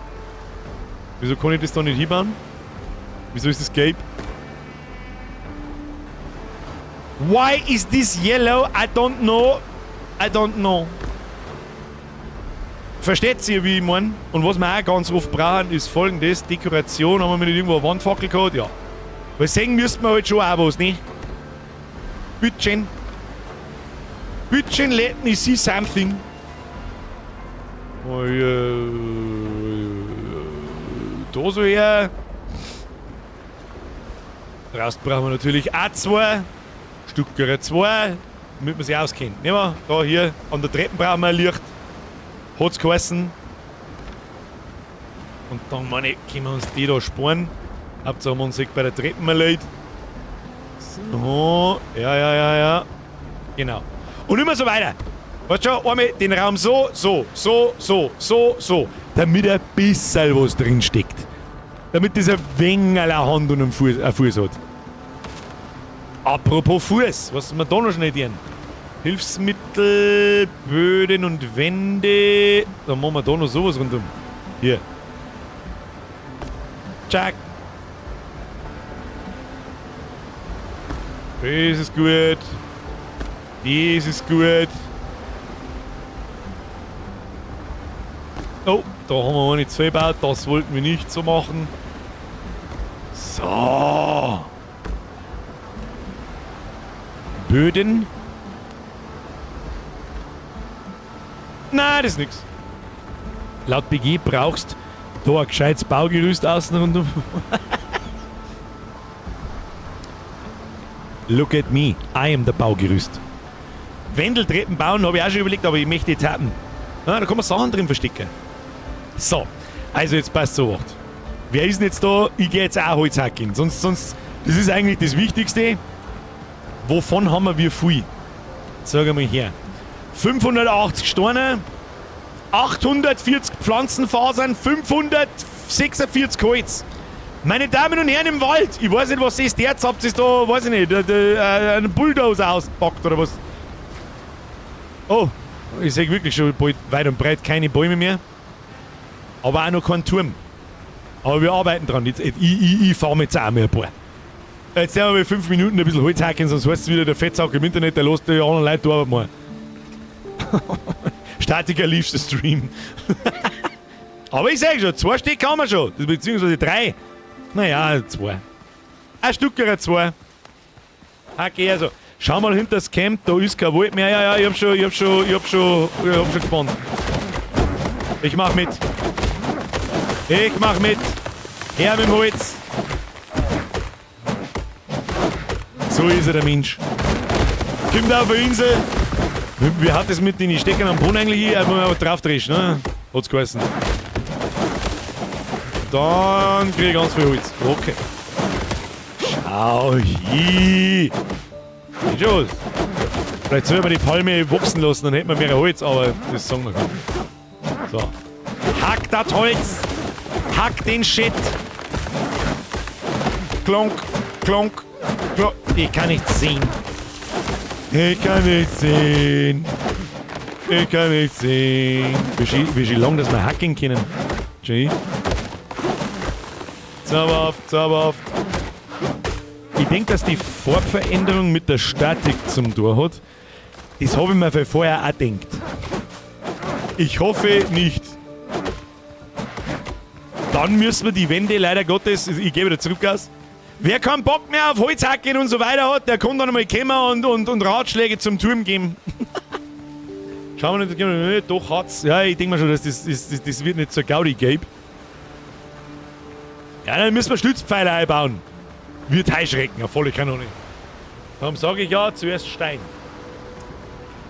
Wieso kann ich das da nicht hinbauen? Wieso ist das gelb? Why is this yellow? I don't know. Versteht ihr, wie ich meine? Und was wir auch ganz oft brauchen, ist folgendes: Dekoration. Haben wir nicht irgendwo eine Wandfackel gehabt? Ja. Weil sehen müssten wir halt schon auch was, ne? Bütchen, let me see something. Oh, da so her. Draußen brauchen wir natürlich auch 2. Stuttgart 2, damit man sich auskennt. Nehmen wir da hier an der Treppe brauchen wir ein Licht. Hat's geheißen. Und dann, meine, können wir uns die da sparen. Hauptsache haben wir uns bei der Treppe mal leid. So, ja. Genau. Und immer so weiter. Weißt du schon, einmal den Raum so. Damit ein bisschen was drin steckt. Damit das ein wenig eine Hand und einen Fuß hat. Apropos Fuß, was wir da noch schnell tun? Hilfsmittel, Böden und Wände. Dann machen wir da noch sowas rundum. Hier. Zack. Das ist gut. Das ist gut. Oh, da haben wir eine 2 gebaut. Das wollten wir nicht so machen. So. Böden. Nein, das ist nix. Laut BG brauchst du ein gescheites Baugerüst außen rundum. Look at me, I am the Baugerüst. Wendeltreppen bauen habe ich auch schon überlegt, aber ich möchte die Tappen. Da kann man Sachen drin verstecken. So, also jetzt passt so was. Wer ist denn jetzt da? Ich gehe jetzt auch Holz hacken. Sonst, das ist eigentlich das Wichtigste. Wovon haben wir wie viel? Sag mal her. 580 Steine, 840 Pflanzenfasern, 546 Holz. Meine Damen und Herren im Wald, ich weiß nicht, was ist jetzt, habt ihr da, weiß ich nicht, einen Bulldozer auspackt oder was? Oh, ich sehe wirklich schon bald weit und breit keine Bäume mehr. Aber auch noch keinen Turm. Aber wir arbeiten dran. Ich fahre mir jetzt auch mal ein paar. Jetzt haben wir 5 Minuten ein bisschen Holz hacken, sonst heißt es wieder, der Fettsack im Internet, der lässt die anderen Leute die Arbeit machen. Statiker liebst der Stream. Aber ich sage schon, 2 Stück kann man schon. Beziehungsweise 3. Naja, 2. Ein Stücker 2. Okay, also. Schau mal hinter das Camp, da ist kein Wald mehr. Ja, ich hab schon gespannt. Ich mach mit. Her mit dem Holz. So ist er, der Mensch. Kommt auf die Insel. Wie hat es mit den Steckern am Boden eigentlich hier? Einfach mal drauf drehst, ne? Hat's geheißen. Dann krieg ich ganz viel Holz. Okay. Schau hier. Geht schon was. Vielleicht soll man die Palme wachsen lassen, dann hätten wir mehr Holz, aber das sagen wir gar nicht. So. Hack das Holz. Hack den Shit. Klonk, klonk, klonk. Ich kann nicht sehen. Wie schön lang, dass wir hacken können. Schön. Zauberhaft. Ich denke, dass die Farbveränderung mit der Statik zum Tor hat. Das habe ich mir vorher auch gedacht. Ich hoffe nicht. Dann müssen wir die Wände leider Gottes, ich gehe wieder zurück aus, Wer keinen Bock mehr auf Holzhacken und so weiter hat, der kann dann mal kommen und Ratschläge zum Turm geben. Schauen wir nicht, doch hat's. Ja, ich denke mal schon, dass das wird nicht so Gaudi geben. Ja, dann müssen wir Stützpfeiler einbauen. Wird Heuschrecken, auf volle Kanone. Darum sage ich ja, zuerst Stein.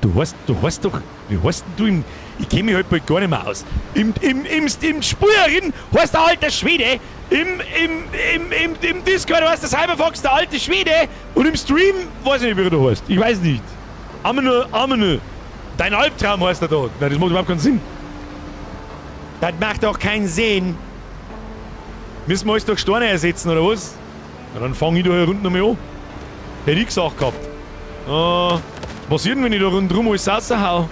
Du hast doch, wie heißt denn du im, ich kenne mich halt bald gar nicht mehr aus. Im Spulerin heißt der alte Schwede, im Discord heißt der Cyberfox der alte Schwede und im Stream weiß ich nicht, wie du heißt. Ich weiß nicht. Amene. Dein Albtraum heißt er da. Nein, das macht überhaupt keinen Sinn. Das macht auch keinen Sinn. Müssen wir alles durch Steine ersetzen, oder was? Ja, dann fange ich da hier unten nochmal an. Hätte ich gesagt gehabt. Was passiert denn, wenn ich da rundherum alles raushau?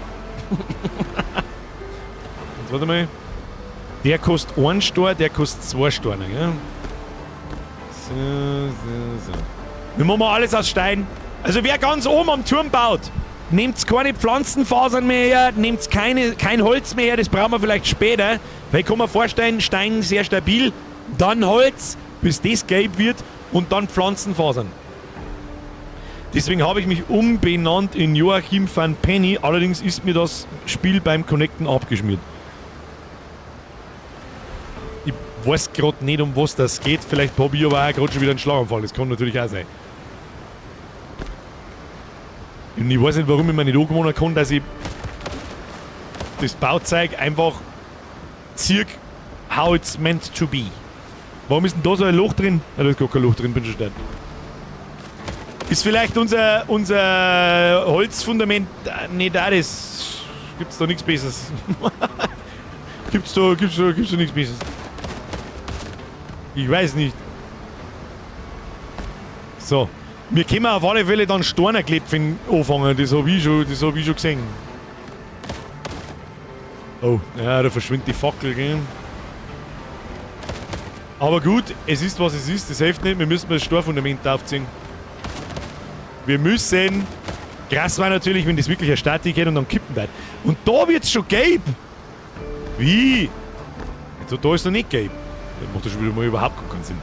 Jetzt warte mal. Der kostet 1 Stein, der kostet 2 Steine, gell? So. Wir machen alles aus Stein. Also wer ganz oben am Turm baut, nehmt keine Pflanzenfasern mehr her, nehmt kein Holz mehr her, das brauchen wir vielleicht später. Weil ich kann mir vorstellen, Stein sehr stabil, dann Holz, bis das gelb wird und dann Pflanzenfasern. Deswegen habe ich mich umbenannt in Joachim van Penny, allerdings ist mir das Spiel beim Connecten abgeschmiert. Ich weiß gerade nicht, um was das geht, vielleicht habe ich aber auch gerade schon wieder einen Schlaganfall, das kann natürlich auch sein. Und ich weiß nicht, warum ich mir nicht angewohnen kann, dass ich das Bauzeug einfach zirk how it's meant to be. Warum ist denn da so ein Loch drin? Ja, da ist gar kein Loch drin, bin schon stein. Ist vielleicht unser Holzfundament nicht auch das? Gibt's da nichts Besseres? Gibt's da nichts Besseres? Ich weiß nicht. So. Wir können auf alle Fälle dann Steinerklepfen anfangen, das hab ich schon gesehen. Oh, ja, da verschwindet die Fackel, gell? Aber gut, es ist was es ist, das hilft nicht, wir müssen das Steinfundament aufziehen. Wir müssen, krass war natürlich, wenn das wirklich eine Statik geht und dann kippen wird. Und da wird's schon gelb! Wie? Also, da ist noch nicht gelb. Das macht ja schon wieder mal überhaupt gar keinen Sinn.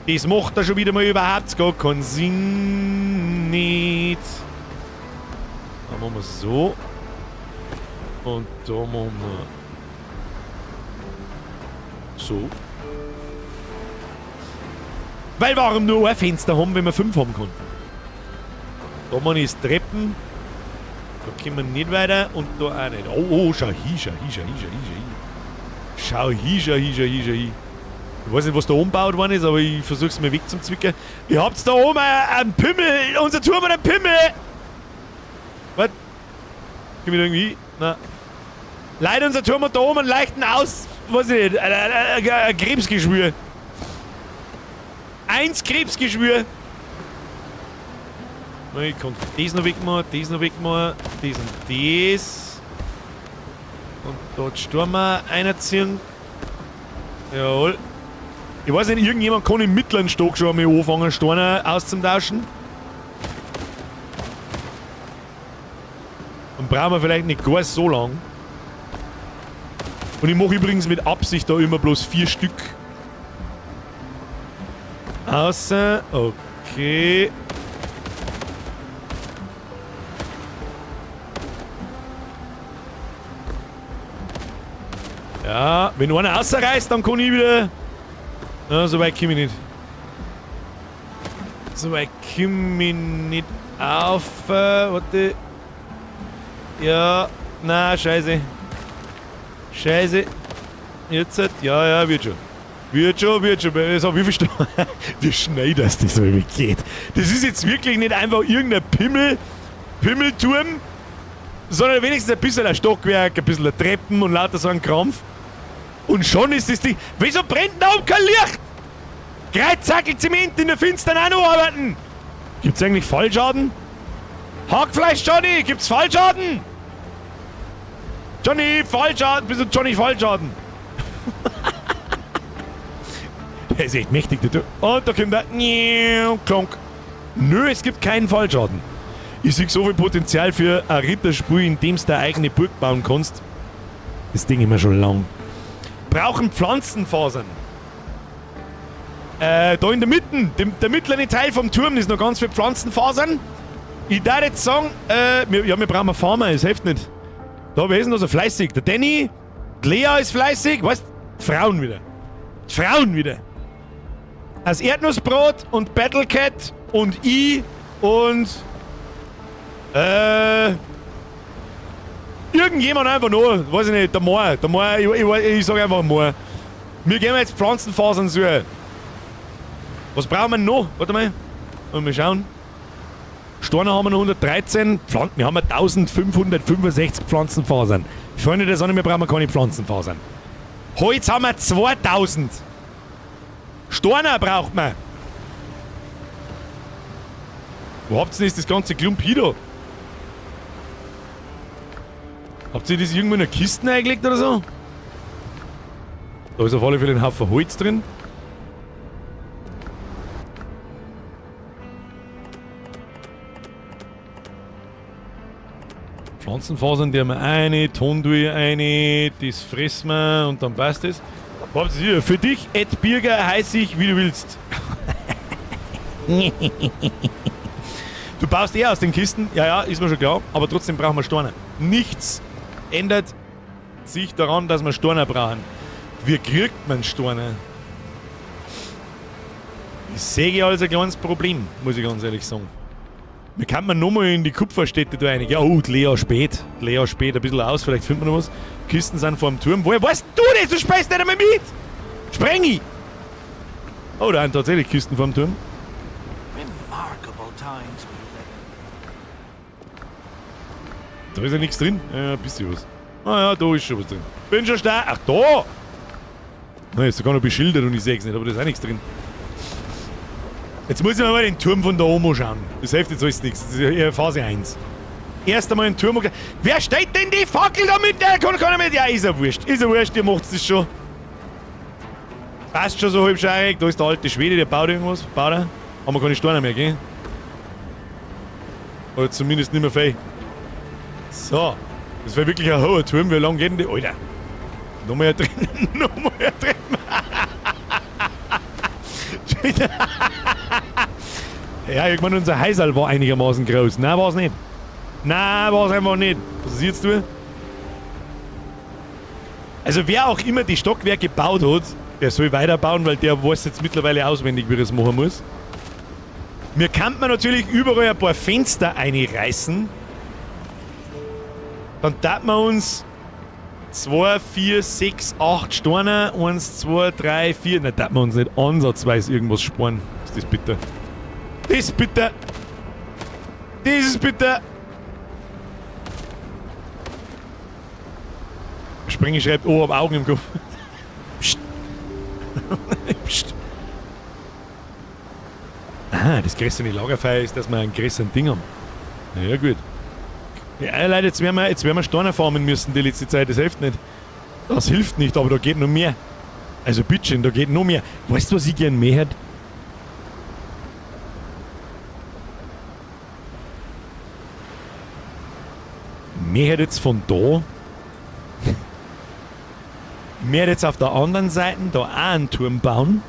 Das macht da schon wieder mal überhaupt gar keinen Sinn. Nicht. Dann machen wir so. Und da machen wir so. Weil warum nur ein Fenster haben, wenn man 5 haben kann? Da man ist Treppen. Da kommen wir nicht weiter und da auch nicht. Oh, schau hier. Schau hier. Ich weiß nicht, was da umgebaut worden ist, aber ich versuch's mir wegzuzwicken. Ihr habt's da oben einen Pimmel! Unser Turm hat einen Pimmel! Was? Komm ich da irgendwie? Nein. Leider, unser Turm hat da oben einen leichten weiß ich nicht, ein Krebsgeschwür. 1 Krebsgeschwür. Ich kann das noch wegmachen, das und das. Und dort Stürmer einziehen. Jawohl. Ich weiß nicht, irgendjemand kann im mittleren Stock schon einmal anfangen, Steine auszutauschen. Dann brauchen wir vielleicht nicht gar so lang. Und ich mache übrigens mit Absicht da immer bloß 4 Stück. Außer, okay. Ja, wenn einer rausreißt, dann kann ich wieder... Ja, so weit komme ich nicht. So weit komme ich nicht auf. Warte. Ja, na, scheiße. Jetzt, ja, wird schon. Wird schon. So, wie viel Stunden? Wie schnell das so geht. Das ist jetzt wirklich nicht einfach irgendein Pimmelturm, sondern wenigstens ein bisschen ein Stockwerk, ein bisschen ein Treppen und lauter so ein Krampf. Und schon ist das Ding. Wieso brennt da oben kein Licht? Kreuzzackel Zement in der Finstern auch noch arbeiten. Gibt's eigentlich Fallschaden? Hackfleisch, Johnny, gibt's Fallschaden? Johnny, Fallschaden, bist du Johnny Fallschaden? Der ist echt mächtig, der Typ. Und da kommt der Klonk. Nö, es gibt keinen Fallschaden. Ich sehe so viel Potenzial für ein Ritterspiel, in dem du deine eigene Burg bauen kannst. Das Ding immer schon lang. Brauchen Pflanzenfasern. Da in der Mitte, der mittlere Teil vom Turm ist noch ganz viel Pflanzenfasern. Ich darf jetzt sagen, wir brauchen einen Farmer, das hilft nicht. Da, wer ist denn da so fleißig? Der Danny, die Lea ist fleißig, weißt du? Frauen wieder. Das Erdnussbrot und Battlecat und ich und irgendjemand einfach noch, weiß ich nicht, der Moor, ich sag einfach Moor. Wir gehen jetzt Pflanzenfasern suchen. Was brauchen wir noch? Warte mal. Mal schauen. Steine haben wir noch 113. Wir haben 1565 Pflanzenfasern. Freunde der Sonne, wir brauchen keine Pflanzenfasern. Holz haben wir 2000. Steine braucht man. Wo habt ihr denn das ganze Klump hier da? Habt ihr das irgendwo in einer Kiste eingelegt oder so? Da ist auf alle Fälle ein Haufen Holz drin. Pflanzenfasern, die haben wir eine, Tondui eine, das fressen wir und dann passt es. Habt ihr hier, für dich, Ed Birger, heiß ich, wie du willst. Du baust aus den Kisten, ja, ist mir schon klar, aber trotzdem brauchen wir Steine. Nichts ändert sich daran, dass wir Steine brauchen. Wie kriegt man Steine? Ich sehe als ein kleines Problem, muss ich ganz ehrlich sagen. Wir kann man nochmal in die Kupferstädte da rein. Ja, die Lea spät. Ein bisschen aus, vielleicht findet man noch was. Kisten sind vor dem Turm. Woher weißt du das? Du speist nicht einmal mit! Spreng ich! Oh, da sind tatsächlich Kisten vor dem Turm. Da ist ja nichts drin. Ja, ein bisschen was. Ah ja, da ist schon was drin. Bin schon stark. Ach, da! Na, ist sogar noch beschildert und ich sehe es nicht, aber da ist auch nichts drin. Jetzt muss ich mir mal den Turm von der Omo schauen. Das hilft jetzt alles nichts. Das ist ja Phase 1. Erst einmal den Turm. Wer steht denn die Fackel da mit? Der kann nicht. Ja, ist ja wurscht. Ihr macht das schon. Passt schon so halbscheirig. Da ist der alte Schwede, der baut irgendwas. Baut er. Haben wir keine Steine mehr, gell? Oder zumindest nicht mehr viel. So. Das wäre wirklich ein hoher Turm. Wie lang geht denn die? Alter. Noch mehr drin. Ja, ich meine, unser Heisal war einigermaßen groß. Nein, war es nicht. Nein, war es einfach nicht. Was siehst du? Also wer auch immer die Stockwerke gebaut hat, der soll weiterbauen, weil der weiß jetzt mittlerweile auswendig, wie er das machen muss. Mir kann man natürlich überall ein paar Fenster einreißen. Dann darf man uns 2, 4, 6, 8 Steine, 1, 2, 3, 4. Nein, darf man uns nicht ansatzweise irgendwas sparen. Was ist das bitte? Das bitte! Dieses bitte! Springe schreibt, oh, hab Augen im Kopf. Psst. Psst. Ah, das größere Lagerfeuer ist, dass wir ein größeren Ding haben. Na ja, gut. Ja, Leute, jetzt werden wir Steine farmen müssen die letzte Zeit, das hilft nicht. Das hilft nicht, aber da geht noch mehr. Also bitteschön, da geht noch mehr. Weißt du, was ich gern mehr hätte? Mehr hätte jetzt von da. Mehr jetzt auf der anderen Seite da auch einen Turm bauen.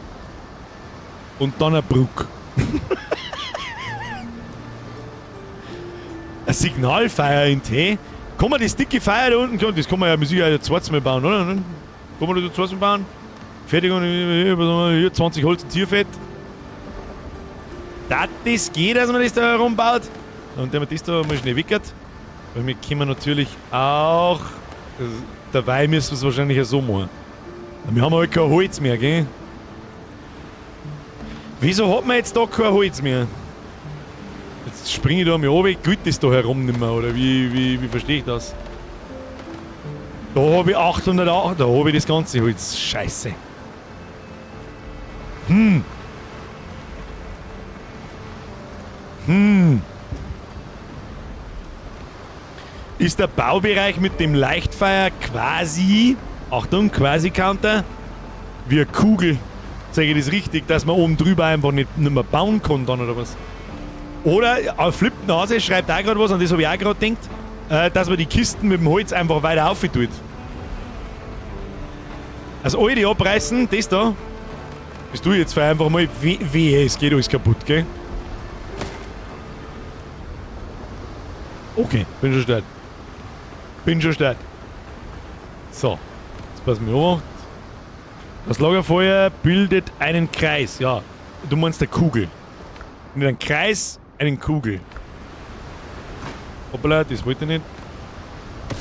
Und dann eine Brücke. Ein Signalfeuer in Tee. Kann man das dicke Feuer da unten, das kann man ja mit Sicherheit ein zweites Mal bauen, oder? Kann man das ein zweites Mal bauen? Fertig und hier 20 Holz und Tierfett. Das geht, dass man das da herumbaut. Und wenn man das da mal schnell wickert. Weil wir können natürlich auch. Dabei müssen wir es wahrscheinlich auch so machen. Wir haben halt kein Holz mehr, gell? Wieso hat man jetzt da kein Holz mehr? Jetzt springe ich da mal runter, gilt das da herum nicht mehr, oder wie verstehe ich das? Da habe ich 808, da habe ich das ganze Holz. Scheiße. Ist der Baubereich mit dem Leichtfeuer quasi, Achtung, quasi Counter, wie eine Kugel. Sage ich das richtig, dass man oben drüber einfach nicht mehr bauen kann dann, oder was? Oder auf Flippen Nase schreibt auch gerade was, an das habe ich auch gerade gedacht, dass man die Kisten mit dem Holz einfach weiter aufgetut. Also alte abreißen, das da, Bist du jetzt einfach mal wehe, es geht alles kaputt, gell? Okay, bin schon stark. Bin schon stark. So, jetzt passen wir auf. Das Lagerfeuer bildet einen Kreis. Ja, du meinst eine Kugel. Nicht einen Kreis, einen Kugel. Hoppala, das wollte ich nicht.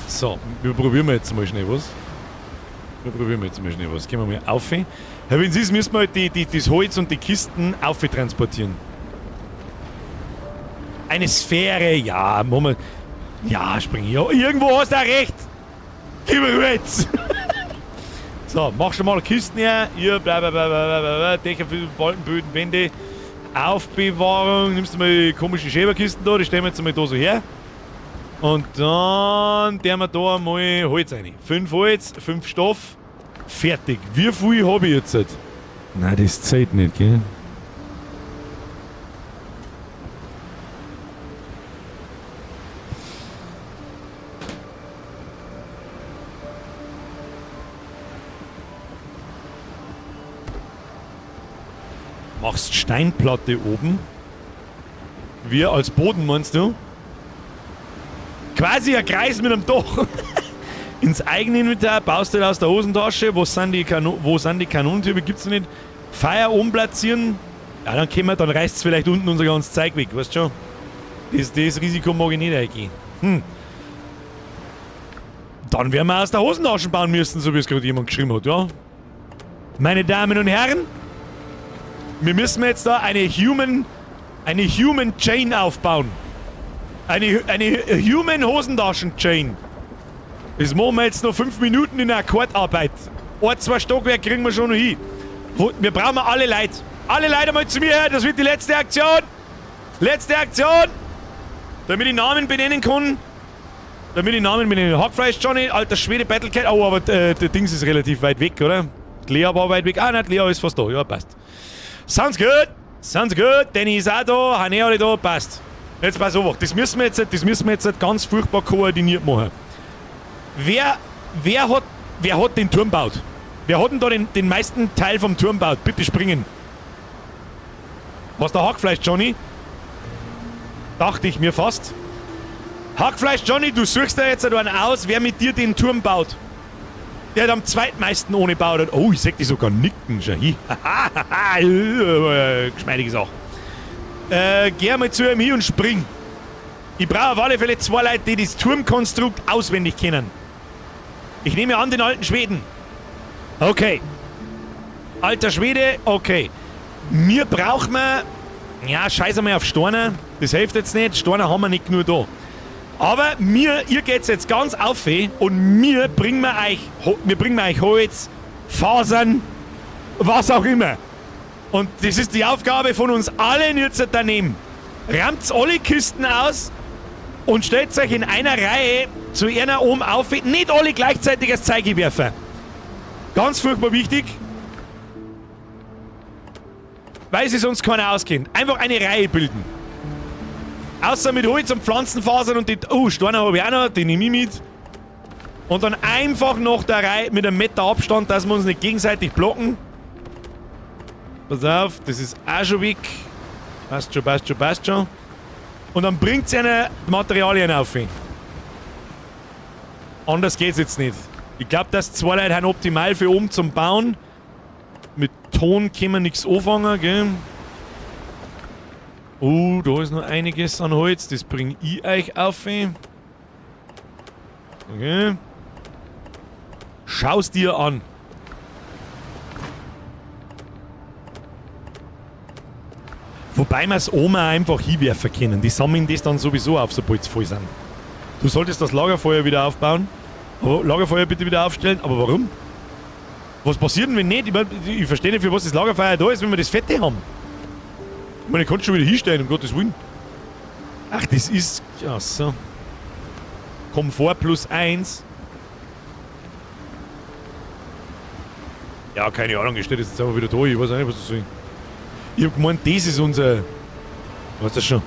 So, wir probieren jetzt mal schnell was. Gehen wir mal auf. Ja, wenn es ist, müssen wir halt das Holz und die Kisten transportieren. Eine Sphäre, ja, Moment. Ja, spring ja. Irgendwo hast du auch recht. Überwärts. So, mach schon mal Kisten her. Hier, blablabla. Dächer für Balkenböden, Wände. Aufbewahrung. Nimmst du mal die komischen Schäberkisten da, die stellen wir jetzt mal da so her. Und dann tun wir da mal Holz rein. 5 Holz, 5 Stoff. Fertig. Wie viel habe ich jetzt? Nein, das zählt nicht, gell? Machst Steinplatte oben. Wir als Boden, meinst du? Quasi ein Kreis mit einem Dach. Ins eigene Inventar baust du aus der Hosentasche. Wo sind die Kanonentürme? Gibt's nicht. Feuer oben platzieren. Ja, dann reißt es vielleicht unten unser ganzes Zeug weg, weißt du schon? Das Risiko mag ich nicht eingehen. Dann werden wir aus der Hosentasche bauen müssen, so wie es gerade jemand geschrieben hat, ja? Meine Damen und Herren, wir müssen jetzt da eine Human Chain aufbauen. Eine Human Hosentaschen Chain. Das machen wir jetzt noch 5 Minuten in der Akkordarbeit. 1-2 Stockwerke kriegen wir schon noch hin. Wir brauchen alle Leute. Alle Leute mal zu mir her, das wird die letzte Aktion. Letzte Aktion. Damit ich Namen benennen kann. Hackfleisch Johnny, alter Schwede, Battlecat. Oh, aber der Dings ist relativ weit weg, oder? Die Lea war weit weg. Ah, nein, die Lea ist fast da. Ja, passt. Sounds good. Danny ist auch da, Hanne alle da, passt. Jetzt pass auf, das müssen wir jetzt ganz furchtbar koordiniert machen. Wer hat den Turm gebaut? Wer hat denn da den meisten Teil vom Turm gebaut? Bitte springen. Was der Hackfleisch Johnny? Dachte ich mir fast. Hackfleisch Johnny, du suchst da jetzt einen aus, wer mit dir den Turm baut. Der hat am zweitmeisten ohne gebaut. Oh, ich seh dich sogar nicken. Geschmeidige Sache. Geh mal zu ihm hin und spring. Ich brauche auf alle Fälle 2 Leute, die das Turmkonstrukt auswendig kennen. Ich nehme an den alten Schweden. Okay. Alter Schwede, okay. Mir braucht man... Ja, scheiße mal auf Steiner. Das hilft jetzt nicht. Steiner haben wir nicht nur da. Aber ihr geht's jetzt ganz auf und wir bringen euch Holz, Fasern, was auch immer. Und das ist die Aufgabe von uns allen jetzt daneben. Rammt alle Kisten aus und stellt euch in einer Reihe zu einer oben auf. Nicht alle gleichzeitig als Zeige werfen. Ganz furchtbar wichtig. Weil sie sonst keiner auskennt. Einfach eine Reihe bilden. Außer mit Holz und Pflanzenfasern und die... Oh, Steiner habe ich auch noch, die nehme ich mit. Und dann einfach nach der Reihe mit einem Meter Abstand, dass wir uns nicht gegenseitig blocken. Pass auf, das ist auch schon weg. Passt schon. Und dann bringt sie eine Materialien auf. Anders geht's jetzt nicht. Ich glaube, dass 2 Leute haben optimal für oben zum Bauen. Mit Ton können wir nichts anfangen, gell? Oh, da ist noch einiges an Holz. Das bringe ich euch auf. Okay. Schau's dir an. Wobei wir es Oma einfach hinwerfen können. Die sammeln das dann sowieso auf, sobald sie voll sind. Du solltest das Lagerfeuer wieder aufbauen. Aber Lagerfeuer bitte wieder aufstellen. Aber warum? Was passiert denn, wenn nicht? Ich verstehe nicht, für was das Lagerfeuer da ist, wenn wir das Fette haben. Ich meine, ich kann schon wieder hinstellen, um Gottes Willen. Ach, das ist... Ja, so. Komfort +1. Ja, keine Ahnung, ich stehe das jetzt einfach wieder da. Ich weiß auch nicht, was das soll. Ich hab gemeint, das ist unser... Was ist das schon?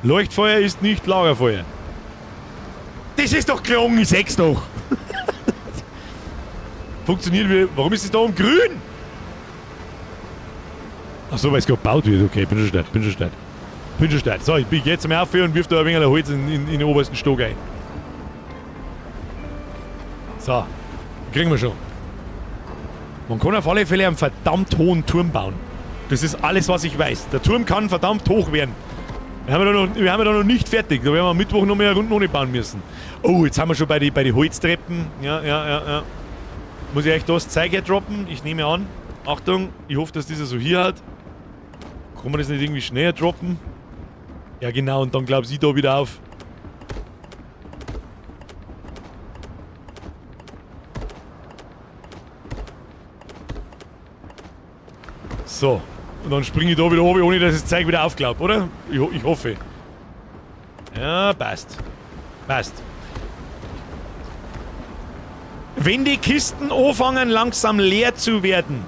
Leuchtfeuer ist nicht Lagerfeuer. Das ist doch gelungen, ich sag's doch. Funktioniert wie... Warum ist es da grün? Achso, weil es gerade gebaut wird. Okay, bin schon stark. So, ich geh jetzt mal auf und wirf da ein wenig Holz in den obersten Stock ein. So, kriegen wir schon. Man kann auf alle Fälle einen verdammt hohen Turm bauen. Das ist alles, was ich weiß. Der Turm kann verdammt hoch werden. Wir haben ja da noch nicht fertig. Da werden wir am Mittwoch noch mehr eine Runde bauen müssen. Oh, jetzt haben wir schon bei die Holztreppen. Ja. Muss ich euch das Zeug hier droppen? Ich nehme an. Achtung, ich hoffe, dass dieser so hier hat. Kann man das nicht irgendwie schneller droppen? Ja genau, und dann glaub ich da wieder auf. So, und dann springe ich da wieder oben, ohne dass das Zeug wieder aufklappt, oder? Ich hoffe. Ja, passt. Wenn die Kisten anfangen langsam leer zu werden,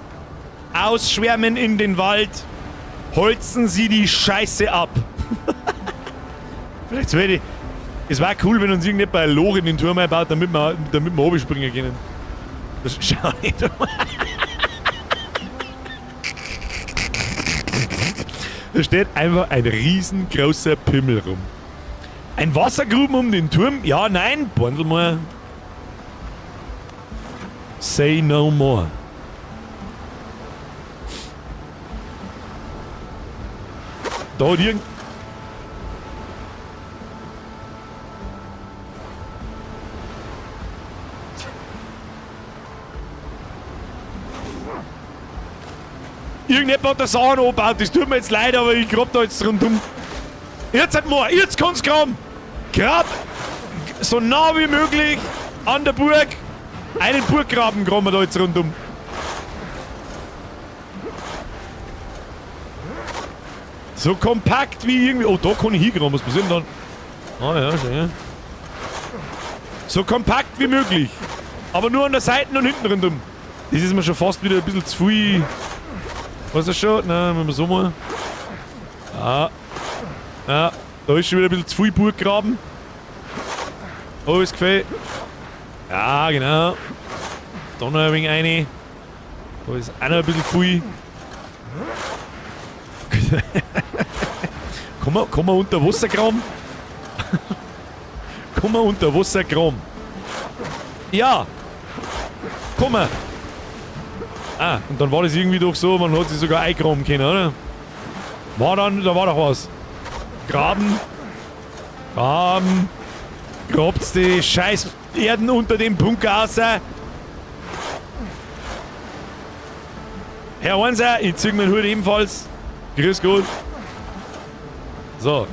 ausschwärmen in den Wald, holzen sie die Scheiße ab. Vielleicht wäre es war cool, wenn uns irgendjemand ein Loch in den Turm einbaut, damit wir oben springen können. Das schau nicht. Da steht einfach ein riesengroßer Pimmel rum. Ein Wassergruben um den Turm? Ja, nein, Bondel mal. Say no more. Da hat irgendjemand hat das Sachen angebaut, das tut mir jetzt leid, aber ich grab da jetzt rundum. Jetzt kann's graben! Grab so nah wie möglich an der Burg. Einen Burggraben graben wir da jetzt rundum. So kompakt wie irgendwie. Oh, da kann ich hingraben, was passiert denn dann? Ah ja, schön. So kompakt wie möglich. Aber nur an der Seite und hinten rundum. Das ist mir schon fast wieder ein bisschen zu viel. Was ist das schon? Nein, wenn wir so mal. Ja, da ist schon wieder ein bisschen zu viel Burggraben. Oh, ist gefällt. Ja, genau. Da noch ein wenig rein. Da ist auch noch ein bisschen viel. Kann man unter Wasser graben? Kann man unter Wasser graben? Ja! Kann man! Ah, und dann war das irgendwie doch so, man hat sich sogar eingraben können, oder? Da war doch was. Graben. Grabt's die scheiß Erden unter dem Bunker raus. Herr Einser, ich zieh meinen Hut ebenfalls. Grüß Gott. So.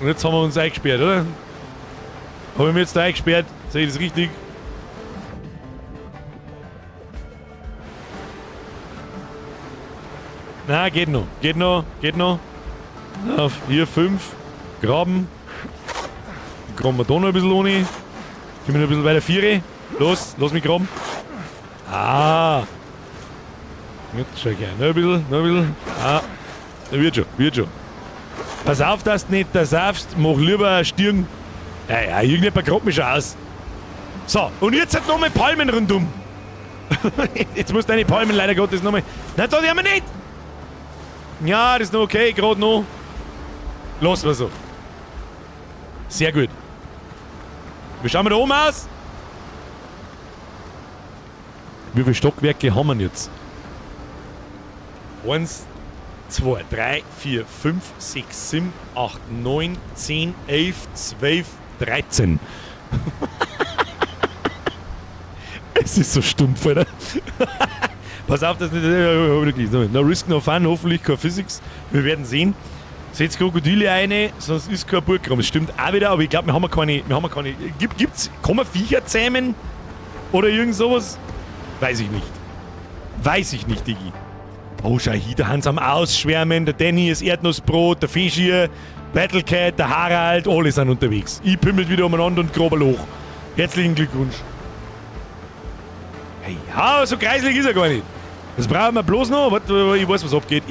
Und jetzt haben wir uns eingesperrt, oder? Habe ich mich jetzt da eingesperrt? Sehe ich das richtig? Na, geht noch. Auf hier 5. Graben. Graben wir da noch ein bisschen ohne. Gehen wir noch ein bisschen weiter 4. Los, lass mich graben. Jetzt schau ich noch ein bisschen. Wird schon. Pass auf, dass du nicht da saufst. Mach lieber eine Stirn. Ja, irgendjemand grabt mich schon aus. So, und jetzt hat nochmal Palmen rundum. Jetzt musst du deine Palmen leider Gottes nochmal. Nein, da haben wir nicht. Ja, das ist noch okay, gerade noch. Lassen wir so. Sehr gut. Wie schauen wir da oben aus? Wie viele Stockwerke haben wir jetzt? 1, 2, 3, 4, 5, 6, 7, 8, 9, 10, 11, 12, 13. Es ist so stumpf, Alter. Pass auf, dass nicht. No risk, no fun, hoffentlich kein Physics. Wir werden sehen. Setzt Krokodile rein, sonst ist kein Burggraben. Das stimmt auch wieder, aber ich glaube, wir haben keine. Kann man Viecher zähmen? Oder irgend sowas? Weiß ich nicht, Digi. Oh, schau hier, der Hans am Ausschwärmen, der Danny ist Erdnussbrot, der Fisch hier, Battlecat, der Harald, alle sind unterwegs. Ich pimmelt wieder umeinander und grober Loch. Herzlichen Glückwunsch. Hey, ja, so kreislig ist er gar nicht. Das brauchen wir bloß noch. Warte, ich weiß, was abgeht.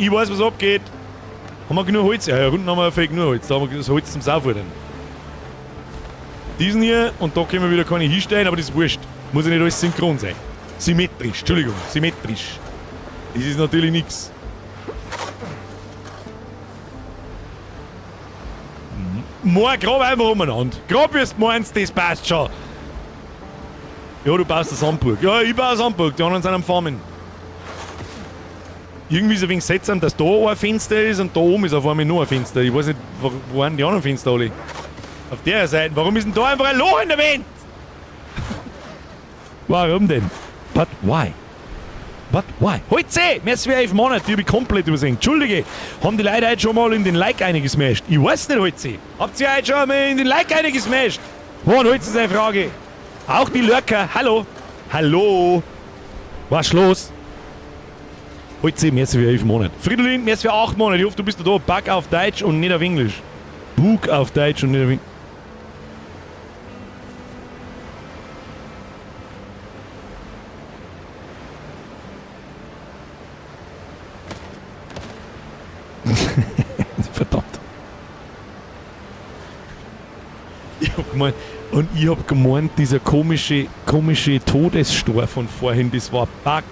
Haben wir genug Holz? Ja, unten haben wir fake nur Holz. Da haben wir das Holz zum Saufen. Diesen hier und da können wir wieder keine hinstellen, aber das ist wurscht. Muss ja nicht alles synchron sein. Symmetrisch. Das ist natürlich nichts. grab einfach umeinander. Grab wie du meinst, das passt schon. Ja, du baust eine Sandburg. Ja, ich baue eine Sandburg, die anderen sind am Farmen. Irgendwie so ein wenig seltsam, dass da ein Fenster ist und da oben ist auf einmal noch ein Fenster. Ich weiß nicht, wo waren die anderen Fenster alle? Auf der Seite. Warum ist denn da einfach ein Loch in der Wand? Warum denn? But why? But why? Heute seh! Mehr als 11 Monate, die habe ich komplett übersehen. Entschuldige, haben die Leute heute schon mal in den Like eingesmashed? Ich weiß nicht, heute seh. Habt ihr heute schon mal in den Like eingesmashed? Wann, heute ist eine Frage. Auch die Lurker, hallo? Hallo? Was ist los? Heute seh, mehr als 11 Monate. Fridolin, mehr als 8 Monate. Ich hoffe, du bist da. Bug auf Deutsch und nicht auf Englisch. Bug auf Deutsch und nicht auf Englisch. Verdammt. Ich hab gemeint, dieser komische Todesstor von vorhin, das war Bug.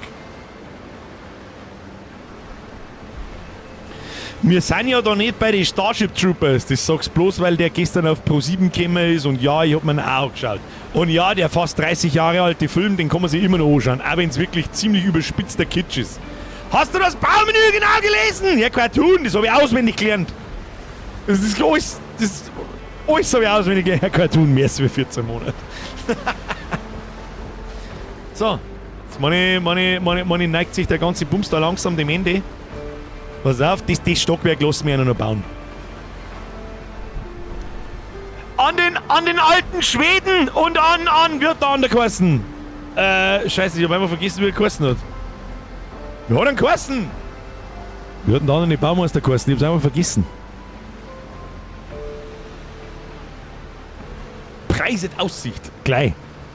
Wir sind ja da nicht bei den Starship Troopers, das sagst du bloß, weil der gestern auf Pro7 gekommen ist und ja, ich hab mir ihn auch angeschaut. Und ja, der fast 30 Jahre alte Film, den kann man sich immer noch anschauen, auch wenn es wirklich ziemlich überspitzter Kitsch ist. Hast du das Baumenü genau gelesen? Ja, Cartoon, das habe ich auswendig gelernt. Das ist alles habe ich auswendig gelernt. Ja, Cartoon, mehr als 14 Monate. So, jetzt meine neigt sich der ganze Bums da langsam dem Ende. Pass auf, das Stockwerk lassen wir ja noch bauen. An den alten Schweden und an wird da an der geheißen. Scheiße, ich habe einmal vergessen, wie er geheißen hat. Wie hat er geheißen? Wir hatten da noch nicht Baumeister geheißen, ich hab's einmal vergessen. Preiset Aussicht, gleich.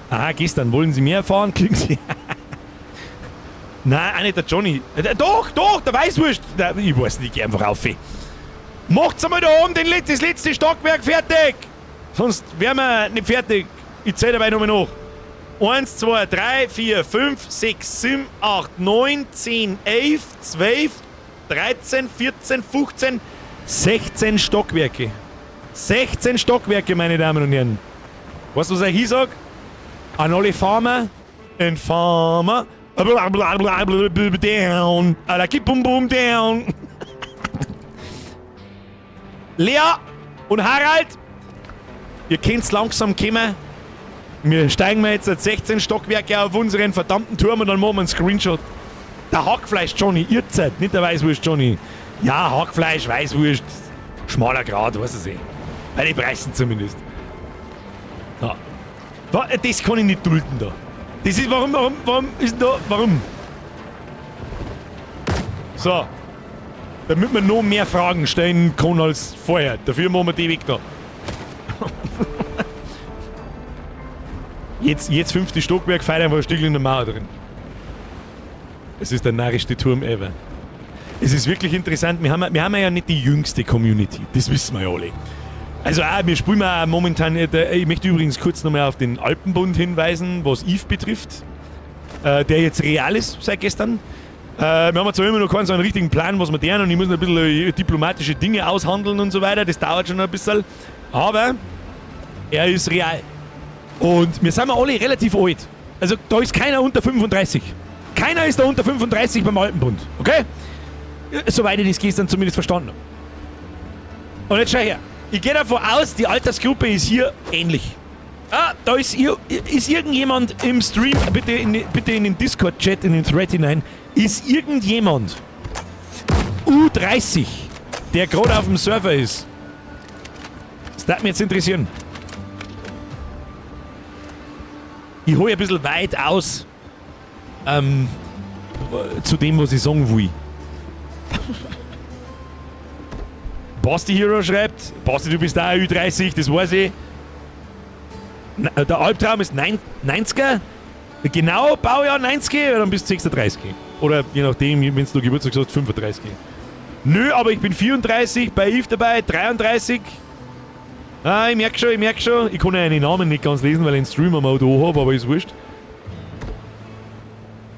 Aha, gestern wollen Sie mehr erfahren? Kriegen Sie. Nein, auch nicht der Johnny. Doch, der Weißwurst. Ich weiß nicht, ich geh einfach auf. Macht's einmal da oben das letzte Stockwerk fertig. Sonst wären wir nicht fertig. Ich zähle dabei nochmal nach. 1, 2, 3, 4, 5, 6, 7, 8, 9, 10, 11, 12, 13, 14, 15, 16 Stockwerke. 16 Stockwerke, meine Damen und Herren. Weißt du, was ich sag? An alle Farmer, ein Farmer, down, bum bum down. Lea und Harald, ihr könnt's langsam kommen. Wir steigen jetzt 16 Stockwerke auf unseren verdammten Turm und dann machen wir einen Screenshot. Der Hackfleisch Johnny, ihr seid, nicht der Weißwurst Johnny. Ja, Hackfleisch, Weißwurst, schmaler Grad, was weiß ich. Bei den Preisen zumindest. Ja. Das kann ich nicht dulden da. Das ist, warum ist denn da, warum? So. Damit man noch mehr Fragen stellen kann als vorher. Dafür machen wir die weg da. Jetzt 5. Stockwerk, feiern einfach ein Stückchen in der Mauer drin. Es ist der narrischste Turm ever. Es ist wirklich interessant, wir haben ja nicht die jüngste Community, das wissen wir ja alle. Also wir spielen auch momentan, ich möchte übrigens kurz nochmal auf den Alpenbund hinweisen, was Eve betrifft, der jetzt real ist seit gestern. Wir haben zwar immer noch keinen so einen richtigen Plan, was wir tun, und ich muss noch ein bisschen diplomatische Dinge aushandeln und so weiter, das dauert schon ein bisschen, aber er ist real. Und wir sind alle relativ alt. Also da ist keiner unter 35. Keiner ist da unter 35 beim Alpenbund. Okay? Soweit ich das gestern zumindest verstanden habe. Und jetzt schau her. Ich gehe davon aus, die Altersgruppe ist hier ähnlich. Ah, da ist irgendjemand im Stream, bitte in den Discord-Chat, in den Thread hinein, ist irgendjemand U30, der gerade auf dem Server ist. Das darf mich jetzt interessieren. Ich hole ein bisschen weit aus zu dem, was ich sagen will. Basti Hero schreibt, Basti, du bist auch Ü30, das weiß ich. Der Albtraum ist 90er. Genau, Baujahr 90, oder dann bist du 36. Oder je nachdem, wenn du Geburtstag hast, 35. Nö, aber ich bin 34, bei Eve dabei, 33. Ah, ich merke schon. Ich kann ja einen Namen nicht ganz lesen, weil ich einen Streamer-Mode habe, aber ist wurscht.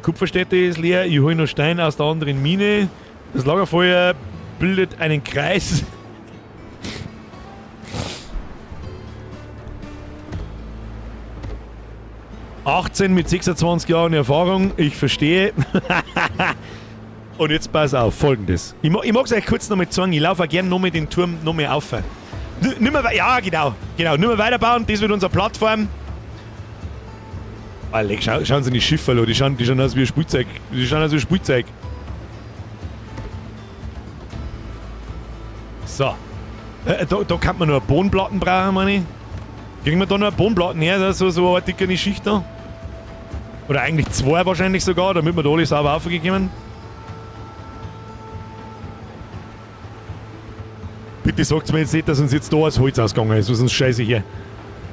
Kupferstätte ist leer, ich hole noch Stein aus der anderen Mine. Das Lagerfeuer bildet einen Kreis. 18 mit 26 Jahren Erfahrung, ich verstehe. Und jetzt pass auf, Folgendes. Ich mag es euch kurz noch mal sagen, ich laufe auch gerne noch mal den Turm noch mal auf. Ja, genau. Nicht mehr weiterbauen, das wird unsere Plattform. Alter, schauen Sie die Schiffe an, die schauen aus wie ein Spielzeug. So. Da kann man noch eine Bodenplatten brauchen, meine ich. Kriegen wir da noch eine Bodenplatten her, so eine dicke Schicht da? Oder eigentlich 2 wahrscheinlich sogar, damit wir da alle sauber aufgekommen. Bitte sagt mir jetzt nicht, dass uns jetzt da das Holz ausgegangen ist, sonst scheiße hier.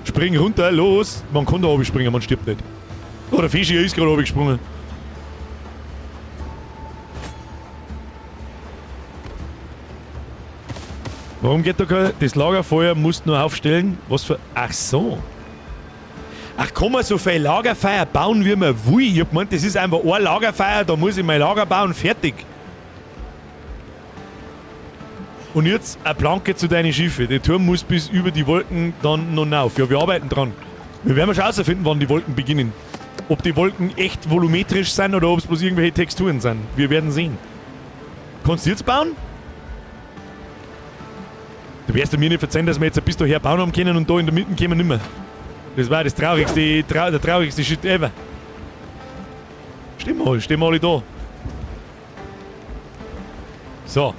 Spring runter, los! Man kann da oben springen, man stirbt nicht. Oh, der Fischi ist gerade oben gesprungen. Warum geht da kein... Das Lagerfeuer musst du nur aufstellen? Was für... Ach so. Ach, kann man so viel Lagerfeuer bauen, wie man will? Ich hab gemeint, das ist einfach ein Lagerfeuer, da muss ich mein Lager bauen, fertig. Und jetzt eine Planke zu deinen Schiffen. Der Turm muss bis über die Wolken dann noch rauf. Ja, wir arbeiten dran. Wir werden schon herausfinden, wann die Wolken beginnen. Ob die Wolken echt volumetrisch sind oder ob es bloß irgendwelche Texturen sind. Wir werden sehen. Kannst du jetzt bauen? Du wirst mir nicht verzeihen, dass wir jetzt bis daher bauen haben können und da in der Mitte kommen nicht mehr. Das war das traurigste, der traurigste Shit ever. Stehen wir alle da. So.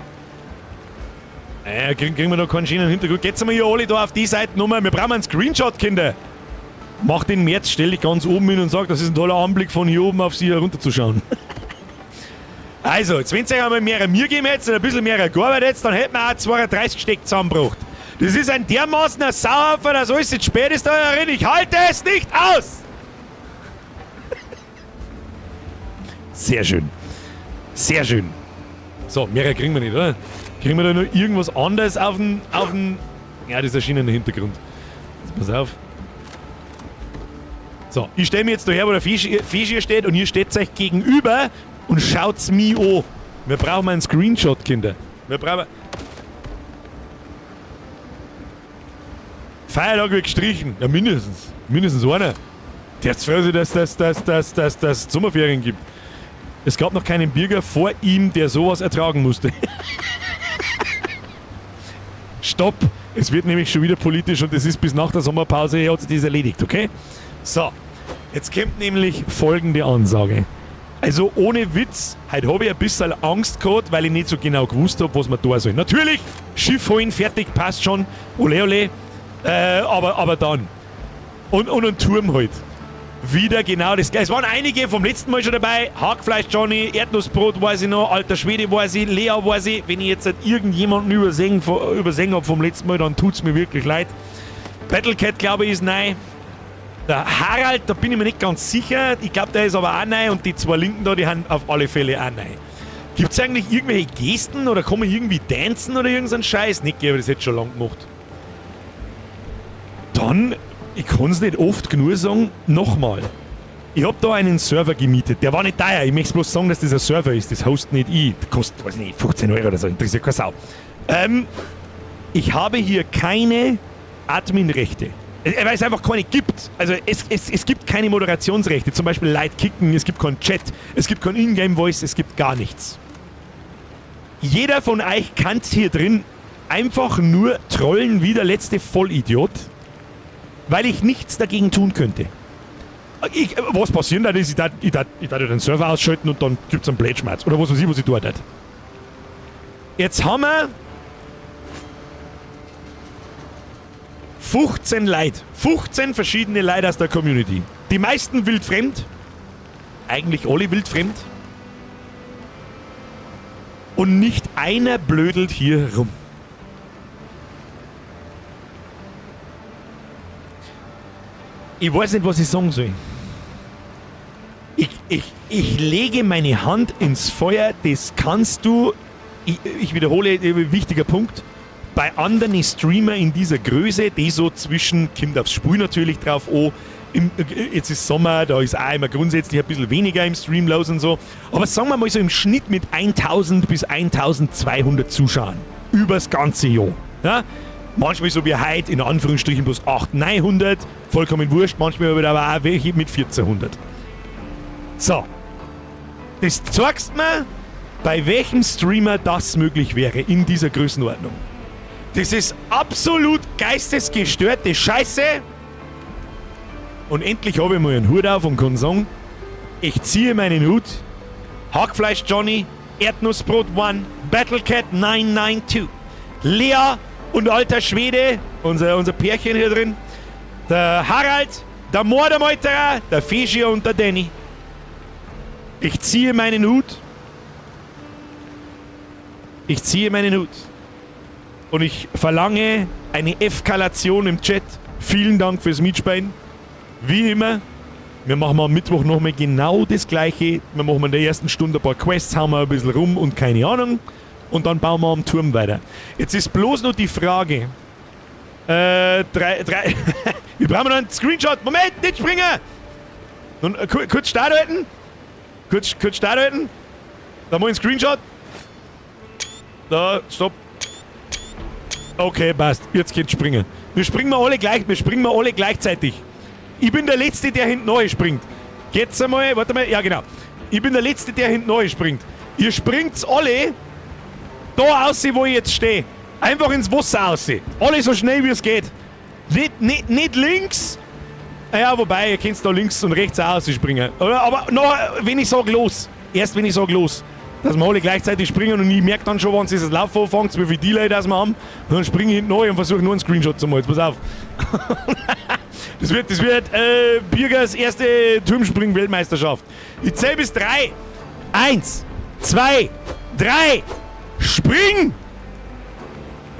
Kriegen wir da keinen schönen Hintergrund. Geht's mal hier alle da auf die Seite nochmal. Wir brauchen einen Screenshot, Kinder. Mach den März, stell dich ganz oben hin und sag, das ist ein toller Anblick von hier oben auf sie herunterzuschauen. Also, jetzt wenn es euch einmal mehr mir geben hätte und ein bisschen mehr gearbeitet hätte, dann hätten wir auch 32 Steck zusammengebracht. Das ist ein dermaßen ein Sauhaufen, dass alles jetzt spät ist da drin. Ich halte es nicht aus! Sehr schön. Sehr schön. So, mehr kriegen wir nicht, oder? Kriegen wir da noch irgendwas anderes auf den... Ja, das ist ein schöner Hintergrund. Jetzt pass auf. So, ich stelle mir jetzt daher, wo der Fisch hier steht und ihr steht euch gegenüber und schaut's mich an. Wir brauchen einen Screenshot, Kinder. Wir brauchen... Feiertag wird gestrichen. Ja, mindestens. Mindestens einer. Der hat froh, dass es Sommerferien gibt. Es gab noch keinen Bürger vor ihm, der sowas ertragen musste. Stopp! Es wird nämlich schon wieder politisch und es ist bis nach der Sommerpause, hat sich das erledigt, okay? So, jetzt kommt nämlich folgende Ansage. Also ohne Witz, heute habe ich ein bisschen Angst gehabt, weil ich nicht so genau gewusst habe, was man da soll. Natürlich, Schiff holen, fertig, passt schon, ole ole, aber dann. Und ein Turm halt. Wieder genau das gleiche. Es waren einige vom letzten Mal schon dabei. Hackfleisch Johnny, Erdnussbrot weiß ich noch, alter Schwede weiß ich, Lea weiß ich. Wenn ich jetzt irgendjemanden übersehen habe vom letzten Mal, dann tut es mir wirklich leid. Battlecat, glaube ich, ist neu. Der Harald, da bin ich mir nicht ganz sicher. Ich glaube, der ist aber auch neu und die 2 Linken da, die haben auf alle Fälle auch neu. Gibt es eigentlich irgendwelche Gesten oder kann man irgendwie tanzen oder irgendeinen Scheiß? Nicht, aber das hätte schon lange gemacht. Dann... Ich kann es nicht oft genug sagen, nochmal. Ich habe da einen Server gemietet, der war nicht teuer. Ich möchte bloß sagen, dass das ein Server ist, das host nicht ich. Das kostet, weiß nicht, 15 € oder so, interessiert keine Sau. Ich habe hier keine Adminrechte. Weil es einfach keine gibt. Also es gibt keine Moderationsrechte, zum Beispiel Leute kicken, es gibt keinen Chat, es gibt kein Ingame-Voice, es gibt gar nichts. Jeder von euch kann hier drin einfach nur trollen wie der letzte Vollidiot. Weil ich nichts dagegen tun könnte. Was passieren dann ist, ich darf den Server ausschalten und dann gibt es einen Blätschmerz. Oder was weiß ich, was ich tue. Jetzt haben wir 15 Leute. 15 verschiedene Leute aus der Community. Die meisten wildfremd. Eigentlich alle wildfremd. Und nicht einer blödelt hier rum. Ich weiß nicht, was ich sagen soll. Ich lege meine Hand ins Feuer, das kannst du, ich wiederhole, wichtiger Punkt, bei anderen Streamer in dieser Größe, die so zwischen, kommt aufs Spiel natürlich drauf an, jetzt ist Sommer, da ist auch immer grundsätzlich ein bisschen weniger im Stream los und so, aber sagen wir mal so im Schnitt mit 1000 bis 1200 Zuschauern, übers ganze Jahr. Ja? Manchmal so wie heute, in Anführungsstrichen bloß 800, 900, vollkommen wurscht. Manchmal aber auch welche mit 1400. So. Das zeigst mir, bei welchem Streamer das möglich wäre in dieser Größenordnung. Das ist absolut geistesgestörte Scheiße. Und endlich habe ich mal einen Hut auf und kann sagen, ich ziehe meinen Hut. Hackfleisch Johnny, Erdnussbrot One, Battlecat 992, Lea und alter Schwede, unser Pärchen hier drin, der Harald, der Mordemeuterer, der Feschier und der Danny. Ich ziehe meinen Hut. Ich ziehe meinen Hut. Und ich verlange eine Eskalation im Chat. Vielen Dank fürs Mitspielen. Wie immer. Wir machen am Mittwoch nochmal genau das Gleiche. Wir machen in der ersten Stunde ein paar Quests, hauen wir ein bisschen rum und keine Ahnung. Und dann bauen wir am Turm weiter. Jetzt ist bloß noch die Frage. Wir brauchen noch einen Screenshot. Moment, nicht springen! Und, kurz Start halten. Kurz Start halten. Da mal ein Screenshot. Da, stopp. Okay, passt. Jetzt geht's springen. Wir springen alle gleichzeitig. Ich bin der Letzte, der hinten neu springt. Jetzt einmal, warte mal, ja genau. Ich bin der Letzte, der hinten neu springt. Ihr springt's alle da aus, wo ich jetzt stehe. Einfach ins Wasser aus. Alle so schnell wie es geht. Nicht links. Ja, wobei, ihr könnt da links und rechts auch springen. Aber noch, wenn ich sage los. Erst wenn ich sage los. Dass wir alle gleichzeitig springen und ich merke dann schon, wenn sie das Lauf anfängt, wie viel Delay das wir haben. Und dann springe ich hinten neu und versuche nur einen Screenshot zu machen. Jetzt pass auf. Das wird Birgers erste Turmspring-Weltmeisterschaft. Ich zähle bis 3. 1, 2, 3. Spring!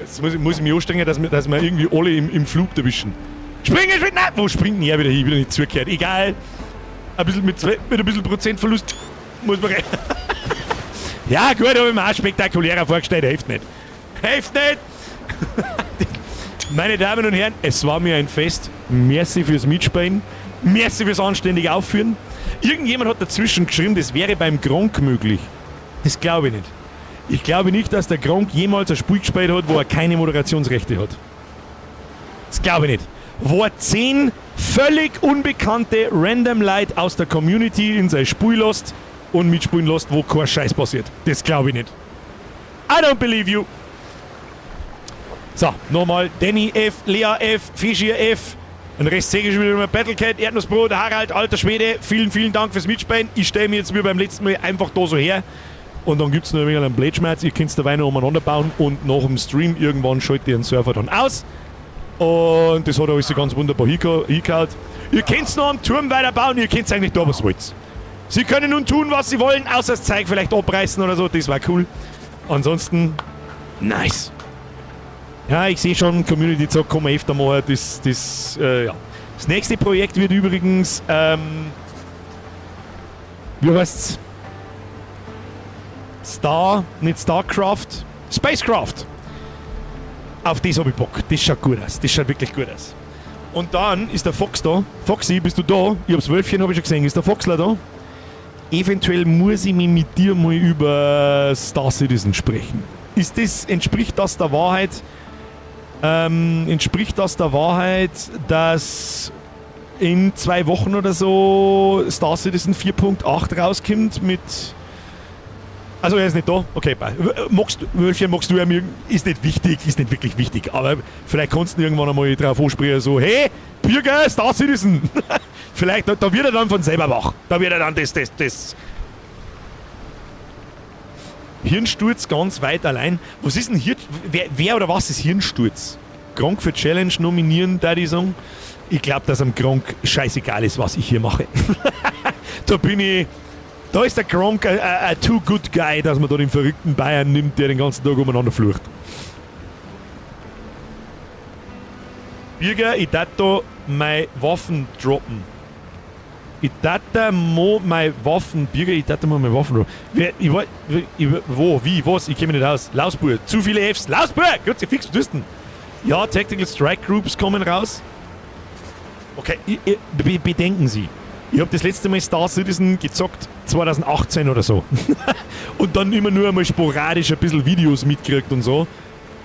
Jetzt muss ich mich anstrengen, dass wir irgendwie alle im Flug erwischen. Springen! Nein! Wo springt denn er wieder hin? Wieder nicht zugehört. Egal. Ein bisschen mit ein bisschen Prozentverlust muss man rein. Ja, gut, habe ich mir auch spektakulärer vorgestellt. Hilft nicht. Meine Damen und Herren, es war mir ein Fest. Merci fürs Mitspielen. Merci fürs anständige Aufführen. Irgendjemand hat dazwischen geschrieben, das wäre beim Gronk möglich. Das glaube ich nicht. Ich glaube nicht, dass der Gronk jemals ein Spiel gespielt hat, wo er keine Moderationsrechte hat. Das glaube ich nicht. Wo er 10 völlig unbekannte Random Leute aus der Community in sein Spiel lässt und mitspielen lässt, wo kein Scheiß passiert. Das glaube ich nicht. I don't believe you. So, nochmal Danny F, Lea F, Fischier F. Den Rest sehe ich schon wieder mit Battlecat, Erdnussbrot, Harald, alter Schwede. Vielen, vielen Dank fürs Mitspielen. Ich stelle mich jetzt wie beim letzten Mal einfach da so her. Und dann gibt es noch ein wenig einen Blätschmerz. Ihr könnt es dabei noch umeinander bauen. Und nach dem Stream irgendwann schaltet ihr den Server dann aus. Und das hat euch so ganz wunderbar hingehauen. Ihr könnt noch am Turm weiterbauen. Ihr könnt eigentlich da, was wollt. Sie können nun tun, was sie wollen, außer das Zeug vielleicht abreißen oder so. Das war cool. Ansonsten, nice. Ja, ich sehe schon, Community sagt, komm mal öfter mal. Das nächste Projekt wird übrigens, wie heißt's? Nicht Starcraft, Spacecraft. Auf das habe ich Bock. Das schaut gut aus. Das schaut wirklich gut aus. Und dann ist der Fox da. Foxy, bist du da? Ich hab's Wölfchen, habe ich schon gesehen. Ist der Foxler da? Eventuell muss ich mich mit dir mal über Star Citizen sprechen. Entspricht das der Wahrheit? Dass in 2 Wochen oder so Star Citizen 4.8 rauskommt mit... Also er ist nicht da? Okay, Wölfchen, magst du mir... Ist nicht wirklich wichtig, aber vielleicht kannst du irgendwann einmal drauf ansprechen, so, hey, Birger, Star Citizen! Vielleicht, da wird er dann von selber wach. Da wird er dann das. Hirnsturz ganz weit allein. Was ist denn hier? Wer oder was ist Hirnsturz? Gronk für Challenge nominieren, da die sagen. Ich glaube, dass am Gronk scheißegal ist, was ich hier mache. Da ist der Gronk ein too good guy, dass man da den verrückten Bayern nimmt, der den ganzen Tag umeinander flucht. Birger, ich darf da meine Waffen droppen. Birger, ich darf mal meine Waffen droppen. Was? Ich kenne mich nicht aus. Lausburg, zu viele Fs. Lausburg! Gut, sie fix wüssten. Ja, Tactical Strike Groups kommen raus. Okay, bedenken Sie. Ich habe das letzte Mal Star Citizen gezockt, 2018 oder so. Und dann immer nur einmal sporadisch ein bisschen Videos mitgekriegt und so.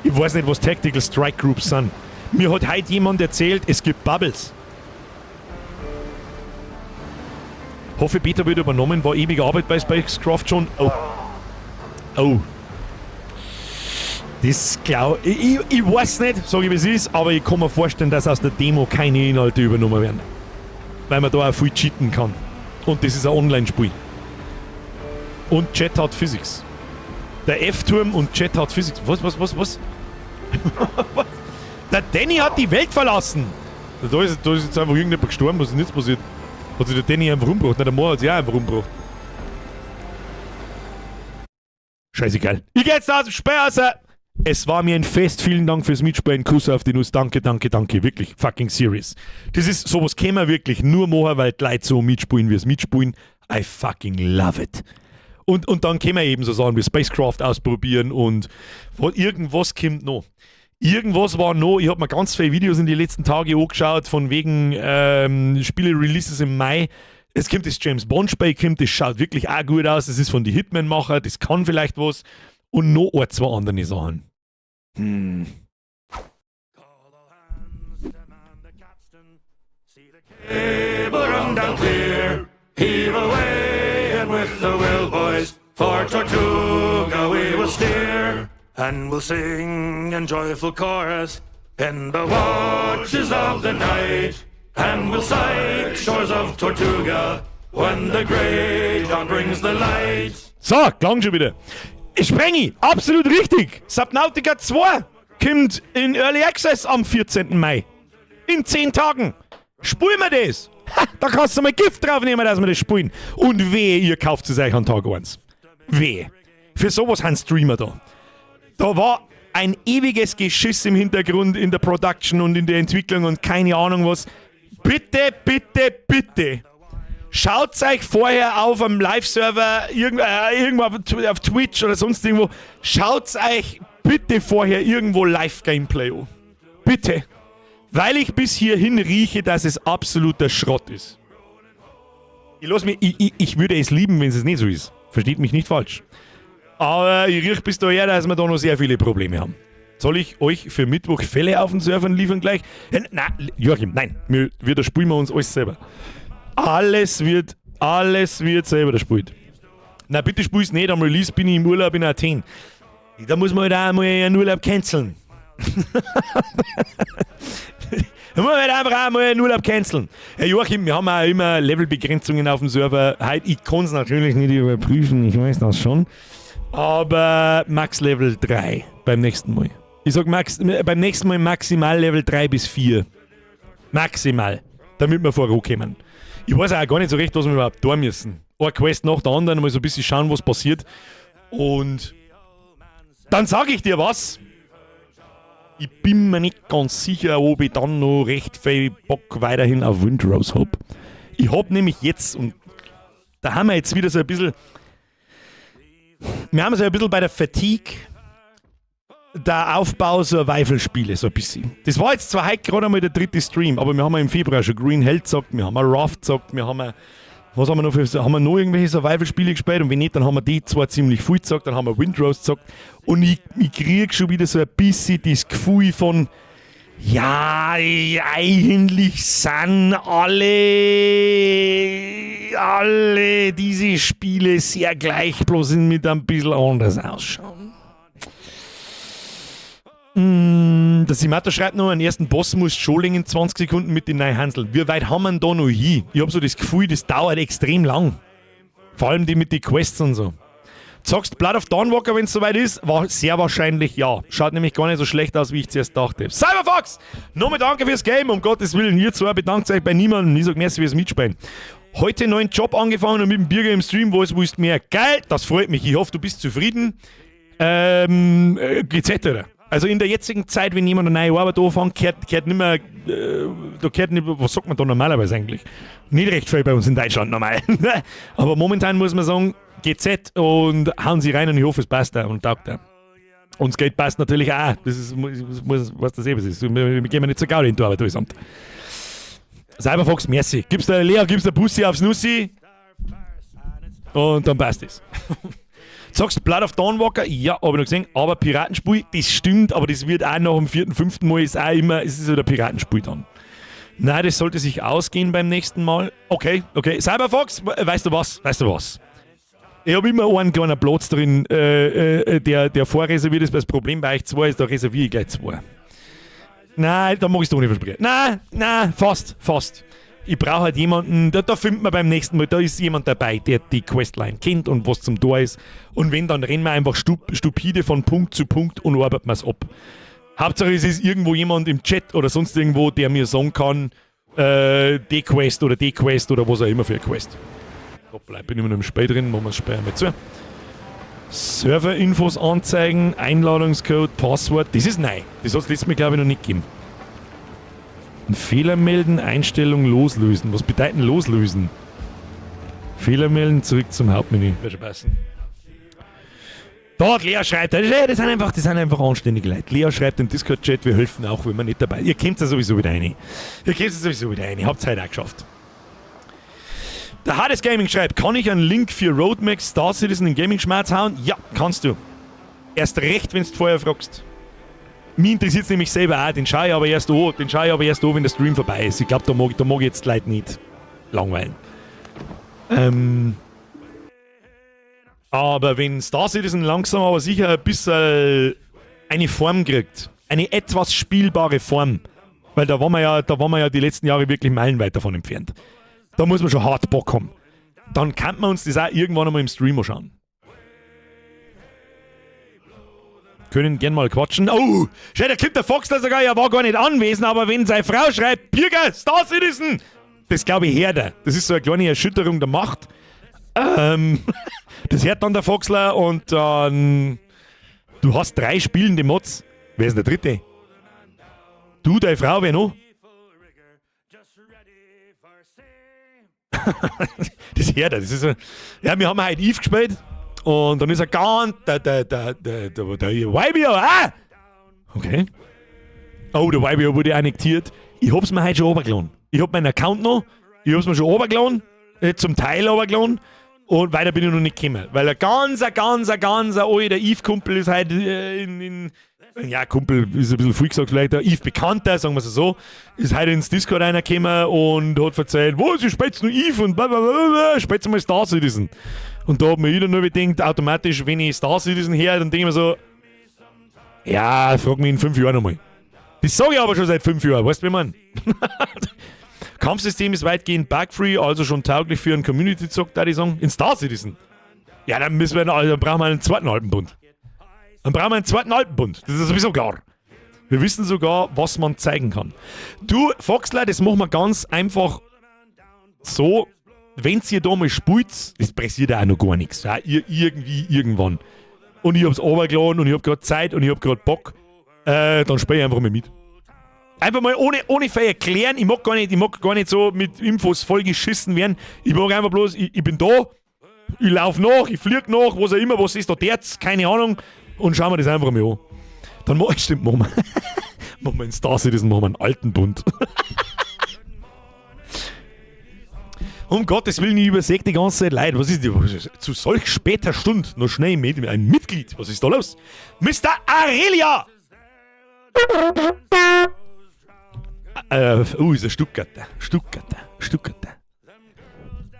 Ich weiß nicht, was Tactical Strike Groups sind. Mir hat heute jemand erzählt, es gibt Bubbles. Hoffe, Beta wird übernommen, war ewige Arbeit bei Spacecraft schon. Oh. Oh. Das glaube ich weiß nicht, sage ich wie es ist, aber ich kann mir vorstellen, dass aus der Demo keine Inhalte übernommen werden. Weil man da auch viel cheaten kann. Und das ist ein Online-Spiel. Und Chat hat Physics. Der F-Turm und Chat hat Physics. Was? Der Danny hat die Welt verlassen! Da ist jetzt einfach irgendjemand gestorben, was ist denn jetzt passiert? Hat sich der Danny einfach umgebracht? Nein, der Mo hat sich auch einfach umgebracht. Scheißegal. Ich geh jetzt aus dem Spiel raus! Es war mir ein Fest. Vielen Dank fürs Mitspielen. Kuss auf die Nuss. Danke. Wirklich. Fucking serious. Das ist, sowas käme wir wirklich nur machen, weil die Leute so mitspielen, wie es mitspielen. I fucking love it. Und dann können wir eben so sagen, wie Spacecraft ausprobieren und irgendwas kommt noch. Irgendwas war noch, ich habe mir ganz viele Videos in den letzten Tagen angeschaut, von wegen Spiele-Releases im Mai. Es kommt das James Bond-Spiel, das schaut wirklich auch gut aus, das ist von den Hitman-Macher, das kann vielleicht was. Und noch ein, zwei andere Sachen. Heave away, and with the Will boys for Tortuga we will steer, and we'll sing in joyful chorus in the watches of the night, and we'll sight shores of Tortuga when the grey dawn brings the light. So, klang schon wieder. Sprengi, absolut richtig. Subnautica 2 kommt in Early Access am 14. Mai. In 10 Tagen. Spielen wir das. Ha, da kannst du mal Gift draufnehmen, dass wir das spielen. Und wehe, ihr kauft es euch an Tag 1. Wehe. Für sowas haben Streamer da. Da war ein ewiges Geschiss im Hintergrund in der Production und in der Entwicklung und keine Ahnung was. Bitte. Schaut euch vorher auf einem Live-Server, irgendwo auf Twitch oder sonst irgendwo, schaut euch bitte vorher irgendwo Live-Gameplay an. Bitte. Weil ich bis hierhin rieche, dass es absoluter Schrott ist. Ich würde es lieben, wenn es nicht so ist. Versteht mich nicht falsch. Aber ich rieche bis daher, dass wir da noch sehr viele Probleme haben. Soll ich euch für Mittwoch Fälle auf den Servern liefern gleich? Nein, Joachim, nein. Da spielen wir uns alles selber. Alles wird selber gespielt. Na bitte spiel's nicht, am Release bin ich im Urlaub in Athen. Da muss man halt auch mal einen Urlaub canceln. Da muss man halt einfach auch mal einen Urlaub canceln. Herr Joachim, wir haben auch immer Levelbegrenzungen auf dem Server. Ich kann es natürlich nicht überprüfen, ich weiß das schon. Aber Max Level 3 beim nächsten Mal. Ich sag beim nächsten Mal maximal Level 3 bis 4. Maximal. Damit wir vorankommen. Ich weiß auch gar nicht so recht, was wir überhaupt tun müssen. Eine Quest nach der anderen, mal so ein bisschen schauen, was passiert. Und dann sage ich dir was. Ich bin mir nicht ganz sicher, ob ich dann noch recht viel Bock weiterhin auf Windrose habe. Ich habe nämlich jetzt, und da haben wir jetzt wieder so ein bisschen, wir haben so ein bisschen bei der Fatigue der Aufbau Survival-Spiele so ein bisschen. Das war jetzt zwar heute gerade einmal der 3. Stream, aber wir haben im Februar schon Green Hell gezockt, wir haben Raft gezockt, wir haben was haben wir noch haben wir noch irgendwelche Survival-Spiele gespielt und wenn nicht, dann haben wir die zwar ziemlich viel gezockt, dann haben wir Windrose gezockt und ich kriege schon wieder so ein bisschen das Gefühl von ja, eigentlich sind alle diese Spiele sehr gleich, bloß mit ein bisschen anders ausschauen. Der Simato schreibt noch, einen ersten Boss muss Scholing in 20 Sekunden mit den neuen Hanseln. Wie weit haben wir da noch hin? Ich habe so das Gefühl, das dauert extrem lang. Vor allem die mit den Quests und so. Sagst Blood of Dawnwalker, wenn es soweit ist? War sehr wahrscheinlich ja. Schaut nämlich gar nicht so schlecht aus, wie ich zuerst dachte. Cyberfox! Nochmal danke fürs Game, um Gottes Willen. Ihr zwei bedankt euch bei niemandem. Ich sag merci fürs Mitspielen. Heute neuen Job angefangen und mit dem Bürger im Stream, was willst du mehr? Geil, das freut mich. Ich hoffe, du bist zufrieden. Etc. Also in der jetzigen Zeit, wenn jemand eine neue Arbeit anfängt, kehrt nicht mehr, was sagt man da normalerweise eigentlich? Nicht recht viel bei uns in Deutschland normal. Aber momentan muss man sagen, GZ und hauen sie rein und ich hoffe, es passt da und taugt da. Und das Geld passt natürlich auch. Das ist, was das eben ist. Wir gehen nicht so gaudi in die Arbeit allesamt. Cyberfox, merci. Gibst du Lea, gibst du Bussi aufs Nussi und dann passt es. Sagst Blood of Dawnwalker? Ja, habe ich noch gesehen. Aber Piratenspiel, das stimmt, aber das wird auch nach dem 4., 5. Mal ist auch immer, es ist wieder Piratenspiel dann. Nein, das sollte sich ausgehen beim nächsten Mal. Okay. Cyberfox, weißt du was? Ich habe immer einen kleinen Platz drin, der vorreserviert ist, weil das Problem bei euch 2 ist, da reserviere ich gleich 2. Nein, da mag ich es doch nicht versprechen. Nein, fast. Ich brauche halt jemanden, da findet man beim nächsten Mal, da ist jemand dabei, der die Questline kennt und was zum Tor ist. Und wenn, dann rennen wir einfach stupide von Punkt zu Punkt und arbeiten wir es ab. Hauptsache es ist irgendwo jemand im Chat oder sonst irgendwo, der mir sagen kann, die Quest oder was auch immer für eine Quest. Hoppla, bin immer noch im Spiel drin, machen wir das Spiel einmal zu. Serverinfos anzeigen, Einladungscode, Passwort, das ist neu. Das hat es letztes Mal, glaube ich, noch nicht gegeben. Fehler melden, Einstellung loslösen. Was bedeutet loslösen? Fehler melden, zurück zum Hauptmenü. Wird schon passen. Da hat Lea schreibt, das sind einfach anständige Leute. Lea schreibt im Discord-Chat, wir helfen auch, wenn wir nicht dabei sind. Ihr kommt ja sowieso wieder rein. Habt Zeit auch geschafft. Der Hades Gaming schreibt, kann ich einen Link für Roadmax Star Citizen in Gaming-Schmerz hauen? Ja, kannst du. Erst recht, wenn du vorher fragst. Mich interessiert es nämlich selber auch, den schaue ich aber erst an, wenn der Stream vorbei ist. Ich glaube, da mag ich jetzt die Leute nicht langweilen. Aber wenn Star Citizen langsam aber sicher ein bisschen eine Form kriegt, eine etwas spielbare Form, weil da waren wir ja die letzten Jahre wirklich meilenweit davon entfernt. Da muss man schon hart Bock haben. Dann kann man uns das auch irgendwann einmal im Stream anschauen. Können gern mal quatschen. Oh, schau, da kommt der Fox da sogar, er war gar nicht anwesend, aber wenn seine Frau schreibt, Birger, Star Citizen, das glaube ich hört er. Das ist so eine kleine Erschütterung der Macht. Das hört dann der Foxler und dann... Du hast 3 spielende Mods. Wer ist denn der 3.? Du, deine Frau, wer noch? Das hört er. Das ist so... Ja, wir haben heute Eve gespielt. Und dann ist er ganz... Der Wybio, Okay. Oh, der Wybio wurde annektiert. Ich hab's mir heute schon runtergeladen. Ich hab meinen Account noch. Ich hab's mir schon runtergeladen. Zum Teil runtergeladen. Und weiter bin ich noch nicht gekommen. Weil ein ganz alter Eve-Kumpel ist heute ja, Kumpel ist ein bisschen viel gesagt, vielleicht ein Eve-Bekannter, sagen wir es so, ist heute ins Discord reingekommen und hat erzählt, was, ich spielst nur Eve und blablabla, spielst du mal Star Citizen. Und da hat mir jeder nur gedacht, automatisch, wenn ich Star Citizen her, dann denke ich mir so, ja, frag mich in 5 Jahren nochmal. Das sage ich aber schon seit 5 Jahren, weißt du, wie man? Kampfsystem ist weitgehend bugfree, also schon tauglich für einen Community-Zock, da die sagen, in Star Citizen. Ja, dann brauchen wir einen zweiten Alpenbund. Das ist sowieso klar. Wir wissen sogar, was man zeigen kann. Du, Foxler, das machen wir ganz einfach so, wenn ihr da mal spielt, das passiert auch noch gar nichts. Ja, irgendwann. Und ich hab's runtergeladen und ich hab gerade Zeit und ich hab gerade Bock, dann spiele ich einfach mal mit. Einfach mal ohne viel erklären. Ich mag gar nicht so mit Infos voll geschissen werden. Ich mag einfach bloß, ich bin da, ich laufe nach, ich fliege nach, was auch immer, was ist da jetzt, keine Ahnung. Und schauen wir das einfach mal an. Dann machen wir in Star Citizen, machen wir einen alten Bund. Um Gottes Willen, ich übersehe die ganze Zeit Leute. Was ist zu solch später Stunde noch schnell ein Mitglied? Was ist da los? Mr. Aurelia! Ist ein Stuttgarter.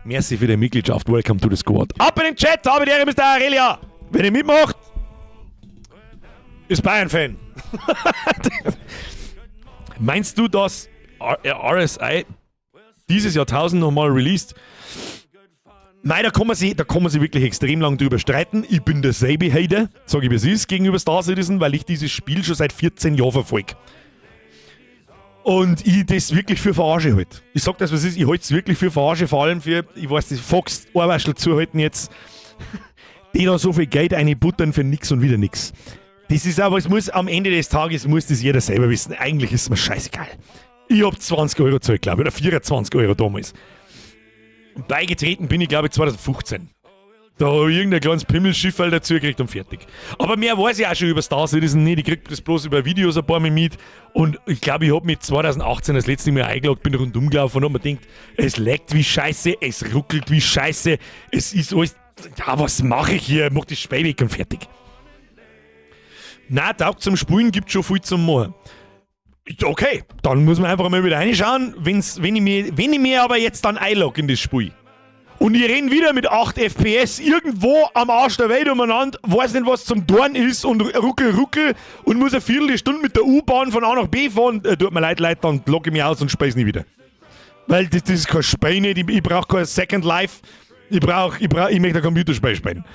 Merci für die Mitgliedschaft. Welcome to the squad. Ab in den Chat, habe die Ehre, Mr. Aurelia! Wenn ihr mitmacht, ist Bayern-Fan. Meinst du, dass RSI dieses Jahrtausend nochmal released? Nein, da kann man sich wirklich extrem lang drüber streiten. Ich bin der Saby-Hater, sage ich wie es ist, gegenüber Star Citizen, weil ich dieses Spiel schon seit 14 Jahren verfolge. Und ich das wirklich für Verarsche halte. Ich sag das, was ist, ich halte es wirklich für Verarsche, vor allem für, ich weiß, die Fox-Ohrwaschel zuhalten jetzt, die da so viel Geld einbuttern für nix und wieder nix. Das ist aber, es muss am Ende des Tages, muss das jeder selber wissen. Eigentlich ist es mir scheißegal. Ich hab 20 Euro gezahlt, glaube ich, oder 24 Euro damals. Und beigetreten bin ich, glaube ich, 2015. Da habe ich irgendein kleines Pimmelschiff dazu gekriegt und fertig. Aber mehr weiß ich auch schon über Star Citizen nicht. Ich krieg das bloß über Videos ein paar Mal mit. Und ich glaube, ich habe mit 2018 das letzte Mal eingeloggt, bin rundum gelaufen und hab mir gedacht, es laggt wie scheiße, es ruckelt wie scheiße, es ist alles Ja, was mache ich hier? Mach das Spiel weg und fertig. Nein, taugt zum Spielen, gibt schon viel zum Machen. Okay, dann muss man einfach mal wieder reinschauen, wenn ich mir aber jetzt dann einlogge in das Spiel. Und ich renn wieder mit 8 FPS irgendwo am Arsch der Welt umeinander, weiß nicht, was zum Dorn ist und ruckel und muss eine Viertelstunde mit der U-Bahn von A nach B fahren. Tut mir leid, Leute, dann logge ich mich aus und spiel's nie wieder. Weil das ist kein Spiel nicht, ich brauche kein Second Life, ich möchte ein Computerspiel spielen.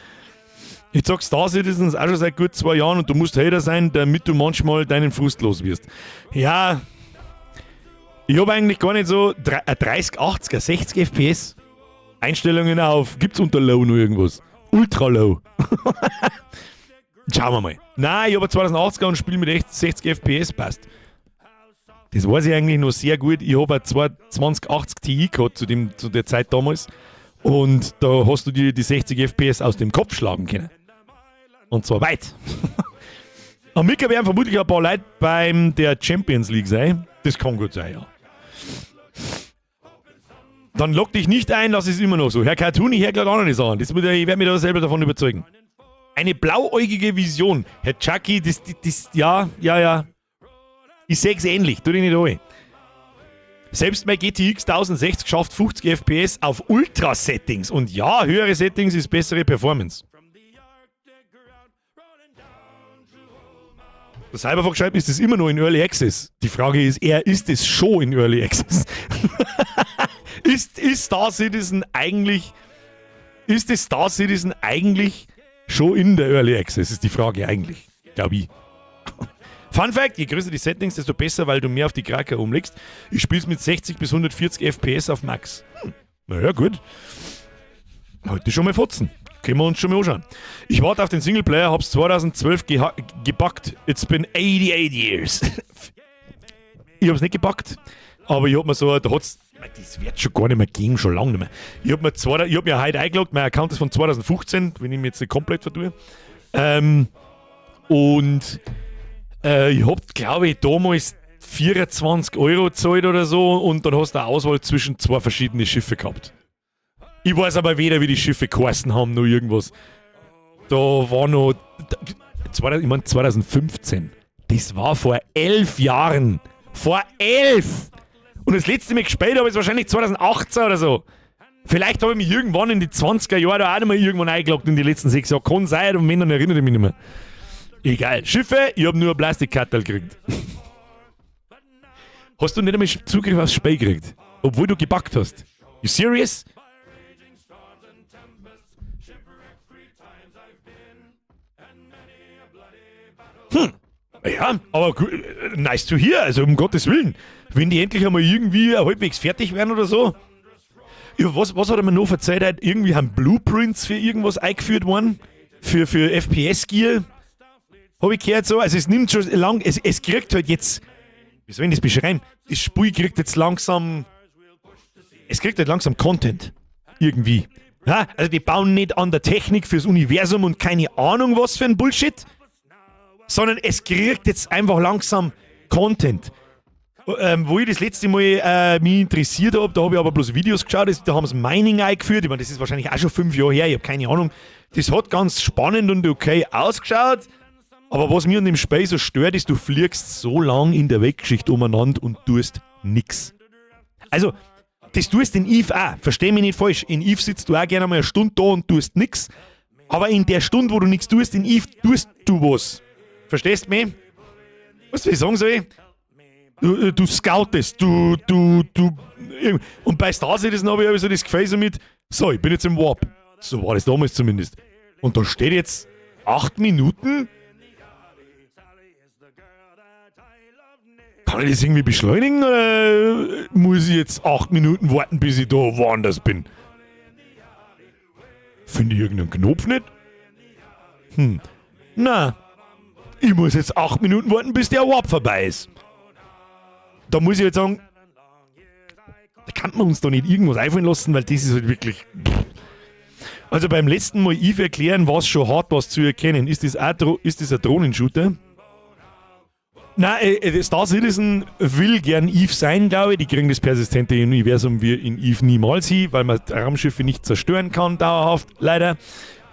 Ich sag Star Citizen auch schon seit gut 2 Jahren und du musst Hater sein, damit du manchmal deinen Frust los wirst. Ja, ich habe eigentlich gar nicht so 30, 80er, 60 FPS. Einstellungen auf, gibt's unter Low noch irgendwas? Ultra Low. Schauen wir mal. Nein, ich habe 2080er und spiele mit echt 60 FPS, passt. Das weiß ich eigentlich noch sehr gut. Ich habe ein 2080 Ti gehabt zu der Zeit damals. Und da hast du dir die 60 FPS aus dem Kopf schlagen können. Und zwar weit. Am Mittwoch werden vermutlich ein paar Leute beim der Champions League sein. Das kann gut sein, ja. Dann log dich nicht ein, das ist immer noch so. Herr Cartoon, ich höre gerade andere Sachen. Ich werde mich da selber davon überzeugen. Eine blauäugige Vision. Herr Chucky, ja. Ich sehe es ähnlich, tu dich nicht an. Selbst mein GTX 1060 schafft 50 FPS auf Ultra-Settings. Und ja, höhere Settings ist bessere Performance. Der Cyberfuck schreibt, ist das immer noch in Early Access? Die Frage ist eher, ist es schon in Early Access? Ist Star Citizen eigentlich schon in der Early Access? Ist die Frage eigentlich. Glaube ich. Fun Fact, je größer die Settings, desto besser, weil du mehr auf die Kraker umlegst. Ich spiele es mit 60 bis 140 FPS auf Max. Naja, gut. Heute schon mal fotzen. Können wir uns schon mal anschauen. Ich warte auf den Singleplayer, hab's 2012 gebackt. It's been 88 years. Ich hab's nicht gebackt, aber ich hab mir so, das wird schon gar nicht mehr gehen, schon lange nicht mehr. Ich hab mir heute eingeloggt, mein Account ist von 2015, wenn ich mich jetzt nicht komplett vertue. Ich hab, glaube ich, damals 24 € gezahlt oder so und dann hast du eine Auswahl zwischen 2 verschiedene Schiffe gehabt. Ich weiß aber weder, wie die Schiffe geheißen haben, noch irgendwas. Da war noch, 2015. Das war vor 11 Jahren. Vor 11! Und das letzte Mal gespielt habe ich wahrscheinlich 2018 oder so. Vielleicht habe ich mich irgendwann in die 20er Jahre da auch noch mal irgendwann eingeloggt in die letzten 6 Jahre. Kann sein, und wenn, dann erinnere ich mich nicht mehr. Egal. Schiffe, ich habe nur ein Plastikkattel gekriegt. Hast du nicht einmal Zugriff aufs Spiel gekriegt? Obwohl du gebackt hast. You serious? Ja, aber nice to hear, also um Gottes Willen. Wenn die endlich einmal irgendwie halbwegs fertig werden oder so. Ja, was hat er mir noch erzählt? Irgendwie haben Blueprints für irgendwas eingeführt worden? Für FPS-Gear? Habe ich gehört so. Also es nimmt schon lang, es kriegt halt jetzt, wie soll ich das beschreiben? Das Spiel kriegt jetzt langsam, es kriegt halt langsam Content. Irgendwie. Ja, also die bauen nicht an der Technik fürs Universum und keine Ahnung was für ein Bullshit, sondern es kriegt jetzt einfach langsam Content. Wo ich das letzte Mal mich interessiert habe, da habe ich aber bloß Videos geschaut, da haben sie Mining eingeführt. Ich meine, das ist wahrscheinlich auch schon 5 Jahre her, ich habe keine Ahnung. Das hat ganz spannend und okay ausgeschaut, aber was mir an dem Spiel so stört, ist, du fliegst so lang in der Weltgeschichte umeinander und tust nix. Also, das tust in Eve auch, versteh mich nicht falsch. In Eve sitzt du auch gerne mal eine Stunde da und tust nix, aber in der Stunde, wo du nichts tust, in Eve tust du was. Verstehst du mich? Was will ich sagen soll? Du scoutest, du. Und bei Star Citizen habe ich so das Gefühl so mit, so, ich bin jetzt im Warp. So war das damals zumindest. Und da steht jetzt 8 Minuten. Kann ich das irgendwie beschleunigen oder muss ich jetzt 8 Minuten warten, bis ich da woanders bin? Finde ich irgendeinen Knopf nicht? Na, ich muss jetzt 8 Minuten warten, bis der Warp vorbei ist. Da muss ich jetzt sagen, da kann man uns doch nicht irgendwas einfallen lassen, weil das ist halt wirklich... Also beim letzten Mal Eve erklären, war es schon hart, was zu erkennen. Ist das ein Drohnenshooter? Nein, Star Citizen will gern Eve sein, glaube ich. Die kriegen das persistente Universum wie in Eve niemals hin, weil man Raumschiffe nicht zerstören kann, dauerhaft, leider.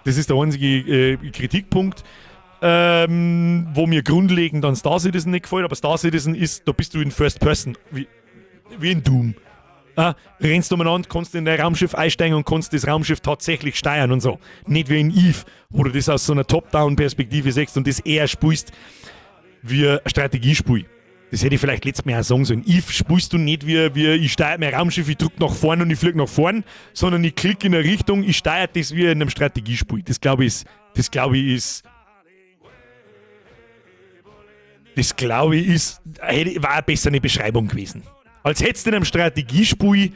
Das ist der einzige Kritikpunkt, wo mir grundlegend an Star Citizen nicht gefällt. Aber Star Citizen ist, da bist du in First Person, wie in Doom. Rennst du umeinander, kannst in dein Raumschiff einsteigen und kannst das Raumschiff tatsächlich steuern und so. Nicht wie in Eve, wo du das aus so einer Top-Down-Perspektive siehst und das eher spielst wie ein Strategiespiel. Das hätte ich vielleicht letztes Mal auch sagen sollen. Eve spielst du nicht wie ich steuere mein Raumschiff, ich drücke nach vorne und ich fliege nach vorne, sondern ich klicke in eine Richtung, ich steuere das wie in einem Strategiespiel. Das glaube ich war eine bessere Beschreibung gewesen. Als hättest du in einem Strategiespiel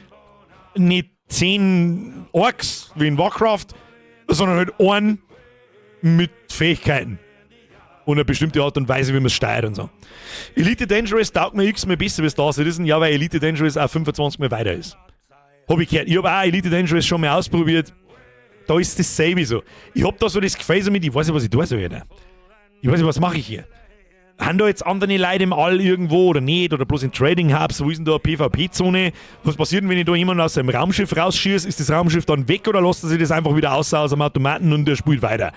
nicht 10 Orks wie in Warcraft, sondern halt einen mit Fähigkeiten. Und eine bestimmte Art und Weise, wie man es steuert und so. Elite Dangerous taugt mir x-mal besser wie Star Citizen, ja, weil Elite Dangerous auch 25 Mal weiter ist. Hab ich gehört. Ich habe auch Elite Dangerous schon mal ausprobiert. Da ist dasselbe so. Ich hab da so das Gefühl damit, ich weiß nicht, was ich tun soll, Alter. Ich weiß nicht, was mache ich hier? Haben da jetzt andere Leute im All irgendwo oder nicht? Oder bloß in Trading Hubs? Wo ist denn da eine PvP-Zone? Was passiert denn, wenn ich da jemanden aus seinem Raumschiff rausschieße? Ist das Raumschiff dann weg oder lässt er sich das einfach wieder aus dem Automaten und der spielt weiter?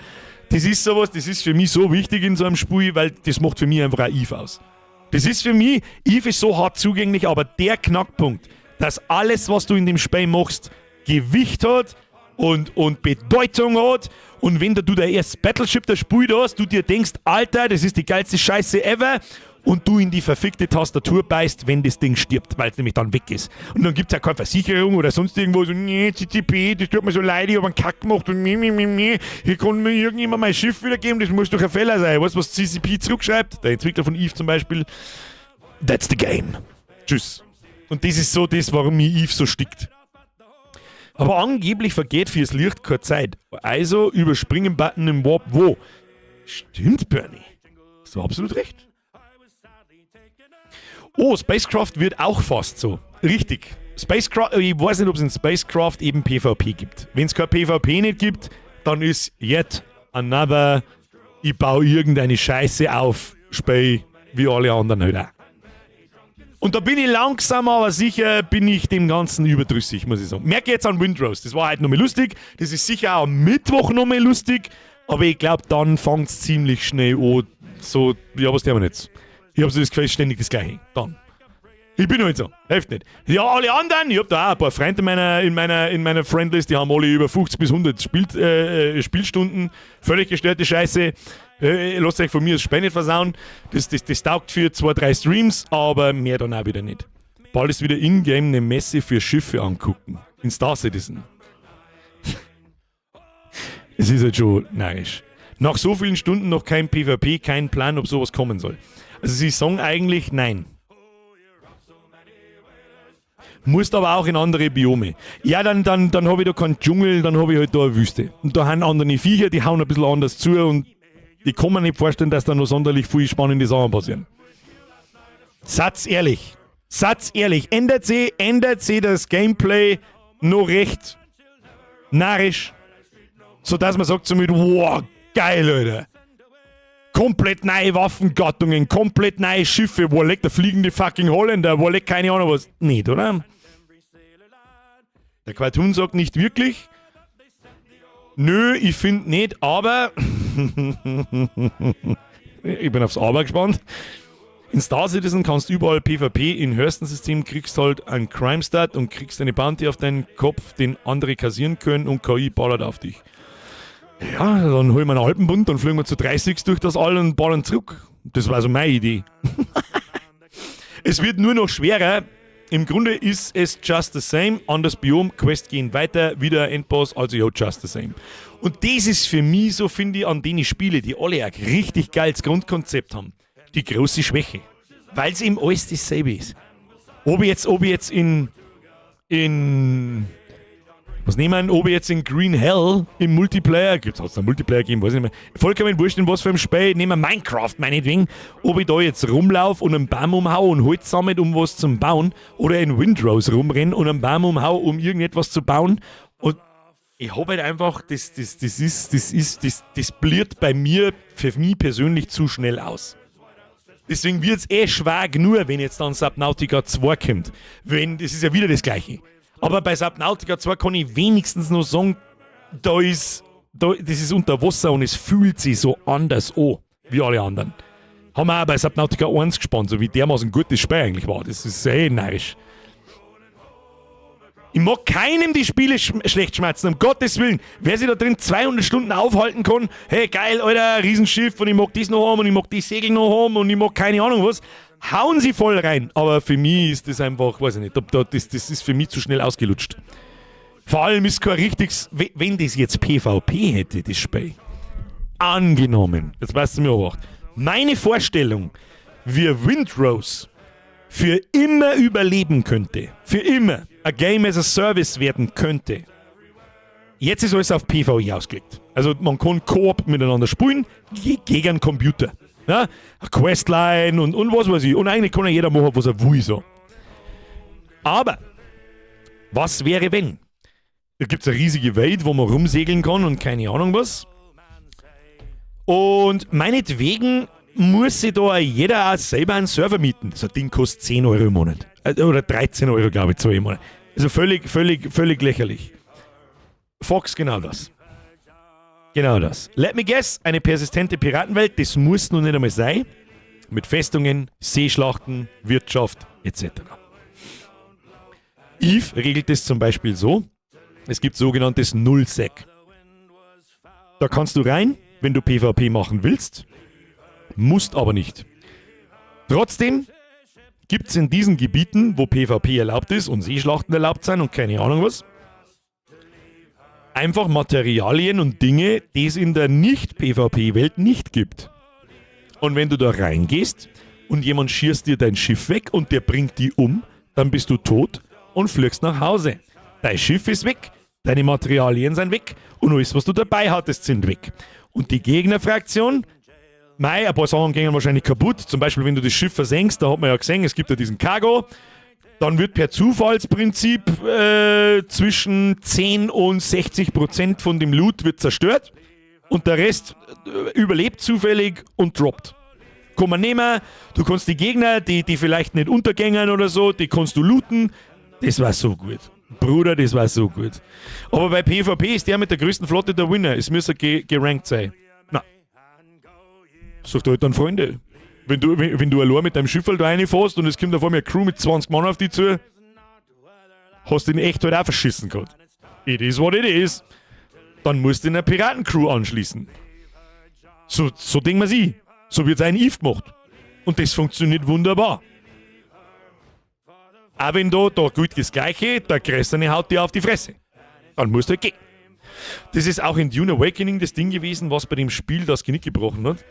Das ist sowas, das ist für mich so wichtig in so einem Spiel, weil das macht für mich einfach auch Eve aus. Das ist für mich, Eve ist so hart zugänglich, aber der Knackpunkt, dass alles, was du in dem Spiel machst, Gewicht hat und Bedeutung hat. Und wenn du der erste Battleship der Spiel hast, du dir denkst, Alter, das ist die geilste Scheiße ever, und du in die verfickte Tastatur beißt, wenn das Ding stirbt, weil es nämlich dann weg ist. Und dann gibt es ja keine Versicherung oder sonst irgendwo so, nee, CCP, das tut mir so leid, ich habe einen Kack gemacht und hier kann mir irgendjemand mein Schiff wiedergeben, das muss doch ein Fehler sein. Weißt du, was CCP zurückschreibt? Der Entwickler von Eve zum Beispiel. That's the game. Tschüss. Und das ist so das, warum mir Eve so stickt. Aber angeblich vergeht fürs Licht keine Zeit. Also überspringen Button im Warp wo? Stimmt, Bernie. Hast du absolut recht. Oh, Spacecraft wird auch fast so. Richtig. Spacecraft, ich weiß nicht, ob es in Spacecraft eben PvP gibt. Wenn es kein PvP nicht gibt, dann ist yet another, ich baue irgendeine Scheiße auf, Spiel, wie alle anderen halt auch. Und da bin ich langsam, aber sicher bin ich dem Ganzen überdrüssig, muss ich sagen. Merke jetzt an Windrose, das war heute nochmal lustig, das ist sicher auch am Mittwoch nochmal lustig, aber ich glaube, dann fängt es ziemlich schnell an, so, ja, was tun wir jetzt? Ich habe so das Gefühl, ständig das Gleiche. Dann. Ich bin halt so. Hilft nicht. Ja, alle anderen, ich habe da auch ein paar Freunde in meiner Friendlist, die haben alle über 50 bis 100 Spielstunden. Völlig gestörte Scheiße. Lasst euch von mir das Spiel nicht versauen. Das taugt für 2-3 Streams, aber mehr dann auch wieder nicht. Bald ist wieder in-game eine Messe für Schiffe angucken. In Star Citizen. Es ist halt schon narrisch. Nach so vielen Stunden noch kein PvP, kein Plan, ob sowas kommen soll. Also sie sagen eigentlich nein. Musst aber auch in andere Biome. Ja, dann habe ich da keinen Dschungel, dann habe ich halt da eine Wüste. Und da haben andere Viecher, die hauen ein bisschen anders zu und ich kann mir nicht vorstellen, dass da noch sonderlich viel spannende Sachen passieren. Satz ehrlich. Ändert sie das Gameplay noch recht narrisch, sodass man sagt so mit, wow, geil, Leute. Komplett neue Waffengattungen, komplett neue Schiffe, wo liegt der fliegende fucking Holländer, wo liegt keine Ahnung was. Nicht, oder? Der Quatun sagt nicht wirklich. Nö, ich finde nicht, aber ich bin aufs Aber gespannt. In Star Citizen kannst du überall PvP, in höchsten System kriegst halt einen Crime-Stat und kriegst eine Bounty auf deinen Kopf, den andere kassieren können und KI ballert auf dich. Ja, dann holen wir einen Alpenbund, dann fliegen wir zu 30 durch das All und ballern zurück. Das war so meine Idee. Es wird nur noch schwerer. Im Grunde ist es just the same. Anders Biom, Quest gehen weiter, wieder Endboss, also ja, just the same. Und das ist für mich, so finde ich, an denen Spiele, die alle ein richtig geiles Grundkonzept haben, die große Schwäche. Weil es eben alles dasselbe ist. Ob ich jetzt in was nehmen wir, ob ich jetzt in Green Hell im Multiplayer, gibt es einen Multiplayer gegeben, weiß ich nicht mehr, vollkommen wurscht in was für ein Spiel, nehmen wir Minecraft meinetwegen, ob ich da jetzt rumlaufe und einen Baum umhau und Holz sammle, um was zu bauen, oder in Windrose rumrenne und einen Baum umhau, um irgendetwas zu bauen. Und ich habe halt einfach, das bliert bei mir, für mich persönlich zu schnell aus. Deswegen wird es schwer genug, wenn jetzt dann Subnautica 2 kommt. Das ist ja wieder das Gleiche. Aber bei Subnautica 2 kann ich wenigstens noch sagen, das ist unter Wasser und es fühlt sich so anders an, wie alle anderen. Haben wir auch bei Subnautica 1 gespannt, so wie dermaßen gut das Spiel eigentlich war. Das ist sehr narrisch. Ich mag keinem die Spiele schlecht schmerzen, um Gottes Willen. Wer sich da drin 200 Stunden aufhalten kann, hey geil, Alter, Riesenschiff und ich mag das noch haben und ich mag die Segel noch haben und ich mag keine Ahnung was, hauen sie voll rein. Aber für mich ist das einfach, weiß ich nicht, das ist für mich zu schnell ausgelutscht. Vor allem ist kein richtiges, wenn das jetzt PvP hätte, das Spiel. Angenommen, jetzt weißt du mir auch, meine Vorstellung, wie Windrose für immer überleben könnte, für immer ein Game as a Service werden könnte. Jetzt ist alles auf PvE ausgelegt. Also man kann Koop miteinander spielen, gegen einen Computer. Ja? Eine Questline und was weiß ich. Und eigentlich kann ja jeder machen, was er will. So. Aber, was wäre wenn? Da gibt es eine riesige Welt, wo man rumsegeln kann und keine Ahnung was. Und meinetwegen muss sich da jeder auch selber einen Server mieten. So ein Ding kostet 10 Euro im Monat. Oder 13 Euro, glaube ich, 2 im Monat. Also völlig lächerlich. Fox, genau das. Genau das. Let me guess, eine persistente Piratenwelt, das muss noch nicht einmal sein. Mit Festungen, Seeschlachten, Wirtschaft, etc. EVE regelt es zum Beispiel so, es gibt sogenanntes Nullsec. Da kannst du rein, wenn du PvP machen willst, musst aber nicht. Trotzdem gibt es in diesen Gebieten, wo PvP erlaubt ist und Seeschlachten erlaubt sind und keine Ahnung was, einfach Materialien und Dinge, die es in der Nicht-PvP-Welt nicht gibt. Und wenn du da reingehst und jemand schießt dir dein Schiff weg und der bringt die um, dann bist du tot und fliegst nach Hause. Dein Schiff ist weg, deine Materialien sind weg und alles, was du dabei hattest, sind weg. Und die Gegnerfraktion, ein paar Sachen gehen wahrscheinlich kaputt. Zum Beispiel, wenn du das Schiff versenkst, da hat man ja gesehen, es gibt ja diesen Cargo. Dann wird per Zufallsprinzip zwischen 10 und 60% von dem Loot wird zerstört. Und der Rest überlebt zufällig und droppt. Kann man nehmen, du kannst die Gegner, die vielleicht nicht untergängen oder so, die kannst du looten. Das war so gut. Bruder, das war so gut. Aber bei PvP ist der mit der größten Flotte der Winner. Es müsste gerankt sein. Na. Sagt halt dann Freunde. Wenn du allein mit deinem Schiff da reinfährst und es kommt auf einmal eine Crew mit 20 Mann auf dich zu, hast du ihn echt halt auch verschissen gehabt. It is what it is. Dann musst du in eine Piratencrew anschließen. So denkt man sich. So wird es ein EVE gemacht. Und das funktioniert wunderbar. Auch wenn da gilt das Gleiche, der Größere haut dir auf die Fresse. Dann musst du halt gehen. Das ist auch in Dune Awakening das Ding gewesen, was bei dem Spiel das Genick gebrochen hat.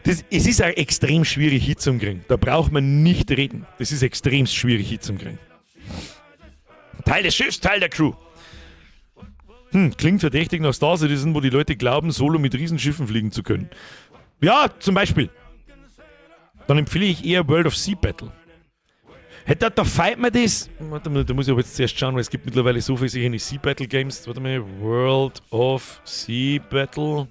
Es ist auch extrem schwierig hinzukriegen. Da braucht man nicht reden. Das ist extrem schwierig hinzukriegen. Teil des Schiffs, Teil der Crew. Klingt verdächtig nach Star Citizen, wo die Leute glauben, solo mit Riesenschiffen fliegen zu können. Ja, zum Beispiel. Dann empfehle ich eher World of Sea Battle. Da fight man das. Warte mal, da muss ich aber jetzt zuerst schauen, weil es gibt mittlerweile so viele Sea Battle Games. Warte mal, World of Sea Battle.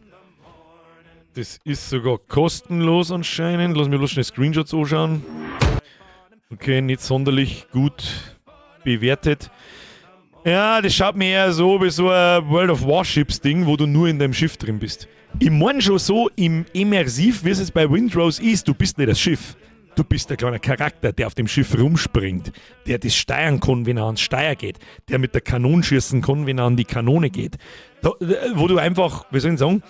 Das ist sogar kostenlos anscheinend. Lass mir bloß schnell Screenshots anschauen. Okay, nicht sonderlich gut bewertet. Ja, das schaut mir eher so wie so ein World of Warships Ding, wo du nur in deinem Schiff drin bist. Ich meine schon so im Immersiv, wie es bei Windrose ist, du bist nicht das Schiff. Du bist der kleine Charakter, der auf dem Schiff rumspringt, der das steuern kann, wenn er ans Steuer geht, der mit der Kanone schießen kann, wenn er an die Kanone geht. Wo du einfach, wie soll ich sagen,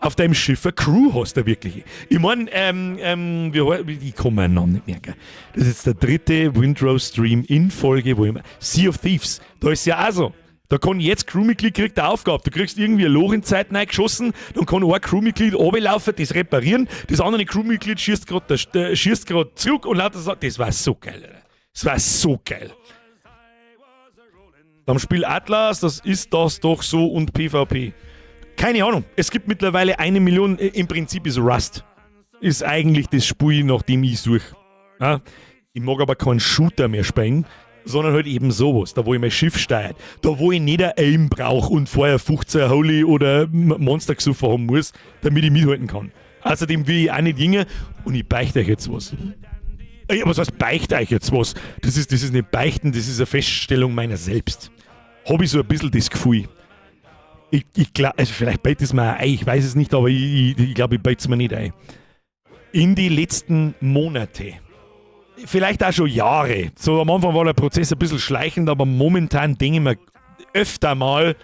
auf deinem Schiff eine Crew hast, der wirkliche. Ich meine, ich kann meinen Namen nicht merken. Das ist jetzt der 3. Windrose-Stream in Folge, wo immer. Sea of Thieves, da ist ja auch so. Da kann jetzt Crewmitglied kriegt eine Aufgabe. Du kriegst irgendwie ein Loch in Zeit reingeschossen, dann kann ein Crewmitglied runterlaufen, das reparieren, das andere Crewmitglied schießt gerade zurück und lauter sagt, das war so geil, Alter. Das war so geil. Am Spiel Atlas, das ist das doch so und PvP. Keine Ahnung, es gibt mittlerweile 1 Million, im Prinzip ist Rust. Ist eigentlich das Spiel, nach dem ich suche. Ja? Ich mag aber keinen Shooter mehr spielen, sondern halt eben sowas, da wo ich mein Schiff steuert, da wo ich nicht ein Aim brauche und vorher 15 Holy oder Monster gesucht haben muss, damit ich mithalten kann. Außerdem will ich auch nicht jünger und ich beichte euch jetzt was. Was heißt beichte euch jetzt was? Das ist nicht beichten, das ist eine Feststellung meiner selbst. Habe ich so ein bisschen das Gefühl. Ich glaube, also vielleicht beitet es mir auch ein, ich weiß es nicht, aber ich glaube, ich beite es mir nicht ein. In die letzten Monate, vielleicht auch schon Jahre, so am Anfang war der Prozess ein bisschen schleichend, aber momentan denke ich mir öfter mal,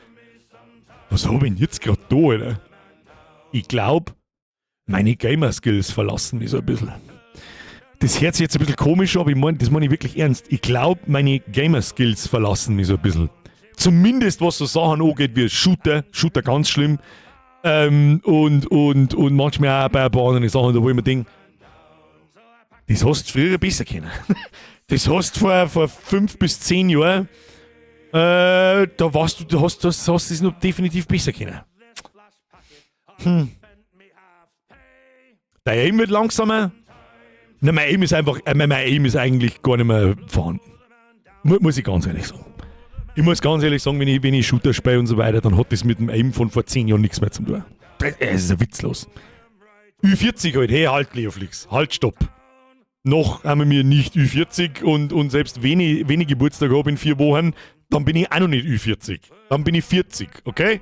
was habe ich denn jetzt gerade da, Alter? Ich glaube, meine Gamer-Skills verlassen mich so ein bisschen. Das hört sich jetzt ein bisschen komisch an, aber das meine ich wirklich ernst. Ich glaube, meine Gamer-Skills verlassen mich so ein bisschen. Zumindest was so Sachen angeht wie Shooter ganz schlimm. Und manchmal auch bei ein paar anderen Sachen, da wo ich mir denke, das hast du früher besser können. Das hast du vor 5 bis 10 Jahren, da hast du es noch definitiv besser können. Der Aim wird langsamer. Nein, mein Aim ist eigentlich gar nicht mehr vorhanden. Muss ich ganz ehrlich sagen. Ich muss ganz ehrlich sagen, wenn ich Shooter spiele und so weiter, dann hat das mit dem Aim von vor 10 Jahren nichts mehr zu tun. Das ist ja witzlos. Ü40 halt, hey, halt, Leoflix, halt, stopp. Noch haben wir nicht Ü40 und selbst wenn ich Geburtstag habe in 4 Wochen, dann bin ich auch noch nicht Ü40. Dann bin ich 40, okay?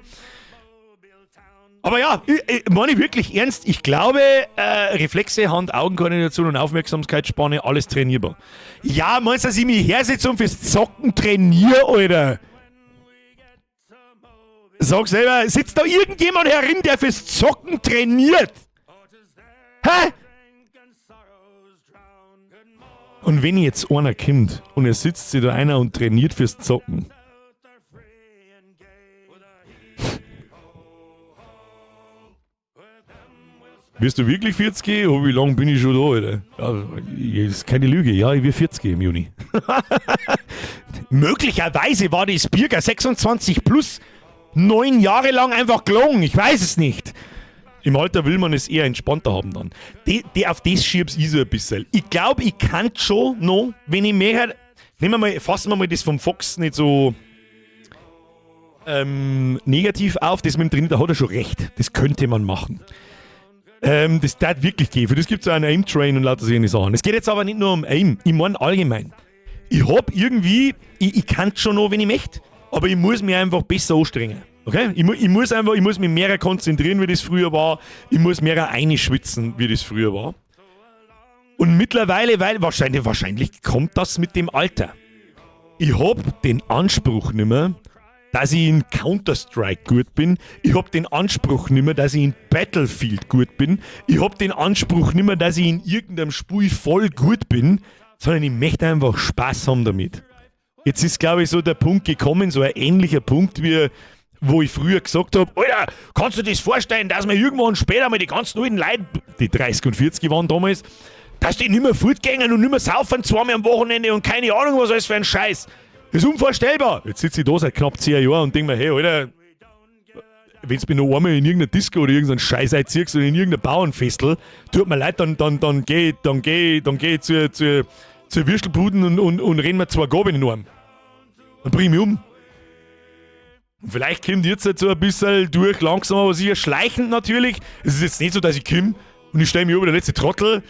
Aber ja, ich meine wirklich ernst, ich glaube, Reflexe, Hand, Augenkoordination und Aufmerksamkeitsspanne, alles trainierbar. Ja, meinst du, dass ich mich hersetze und fürs Zocken trainiere, Alter? Sag selber, sitzt da irgendjemand herin, der fürs Zocken trainiert? Hä? Und wenn jetzt einer kommt und er sitzt sich da einer und trainiert fürs Zocken, wirst du wirklich 40 gehen? Oh, wie lange bin ich schon da, Alter? Ja, das ist keine Lüge. Ja, ich will 40 im Juni. Möglicherweise war das Birger 26 plus 9 Jahre lang einfach gelogen. Ich weiß es nicht. Im Alter will man es eher entspannter haben dann. Auf das schieb's ich so ein bisschen. Ich glaube, ich kann schon noch, wenn ich mehr... fassen wir mal das vom Fox nicht so negativ auf. Das mit dem Trainieren, da hat er schon recht. Das könnte man machen. Das darf wirklich gehen. Für das gibt es auch einen Aim-Train und lauter solche Sachen. Es geht jetzt aber nicht nur um Aim. Ich meine allgemein. Ich hab irgendwie... Ich kann schon noch, wenn ich möchte. Aber ich muss mich einfach besser anstrengen. Okay? Ich muss mich mehr konzentrieren, wie das früher war. Ich muss mehr einschwitzen, wie das früher war. Und mittlerweile, weil wahrscheinlich kommt das mit dem Alter. Ich hab den Anspruch nicht mehr, dass ich in Counter-Strike gut bin. Ich hab den Anspruch nicht mehr, dass ich in Battlefield gut bin. Ich hab den Anspruch nicht mehr, dass ich in irgendeinem Spiel voll gut bin, sondern ich möchte einfach Spaß haben damit. Jetzt ist, glaube ich, so der Punkt gekommen, so ein ähnlicher Punkt, wie wo ich früher gesagt habe, Alter, kannst du dir das vorstellen, dass wir irgendwann später mal die ganzen alten Leute, die 30 und 40 waren damals, dass die nicht mehr fortgehen und nicht mehr saufen zweimal am Wochenende und keine Ahnung, was alles für ein Scheiß. Das ist unvorstellbar. Jetzt sitze ich da seit knapp 10 Jahren und denke mir, hey, Alter, wenn du mich noch einmal in irgendeiner Disco oder irgendeinen Scheiß einziehst oder in irgendeiner Bauernfestel, tut mir leid, dann geh ich zur Würstelbuden und renn mir 2 Gabeln in den Arm. Dann bring ich mich um. Und vielleicht kommt jetzt halt so ein bisschen durch, langsam, aber sicher schleichend natürlich. Es ist jetzt nicht so, dass ich komme und ich stelle mich über der letzte Trottel,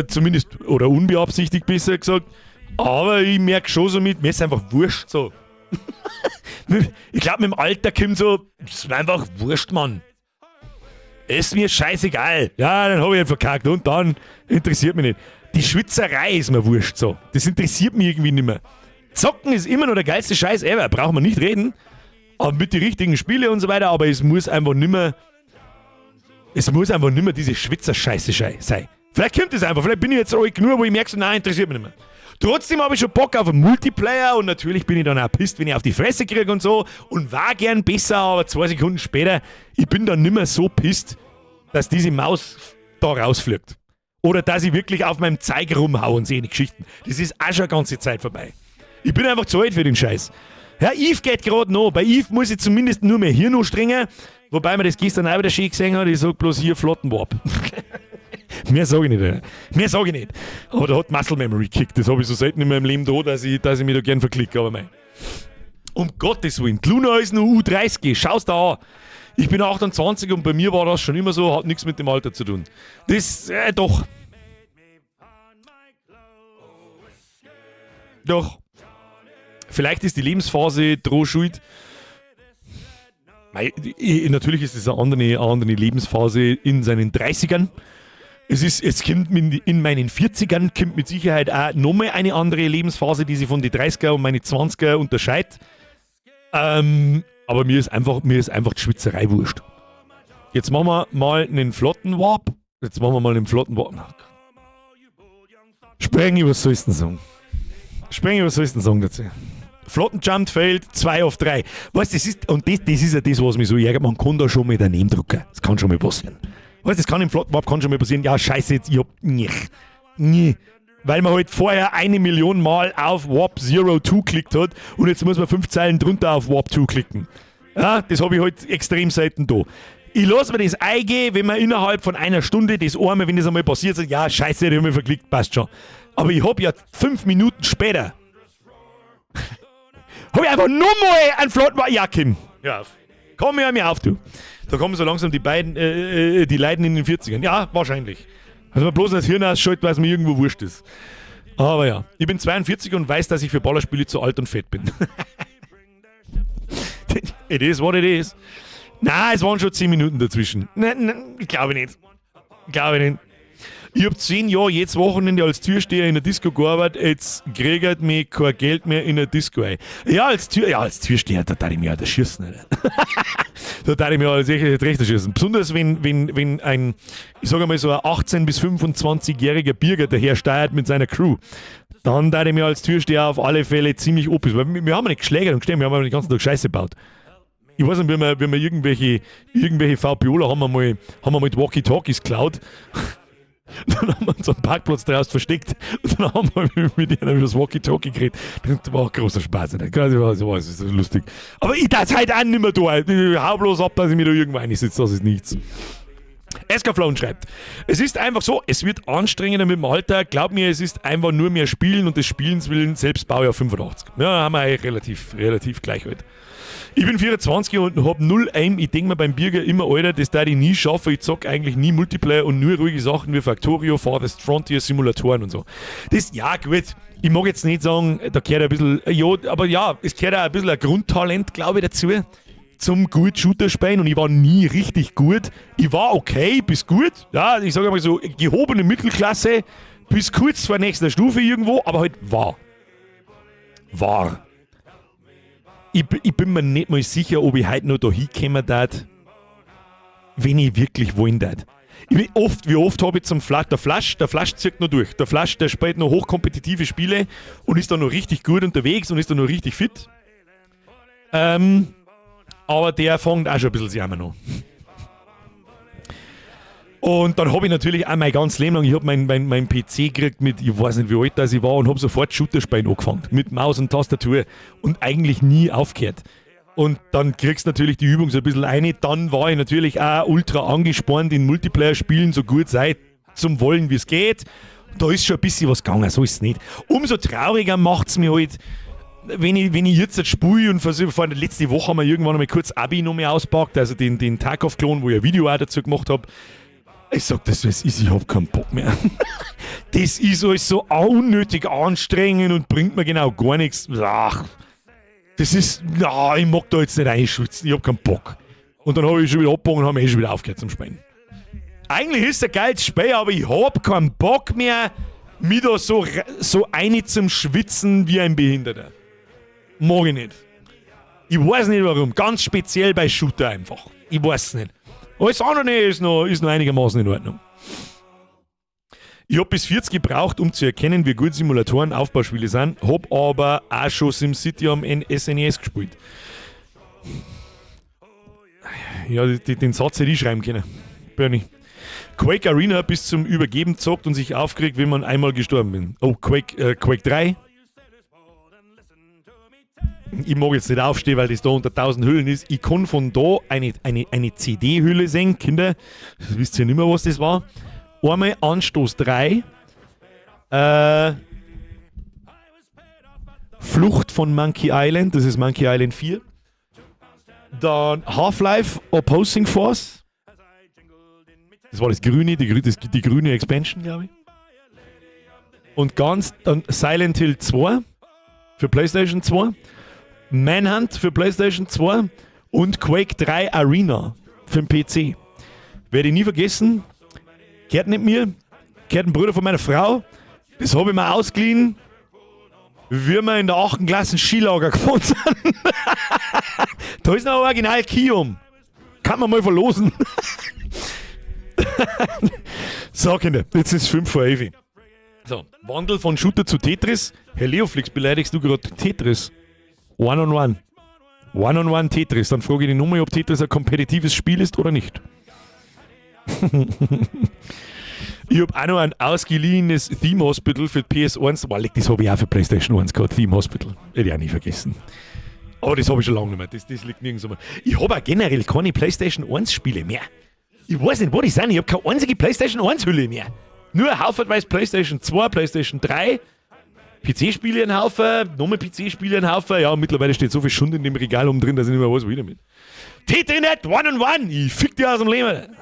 zumindest, oder unbeabsichtigt besser gesagt, aber ich merke schon so mir ist einfach wurscht so. Ich glaube, mit dem Alter kommt so, das ist mir einfach wurscht, Mann. Ist mir scheißegal. Ja, dann habe ich ihn verkackt und dann interessiert mich nicht. Die Schwitzerei ist mir wurscht so. Das interessiert mich irgendwie nicht mehr. Zocken ist immer noch der geilste Scheiß ever, brauchen wir nicht reden. Aber mit den richtigen Spielen und so weiter, aber es muss einfach nicht mehr diese Schwitzer-Scheiße sein. Vielleicht kommt es einfach, vielleicht bin ich jetzt ruhig genug, wo ich merke so, nein, interessiert mich nicht mehr. Trotzdem habe ich schon Bock auf einen Multiplayer und natürlich bin ich dann auch pisst, wenn ich auf die Fresse kriege und so und war gern besser, aber 2 Sekunden später, ich bin dann nicht mehr so pisst, dass diese Maus da rausfliegt. Oder dass ich wirklich auf meinem Zeig rumhaue und sehe die Geschichten. Das ist auch schon eine ganze Zeit vorbei. Ich bin einfach zu alt für den Scheiß. Ja, Eve geht gerade noch. Bei Eve muss ich zumindest nur mehr Hirn anstrengen. Wobei man das gestern auch wieder schön gesehen hat. Ich sag bloß hier Flottenwarp. Mehr sage ich nicht. Mehr sage ich nicht. Aber da hat Muscle Memory gekickt. Das habe ich so selten in meinem Leben da, dass ich mich da gern verklicke. Aber mein. Um Gottes Willen. Die Luna ist nur U30. Schau's da an. Ich bin 28 und bei mir war das schon immer so, hat nichts mit dem Alter zu tun. Das, doch. Doch. Vielleicht ist die Lebensphase droh schuld. Natürlich ist es eine andere Lebensphase in seinen 30ern. Es kommt in meinen 40ern kommt mit Sicherheit auch nochmal eine andere Lebensphase, die sich von den 30er und meine 20er unterscheidet. Aber mir ist einfach die Schwitzerei wurscht. Jetzt machen wir mal einen flotten Warp. Sprengen, was soll ich denn sagen? Dazu? Flottenjump fällt 2 auf 3. Weißt du, das ist ja das, was mich so ärgert. Man kann da schon mal daneben drücken. Das kann schon mal passieren. Weißt du, das kann im Flottenwarp schon mal passieren. Ja, scheiße, jetzt, ich hab. Nee. Weil man halt vorher 1 Million Mal auf Warp 02 geklickt hat und jetzt muss man 5 Zeilen drunter auf Warp 2 klicken. Ja, das habe ich halt extrem selten da. Ich lasse mir das eingehen, wenn man innerhalb von einer Stunde das einmal, wenn das einmal passiert, sagt, ja, scheiße, ich habe mich verklickt, passt schon. Aber ich habe ja 5 Minuten später habe ich einfach nochmal einen Flottenwarp. Ja, Kim. Ja, komm mir auf, du. Da kommen so langsam die beiden, die Leiden in den 40ern. Ja, wahrscheinlich. Also man bloß das Hirn ausschaltet, weil es mir irgendwo wurscht ist. Aber ja, ich bin 42 und weiß, dass ich für Ballerspiele zu alt und fett bin. It is what it is. Nein, es waren schon 10 Minuten dazwischen. Nein, ich glaube nicht. Ich habe 10 Jahre jedes Wochenende als Türsteher in der Disco gearbeitet, jetzt kriegt mich kein Geld mehr in der Disco ein. Ja, als Türsteher, da darf ich mir auch das schießen. Da darf ich mir alles echt recht schießen. Besonders wenn ein, ich sage mal so ein 18- bis 25-jähriger Bürger dahersteuert mit seiner Crew. Dann darf ich mir als Türsteher auf alle Fälle ziemlich opis. Weil wir haben nicht geschlägert und gestehen, wir haben den ganzen Tag Scheiße gebaut. Ich weiß nicht, wenn wir irgendwelche VPOler haben wir mal die Walkie-Talkies geklaut. Dann haben wir uns am Parkplatz draußen versteckt und dann haben wir mit ihnen über das Walkie-Talkie geredet. Das war auch großer Spaß. Das war so lustig. Aber ich darf heute auch nicht mehr da. Ich hau bloß ab, dass ich mir da irgendwo einsitze. Das ist nichts. Eskaflone schreibt, es ist einfach so, es wird anstrengender mit dem Alter. Glaub mir, es ist einfach nur mehr Spielen und des Spielens willen, selbst Baujahr 85. Ja, haben wir eigentlich relativ gleich halt. Ich bin 24 und hab 0 Aim. Ich denke mir beim Bürger immer, Alter, das darf ich nie schaffen. Ich zock eigentlich nie Multiplayer und nur ruhige Sachen wie Factorio, Farthest Frontier, Simulatoren und so. Das, ja gut, ich mag jetzt nicht sagen, da gehört ein bisschen, ja, aber ja, es gehört auch ein bisschen ein Grundtalent, glaube ich, dazu, zum gut Shooter spielen und ich war nie richtig gut. Ich war okay, bis gut, ja, ich sage mal so, gehobene Mittelklasse, bis kurz vor nächster Stufe irgendwo, aber halt war. Ich bin mir nicht mal sicher, ob ich heute noch da hinkommen darf, wenn ich wirklich wollen darf. Wie oft habe ich zum Flash, der Flash zieht noch durch. Der Flash, der spielt noch hochkompetitive Spiele und ist da noch richtig gut unterwegs und ist da noch richtig fit. Aber der fängt auch schon ein bisschen sich einmal noch. Und dann habe ich natürlich auch mein ganzes Leben lang, ich habe mein PC gekriegt mit, ich weiß nicht wie alt das ich war und habe sofort Shooter-Spielen angefangen. Mit Maus und Tastatur und eigentlich nie aufgehört. Und dann kriegst du natürlich die Übung so ein bisschen rein. Dann war ich natürlich auch ultra angespornt in Multiplayer-Spielen, so gut sei zum Wollen wie es geht. Da ist schon ein bisschen was gegangen, so ist es nicht. Umso trauriger macht es mir halt, wenn ich jetzt spiele und versuche, letzte Woche haben wir irgendwann mal kurz Abi noch mehr auspackt, also den Tarkov-Klon, wo ich ein Video auch dazu gemacht habe. Ich sag das, was ist, ich hab keinen Bock mehr. Das ist alles so unnötig anstrengend und bringt mir genau gar nichts. Ach, das ist, ich mag da jetzt nicht reinschwitzen, ich hab keinen Bock. Und dann habe ich schon wieder abgegangen und habe schon wieder aufgehört zum Spielen. Eigentlich ist es ein geiles Spiel, aber ich hab keinen Bock mehr, mich da so eine zum Schwitzen wie ein Behinderter. Mag ich nicht. Ich weiß nicht warum, ganz speziell bei Shooter einfach. Ich weiß nicht. Alles andere ist noch einigermaßen in Ordnung. Ich habe bis 40 gebraucht, um zu erkennen, wie gut Simulatoren Aufbauspiele sind, habe aber auch schon SimCity am SNES gespielt. Ja, den Satz hätte ich schreiben können. Bernie. Quake Arena bis zum Übergeben zockt und sich aufgeregt, wenn man einmal gestorben bin. Oh, Quake 3. Ich mag jetzt nicht aufstehen, weil das da unter 1000 Hüllen ist. Ich kann von da eine CD-Hülle sehen, Kinder. Das wisst ihr nicht mehr, was das war. Einmal Anstoß 3. Flucht von Monkey Island. Das ist Monkey Island 4. Dann Half-Life Opposing Force. Das war das grüne, die grüne Expansion, glaube ich. Und dann Silent Hill 2 für PlayStation 2. Manhunt für PlayStation 2. Und Quake 3 Arena für den PC. Werde ich nie vergessen. Gehört nicht mir. Gehört ein Bruder von meiner Frau. Das habe ich mir ausgeliehen, wie wir in der 8. Klasse Skilager gefahren sind. Da ist noch ein Original Kium. Kann man mal verlosen. So, Kinder, jetzt ist es 5 vor 11. So, Wandel von Shooter zu Tetris. Herr Leoflix, beleidigst du gerade Tetris? One-on-one. One-on-one Tetris. Dann frage ich die Nummer, ob Tetris ein kompetitives Spiel ist oder nicht. Ich habe auch noch ein ausgeliehenes Theme Hospital für PS1. Das habe ich auch für PlayStation 1 gehabt. Theme Hospital. Hätte ich auch nie vergessen. Aber das habe ich schon lange nicht mehr. Das liegt nirgends mehr. Ich habe auch generell keine PlayStation 1 Spiele mehr. Ich weiß nicht, wo die sind. Ich habe keine einzige PlayStation 1 Hülle mehr. Nur haufenweise PlayStation 2, PlayStation 3, PC-Spiele ein Haufen, nochmal PC-Spiele ein Haufen. Ja, mittlerweile steht so viel Schund in dem Regal oben drin, dass ich nicht mehr weiß, wo ich damit. Tetrinet, One-on-One, ich fick dir aus dem Leben.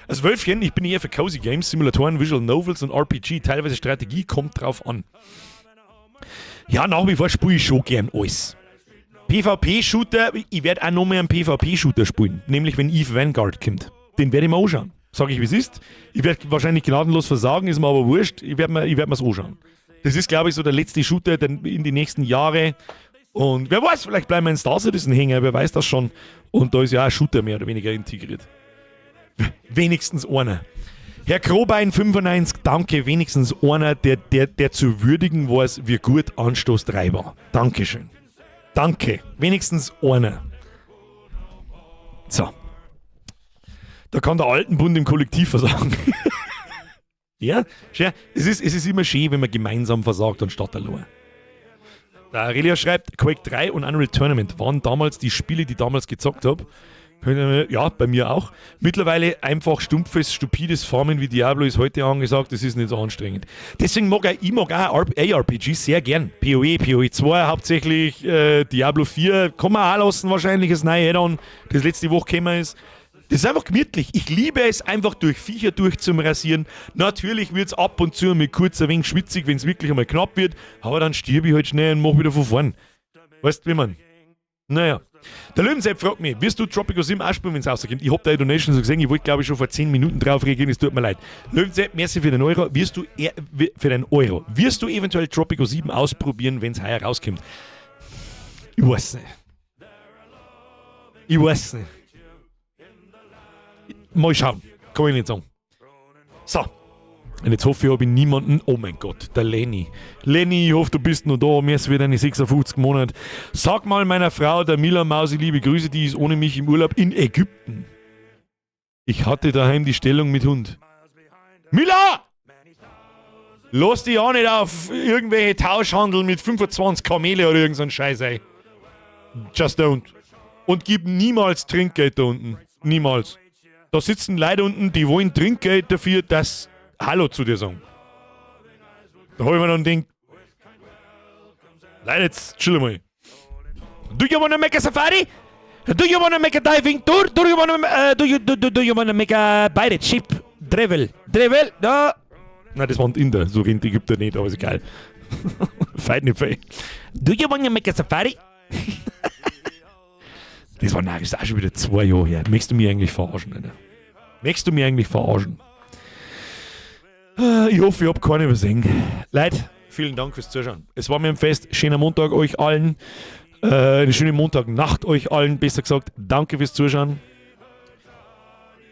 Als Wölfchen, ich bin eher für Cozy Games, Simulatoren, Visual Novels und RPG, teilweise Strategie, kommt drauf an. Ja, nach wie vor spiele ich schon gern alles. PvP-Shooter, ich werde auch noch mehr einen PvP-Shooter spielen, nämlich wenn Eve Vanguard kommt. Den werde ich mir anschauen. Sag ich, wie es ist. Ich werde wahrscheinlich gnadenlos versagen, ist mir aber wurscht. Ich werde mir's anschauen. Das ist, glaube ich, so der letzte Shooter in die nächsten Jahre. Und wer weiß, vielleicht bleiben wir in Star Citizen hängen, wer weiß das schon. Und da ist ja auch ein Shooter mehr oder weniger integriert. Wenigstens einer. Herr Krobein 95, danke, wenigstens einer, der zu würdigen war, wie gut Anstoß 3 war. Dankeschön. Danke, wenigstens einer. So. Da kann der Altenbund im Kollektiv versagen. Ja, schön. Es ist immer schön, wenn man gemeinsam versagt anstatt allein. Der Aurelia schreibt, Quake 3 und Unreal Tournament waren damals die Spiele, die ich damals gezockt habe. Ja, bei mir auch. Mittlerweile einfach stumpfes, stupides Farmen wie Diablo ist heute angesagt, das ist nicht so anstrengend. Deswegen mag ich auch ARPGs sehr gern. PoE 2 hauptsächlich, Diablo 4 kann man auch lassen wahrscheinlich, das neue Add-on, das letzte Woche gekommen ist. Das ist einfach gemütlich. Ich liebe es, einfach durch Viecher durchzurasieren. Natürlich wird es ab und zu mit kurz ein wenig schwitzig, wenn es wirklich einmal knapp wird, aber dann stirb ich halt schnell und mach wieder von vorn. Weißt du, wie man? Naja. Der Löwensepp fragt mich, wirst du Tropico 7 ausspielen, wenn es rauskommt? Ich habe da Donation so gesehen, ich wollte glaube ich schon vor 10 Minuten drauf reagieren, es tut mir leid. Löwensepp, merci für den Euro. Wirst du eventuell Tropico 7 ausprobieren, wenn es heuer rauskommt? Ich weiß nicht. Mal schauen. Kann ich nicht sagen. So. Und jetzt hoffe ich, habe ich niemanden. Oh mein Gott, der Lenny. Lenny, ich hoffe, du bist noch da. Mir ist wieder eine 56 Monate. Sag mal meiner Frau, der Mila Mausi, liebe Grüße, die ist ohne mich im Urlaub in Ägypten. Ich hatte daheim die Stellung mit Hund. Mila! Lass dich auch nicht auf irgendwelche Tauschhandel mit 25 Kamele oder irgend so ein Scheiß ein. Just don't. Und gib niemals Trinkgeld da unten. Niemals. Da sitzen Leute unten, die wollen Trinkgeld dafür, dass Hallo zu dir sagen. Da hab ich mir dann gedacht, Leute, jetzt chill mal. Do you wanna make a safari? Do you wanna make a diving tour? Do you wanna make a pirate ship? Travel? Da. Nein, das waren Inder, so rennt Ägypter nicht, aber ist egal. Fight nicht fei. Do you wanna make a safari? Das ist auch schon wieder 2 Jahre her. Möchtest du mich eigentlich verarschen, Alter? Ich hoffe, ich habe keine übersehen. Leute, vielen Dank fürs Zuschauen. Es war mir ein Fest. Schöner Montag euch allen. Eine schöne Montagnacht euch allen, besser gesagt. Danke fürs Zuschauen.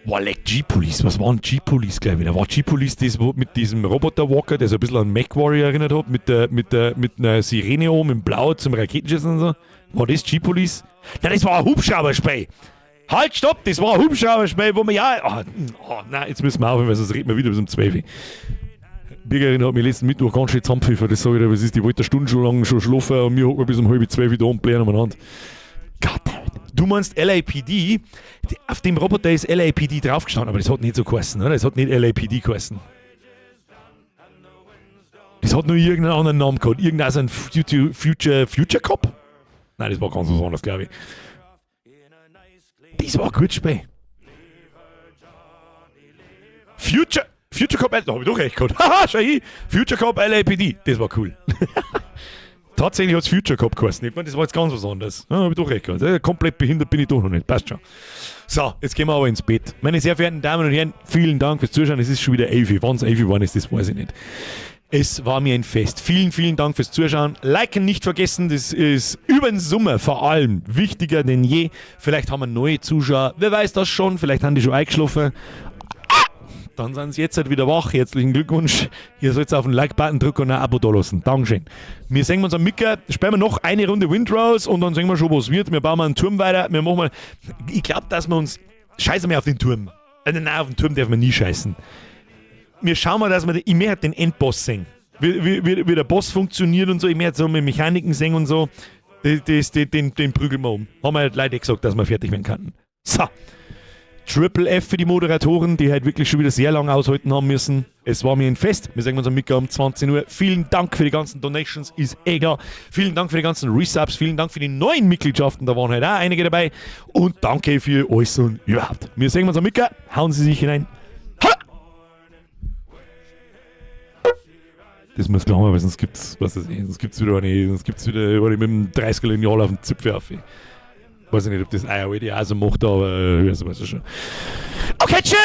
Boah, leck, G-Police. Was war ein G-Police gleich wieder? War G-Police das mit diesem Roboter-Walker, der so ein bisschen an Mech-Warrior erinnert hat, mit einer Sirene oben in Blau zum Raketenschießen und so? War das G-Police? Nein, das war ein Hubschrauberspray. Halt, stopp, das war ein Hubschrauberspray, wo wir ja... nein, jetzt müssen wir aufhören, weil sonst reden wir wieder bis um 12 Uhr. Die Bürgerin hat mich letzten Mittwoch ganz schön zusammenpfiffen, das sage ich dir, was ist, die wollte eine Stunde schon lang schon schlafen und mir hocken wir bis um 11:30 da und blähen umeinander. Gott, du meinst LAPD? Auf dem Roboter ist LAPD draufgestanden, aber das hat nicht so geheißen, oder? Das hat nicht LAPD geheißen. Das hat nur irgendeinen anderen Namen gehabt. Irgendein so ein Future Cop? Nein, das war ganz was anderes, glaube ich. Das war gut spät. Future Cup, da habe ich doch recht gehabt. Haha, schau hin. Future Cup LAPD, das war cool. Tatsächlich hat es Future Cup geheißen. Ich meine, das war jetzt ganz was anderes. Ja, habe ich doch recht gehabt. Komplett behindert bin ich doch noch nicht. Passt schon. So, jetzt gehen wir aber ins Bett. Meine sehr verehrten Damen und Herren, vielen Dank fürs Zuschauen. Es ist schon wieder 11 Uhr. Wann es 11 Uhr war, das weiß ich nicht. Es war mir ein Fest. Vielen, vielen Dank fürs Zuschauen. Liken nicht vergessen, das ist über den Sommer vor allem wichtiger denn je. Vielleicht haben wir neue Zuschauer. Wer weiß das schon? Vielleicht haben die schon eingeschlafen. Dann sind sie jetzt halt wieder wach. Herzlichen Glückwunsch. Ihr sollt auf den Like-Button drücken und ein Abo da lassen. Dankeschön. Wir sehen uns am Mittwoch. Spielen wir noch eine Runde Windrose und dann sehen wir schon, was wird. Wir bauen mal einen Turm weiter. Wir machen mal. Ich glaube, dass wir uns. Scheißen wir auf den Turm. Nein, auf den Turm dürfen wir nie scheißen. Wir schauen mal, dass wir. Ich möchte den Endboss sehen. Wie der Boss funktioniert und so. Ich möchte so mit Mechaniken sehen und so. Den prügeln wir um. Haben wir Leute gesagt, dass wir fertig werden können. So. Triple F für die Moderatoren, die halt wirklich schon wieder sehr lange aushalten haben müssen. Es war mir ein Fest. Wir sehen uns am Mittwoch um 20 Uhr. Vielen Dank für die ganzen Donations, ist klar. Vielen Dank für die ganzen Resubs. Vielen Dank für die neuen Mitgliedschaften. Da waren halt auch einige dabei. Und danke für alles und überhaupt. Wir sehen uns am Mittwoch. Hauen Sie sich hinein. Ha! Das muss klar sein, weil sonst gibt's wieder eine mit dem 30er-Lineal auf dem Zipfel auf. Weiß ich nicht, ob das Eierwaldi auch so macht, aber ich weiß es schon. Okay, tschüss!